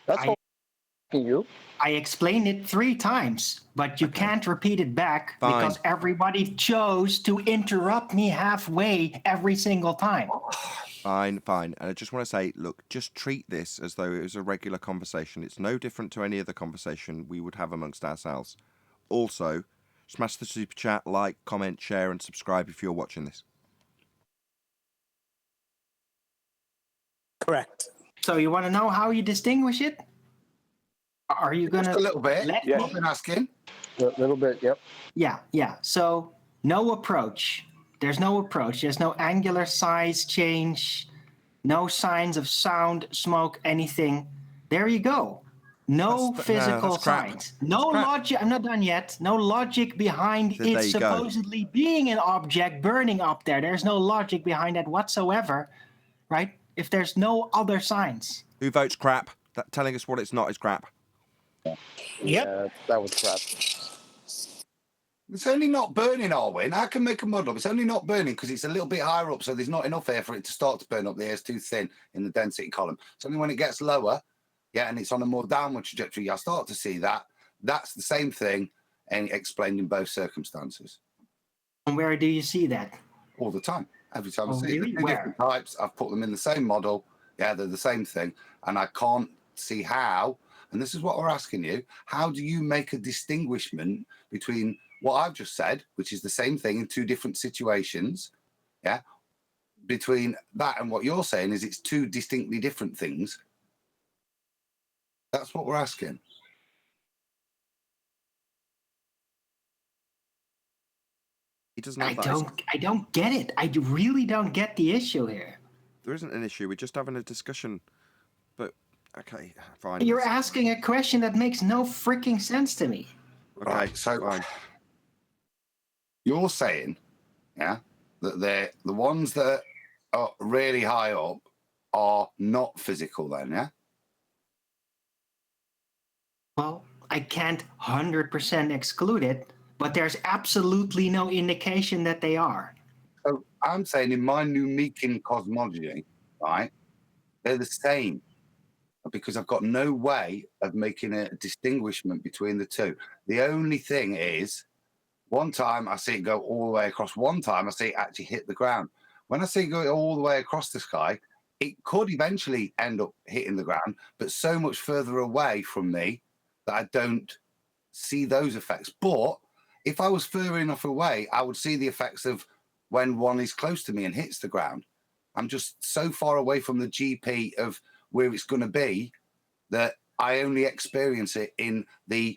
That's all I'm asking you. I explained it 3 times, but you can't repeat it back because everybody chose to interrupt me halfway every single time. Fine. And I just want to say, look, just treat this as though it was a regular conversation. It's no different to any other conversation we would have amongst ourselves. Also, smash the super chat, like, comment, share, and subscribe if you're watching this. Correct. So you want to know how you distinguish it? Are you going to... Just a little bit. Yeah. I've been asking. A little bit, yep. Yeah. So no approach. There's no approach. There's no angular size change. No signs of sound, smoke, anything. There you go. No That's physical crap. science. No logic. I'm not done yet. No logic behind So there it you go. supposedly being an object burning up there. There's no logic behind that whatsoever, right? If there's no other science. Who votes crap? That telling us what it's not is crap. Yep. Yeah, that was crap. It's only not burning, Arwin. I can make a model. It's only not burning because it's a little bit higher up, so there's not enough air for it to start to burn up. The air's too thin in the density column. It's only when it gets lower, and it's on a more downward trajectory, you'll start to see that. That's the same thing and explained in both circumstances. And where do you see that? All the time. Every time I see really? the two different types, I've put them in the same model. Yeah, they're the same thing. And I can't see how, and this is what we're asking you, how do you make a distinguishment between what I've just said, which is the same thing in two different situations, between that and what you're saying is it's two distinctly different things. That's what we're asking. He doesn't have I don't get it. I really don't get the issue here. There isn't an issue. We're just having a discussion. But okay, fine. You're asking a question that makes no freaking sense to me. Okay, right, so fine. You're saying, that they're the ones that are really high up are not physical then, yeah? Well, I can't 100% exclude it, but there's absolutely no indication that they are. So I'm saying in my Numican cosmology, right, they're the same because I've got no way of making a distinguishment between the two. The only thing is, one time I see it go all the way across. One time I see it actually hit the ground. When I see it go all the way across the sky, it could eventually end up hitting the ground, but so much further away from me that I don't see those effects. But if I was further enough away, I would see the effects of when one is close to me and hits the ground. I'm just so far away from the GP of where it's going to be that I only experience it in the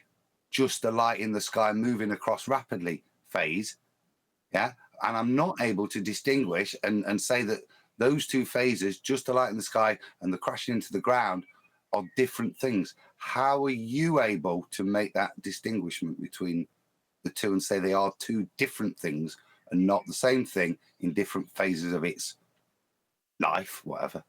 just a light in the sky moving across rapidly phase. And I'm not able to distinguish and say that those two phases, just a light in the sky and the crashing into the ground, are different things. How are you able to make that distinguishment between the two and say they are two different things and not the same thing in different phases of its life, whatever?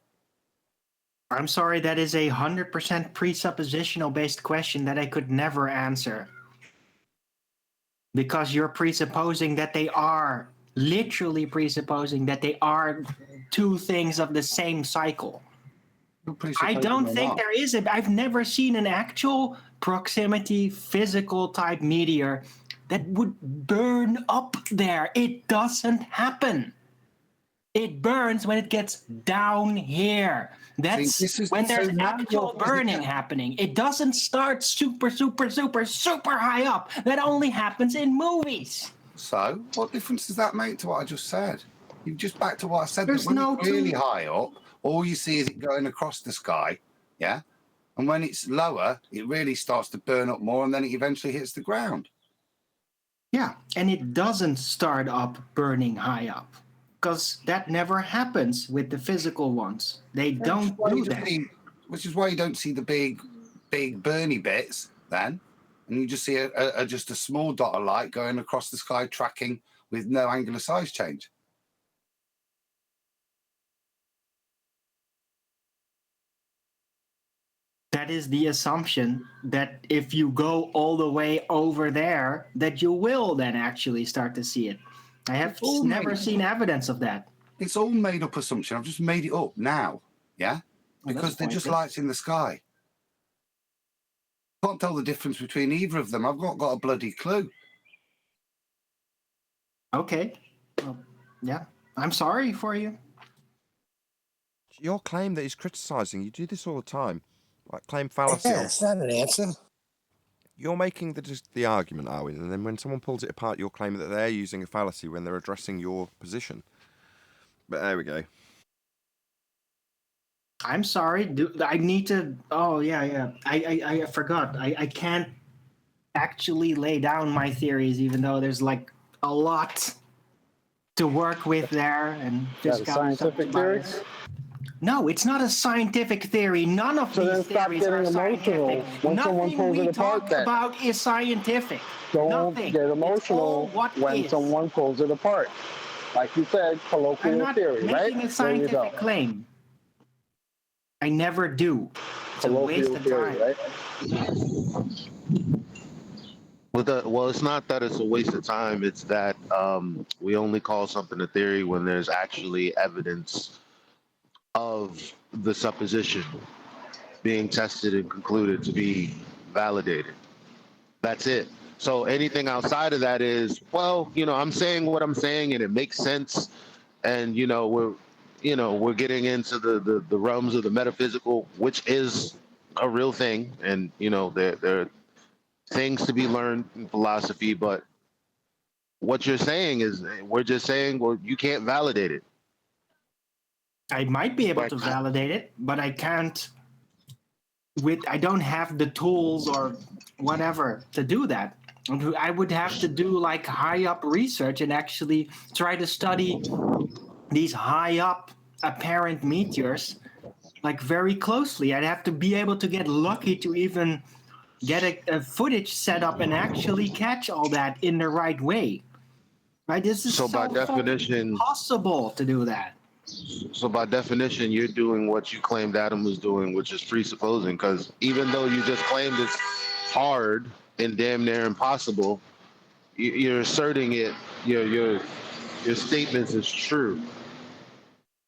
I'm sorry, that is a 100% presuppositional based question that I could never answer. Because you're presupposing that they are, literally presupposing that they are two things of the same cycle. I don't think there is I've never seen an actual proximity physical type meteor that would burn up there. It doesn't happen. It burns when it gets down here. That's when there's actual burning happening. It doesn't start super high up. That only happens in movies. So, what difference does that make to what I just said? You've just back to what I said. There's that when no it's really high up, all you see is it going across the sky, and when it's lower, it really starts to burn up more, and then it eventually hits the ground. Yeah, and it doesn't start up burning high up. Because that never happens with the physical ones. They don't do that. Which is why you don't see the big burny bits then. And you just see just a small dot of light going across the sky tracking with no angular size change. That is the assumption that if you go all the way over there, that you will then actually start to see it. I have never seen evidence of that. It's all made up assumption. I've just made it up now, because they're just lights in the sky. Can't tell the difference between either of them. I've not got a bloody clue. Okay. Well, yeah. I'm sorry for you. Your claim that he's criticising, you do this all the time. Like claim fallacy. Yeah, it's not an answer. You're making the argument, are we? And then when someone pulls it apart, you're claiming that they're using a fallacy when they're addressing your position. But there we go. I'm sorry. I need to... Oh, yeah. I forgot. I can't actually lay down my theories, even though there's like a lot to work with there. And the scientific theories? No, it's not a scientific theory. None of these theories are scientific. Nothing we talk about is scientific. Don't get emotional when someone pulls it apart. Like you said, colloquial theory, right? I'm not making a scientific claim. I never do. It's a waste of time. Right? Well, it's not that it's a waste of time. It's that we only call something a theory when there's actually evidence of the supposition being tested and concluded to be validated. That's it. So anything outside of that is, well, I'm saying what I'm saying and it makes sense. And, we're getting into the realms of the metaphysical, which is a real thing. And, there are things to be learned in philosophy. But what you're saying is, we're just saying, well, you can't validate it. I might be able to validate it, but I can't. I don't have the tools or whatever to do that. I would have to do like high up research and actually try to study these high up apparent meteors like very closely. I'd have to be able to get lucky to even get a footage set up and actually catch all that in the right way. Right? This is so by definition possible to do that. So by definition, you're doing what you claimed Adam was doing, which is presupposing, because even though you just claimed it's hard and damn near impossible, you're asserting it. Your statements is true.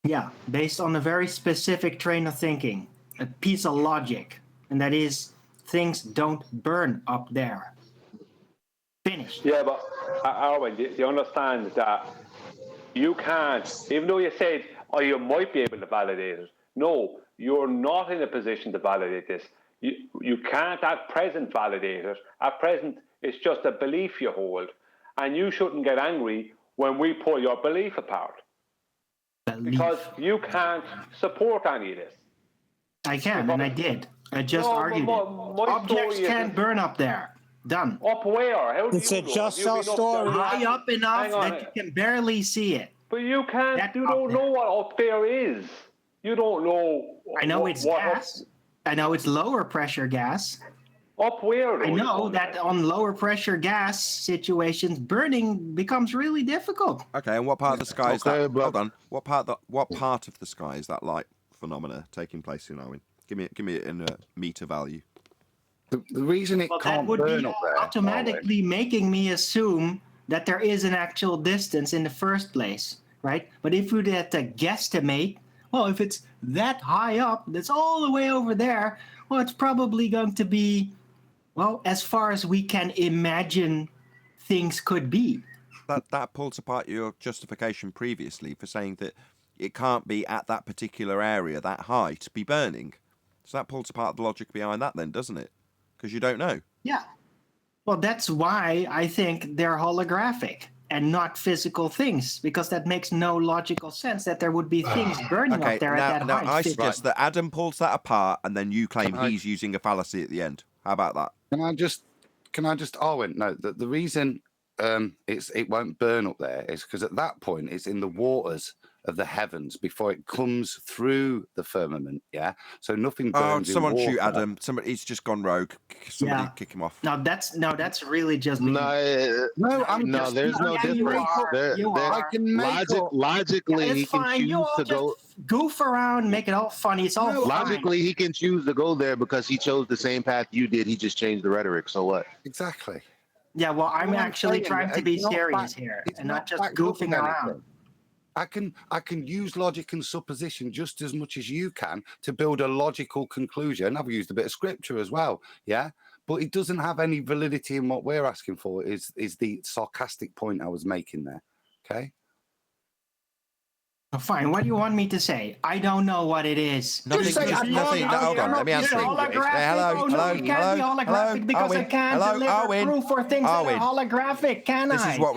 Yeah, based on a very specific train of thinking, a piece of logic, and that is things don't burn up there. Finished. Yeah, but Arwen, do you understand that you can't, even though you said, you might be able to validate it. No, you're not in a position to validate this. You can't at present validate it. At present, it's just a belief you hold. And you shouldn't get angry when we pull your belief apart. Because you can't support any of this. I can, and I did. I just argued it. Objects can't burn up there. Done. Up where? How do it's you a just so story. High up enough that you can barely see it. But you can't. You don't know what up there is. You don't know. I know it's gas. I know it's lower pressure gas. Up where? I know that on lower pressure gas situations, burning becomes really difficult. Okay, and what part of the sky is that? Hold on. What part of the sky is that light phenomena taking place in, Owen? Give me it in a meter value. The reason it can't burn up there, automatically making me assume that there is an actual distance in the first place, right? But if we had to guesstimate, well, if it's that high up, that's all the way over there, well, it's probably going to be, well, as far as we can imagine things could be. That pulls apart your justification previously for saying that it can't be at that particular area that high to be burning. So that pulls apart the logic behind that then, doesn't it? Because you don't know. Yeah. Well, that's why I think they're holographic and not physical things, because that makes no logical sense that there would be things burning up there at that height. I suggest that Adam pulls that apart and then you claim he's using a fallacy at the end. How about that? Can I just Owen? No, the reason it won't burn up there is because at that point it's in the waters of the heavens before it comes through the firmament. Yeah, so nothing burns. Oh, someone in shoot water. Adam! He's just gone rogue. Somebody kick him off. No, that's really just me. There's no difference. Logically, he can choose to go. Goof around, make it all funny. It's all logically, he can choose to go there because he chose the same path you did. He just changed the rhetoric. So what? Exactly. Yeah, well, I'm actually trying to be serious here and not just goofing around. I can use logic and supposition just as much as you can to build a logical conclusion. I've used a bit of scripture as well, yeah? But it doesn't have any validity in what we're asking for, is the sarcastic point I was making there, okay? Oh, fine, what do you want me to say? I don't know what it is. Nothing. Hold on, let me answer. Hello. It can't be holographic because I can't deliver proof for things that are holographic, can I? This is what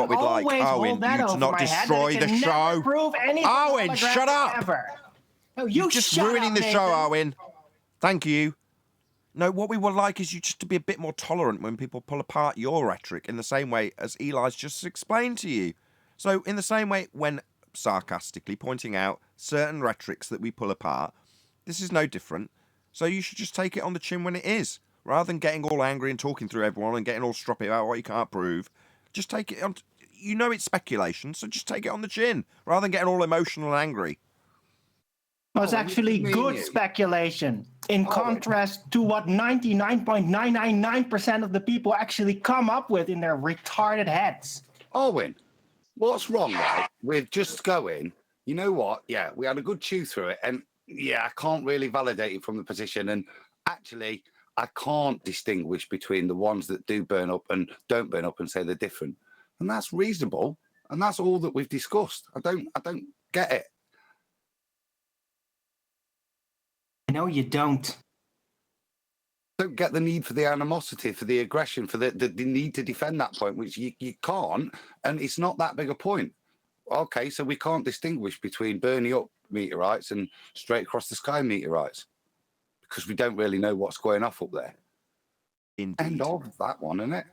we'd like. Owen, you to not destroy the show. Owen, shut up! No, you're just ruining the show, Owen. Thank you. No, what we would like is you just to be a bit more tolerant when people pull apart your rhetoric in the same way as Eli's just explained to you. So in the same way when sarcastically pointing out certain rhetorics that we pull apart. This is no different. So you should just take it on the chin when it is, rather than getting all angry and talking through everyone and getting all stroppy about what you can't prove. Just take it on. You know it's speculation, so just take it on the chin, rather than getting all emotional and angry. Well, it's actually good speculation, in contrast to what 99.999% of the people actually come up with in their retarded heads. Owen, what's wrong, right, with just going, you know what, yeah, we had a good chew through it, and yeah, I can't really validate it from the position, and actually, I can't distinguish between the ones that do burn up and don't burn up and say they're different. And that's reasonable, and that's all that we've discussed. I don't get it. No, you don't. Don't get the need for the animosity, for the aggression, for the need to defend that point, which you can't, and it's not that big a point. Okay, so we can't distinguish between burning up meteorites and straight across the sky meteorites because we don't really know what's going off up there. Indeed. End of that one, isn't it?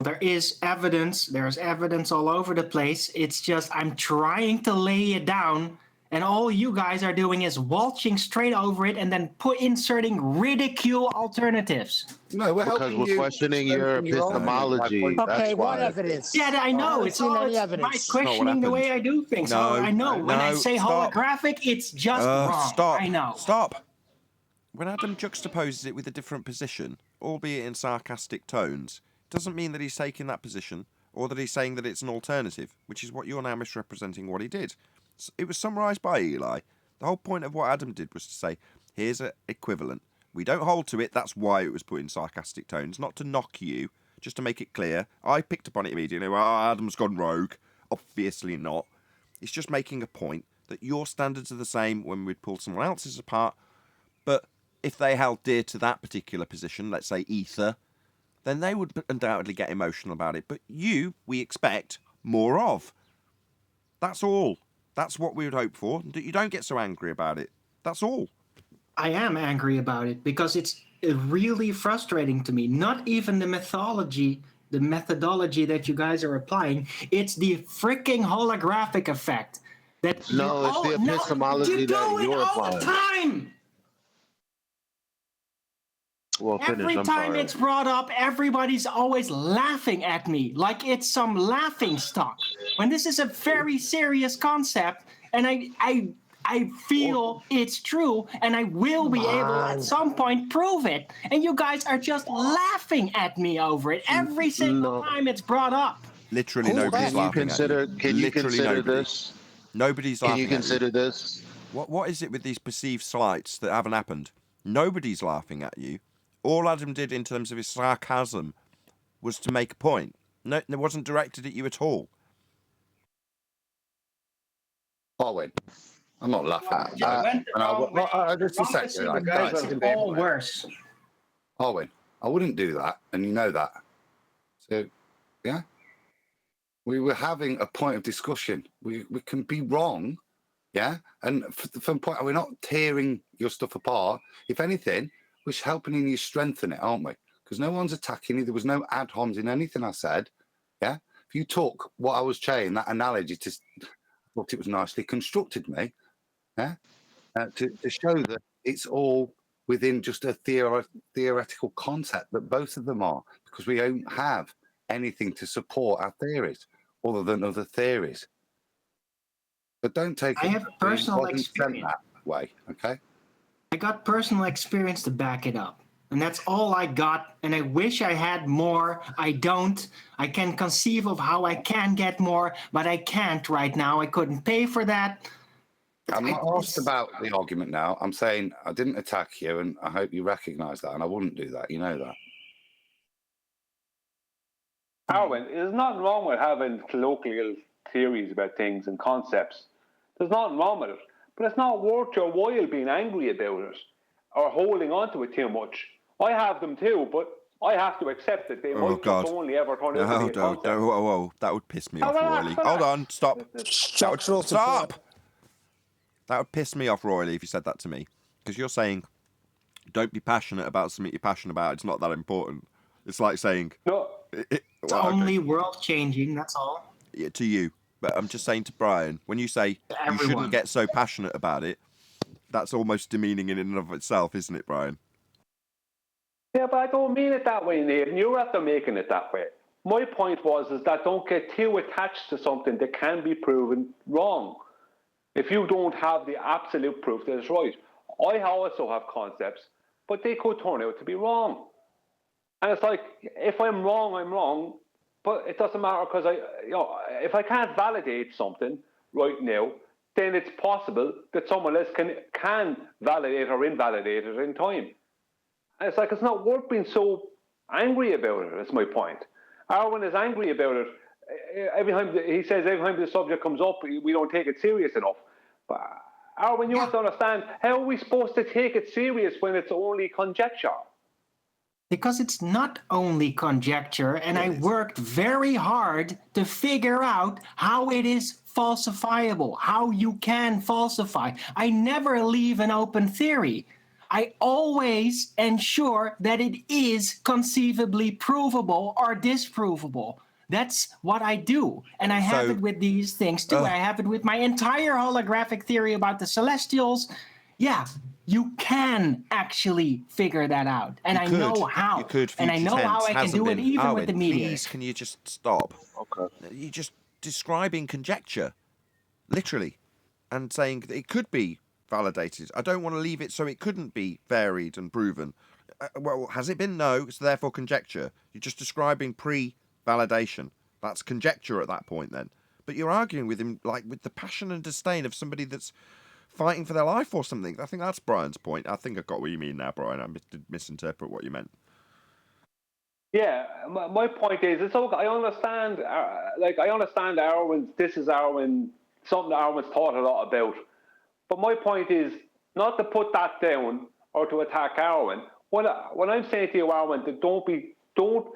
There is evidence. There's evidence all over the place. It's just I'm trying to lay it down, and all you guys are doing is waltzing straight over it and then inserting ridicule alternatives. No, because we're questioning your epistemology. Okay, That's what why. evidence? Yeah, I know. I It's haven't all seen any it's evidence. by questioning the way I do things. No, I know. When I no, say stop. holographic, it's just wrong. Stop. I know. Stop. When Adam juxtaposes it with a different position, albeit in sarcastic tones, doesn't mean that he's taking that position or that he's saying that it's an alternative, which is what you're now misrepresenting what he did. It was summarised by Eli. The whole point of what Adam did was to say, here's an equivalent. We don't hold to it, that's why it was put in sarcastic tones, not to knock you, just to make it clear. I picked up on it immediately. Well, Adam's gone rogue. Obviously not. It's just making a point that your standards are the same when we pull someone else's apart, but if they held dear to that particular position, let's say ether, then they would undoubtedly get emotional about it. But you, we expect more of. That's all. That's what we would hope for, that you don't get so angry about it. That's all. I am angry about it because it's really frustrating to me. Not even the methodology that you guys are applying. It's the freaking holographic effect. No, it's the epistemology that you're applying. All the time. Well, Every time it's brought up, everybody's always laughing at me like it's some laughing stock. When this is a very serious concept, and I feel it's true, and I will be able at some point prove it. And you guys are just laughing at me over it every single time it's brought up. Literally nobody's laughing at you. Can you consider this? Nobody's laughing at you. Can you consider this? What is it with these perceived slights that haven't happened? Nobody's laughing at you. All Adam did in terms of his sarcasm was to make a point. No, it wasn't directed at you at all. Owen, I'm not laughing at Just that. went the wrong way. Just a second. Guys, it's all worse. Owen, I wouldn't do that, and you know that. So, yeah. We were having a point of discussion. We can be wrong, yeah? And from point, we're not tearing your stuff apart. If anything, we're helping you strengthen it, aren't we? Because no one's attacking you. There was no ad homs in anything I said, yeah? If you took what I was saying, that analogy, to thought it was nicely constructed, me, yeah? To show that it's all within just a theoretical concept, that both of them are, because we don't have anything to support our theories other than other theories. But don't take I have personal experience that way, okay? I got personal experience to back it up. And that's all I got. And I wish I had more. I don't. I can conceive of how I can get more, but I can't right now. I couldn't pay for that. I'm not asked about the argument now. I'm saying I didn't attack you, and I hope you recognise that. And I wouldn't do that. You know that. Arwen, there's nothing wrong with having colloquial theories about things and concepts. There's nothing wrong with it. But it's not worth your while being angry about it or holding on to it too much. I have them too, but I have to accept that they might just only ever turn out to be a concept. Whoa, that would piss me off royally. Hold on, stop. Stop! That would piss me off royally if you said that to me. Because you're saying, don't be passionate about something you're passionate about. It's not that important. It's like saying... No. It's only world changing, that's all. Yeah, to you. But I'm just saying to Brian, when you say you shouldn't get so passionate about it, that's almost demeaning in and of itself, isn't it, Brian? Yeah, but I don't mean it that way, Nathan. You're after making it that way. My point is that don't get too attached to something that can be proven wrong. If you don't have the absolute proof that it's right. I also have concepts, but they could turn out to be wrong. And it's like, if I'm wrong, I'm wrong. But it doesn't matter because if I can't validate something right now, then it's possible that someone else can validate or invalidate it in time. And it's like, it's not worth being so angry about it. That's my point. Arwen is angry about it. Every time the subject comes up, we don't take it serious enough. But Arwen, you have to understand, how are we supposed to take it serious when it's only conjecture? Because it's not only conjecture, and I worked very hard to figure out how it is falsifiable, how you can falsify. I never leave an open theory. I always ensure that it is conceivably provable or disprovable. That's what I do. And I have it with these things too. I have it with my entire holographic theory about the celestials. Yeah, you can actually figure that out. And I know how. And I know how I can do it even with the meteors. Please, can you just stop? Okay. You're just describing conjecture, literally, and saying that it could be validated. I don't want to leave it so it couldn't be varied and proven. Well, has it been? No, so therefore conjecture. You're just describing pre-validation. That's conjecture at that point then. But you're arguing with him like with the passion and disdain of somebody that's fighting for their life or something. I think that's Brian's point. I think I got what you mean now, Brian. I did misinterpret what you meant. Yeah, my point is, it's okay. I understand. I understand Arwen. This is Arwen. Something that Arwen's thought a lot about. But my point is not to put that down or to attack Arwen. When I'm saying to you, Arwen, that don't.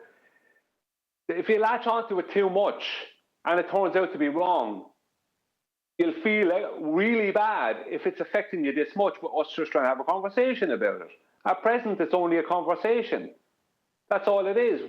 If you latch onto it too much and it turns out to be wrong, you'll feel really bad if it's affecting you this much, but us just trying to have a conversation about it. At present, it's only a conversation. That's all it is.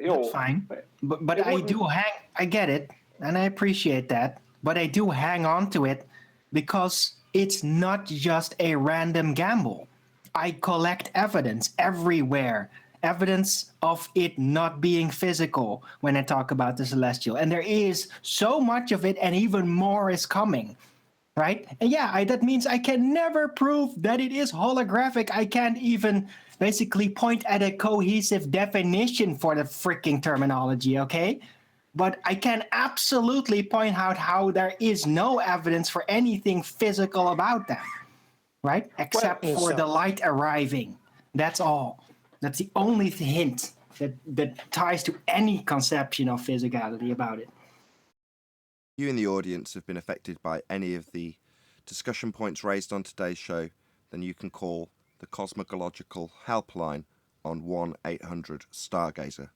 That's fine. But I get it, and I appreciate that, but I do hang on to it because it's not just a random gamble. I collect evidence everywhere. Evidence of it not being physical when I talk about the celestial. And there is so much of it, and even more is coming, right? And yeah, that means I can never prove that it is holographic. I can't even basically point at a cohesive definition for the freaking terminology, okay? But I can absolutely point out how there is no evidence for anything physical about them, right? Except for the light arriving. That's all. That's the only hint that ties to any conception of physicality about it. You in the audience have been affected by any of the discussion points raised on today's show, then you can call the Cosmological helpline on 1-800-STARGAZER.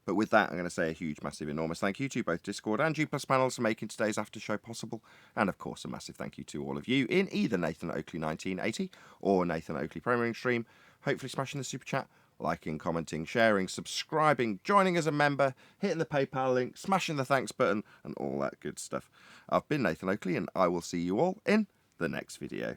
But with that, I'm going to say a huge, massive, enormous thank you to both Discord and G+ panels for making today's after show possible. And of course, a massive thank you to all of you in either Nathan Oakley 1980 or Nathan Oakley Premiering Stream, hopefully smashing the super chat, liking, commenting, sharing, subscribing, joining as a member, hitting the PayPal link, smashing the thanks button, and all that good stuff. I've been Nathan Oakley, and I will see you all in the next video.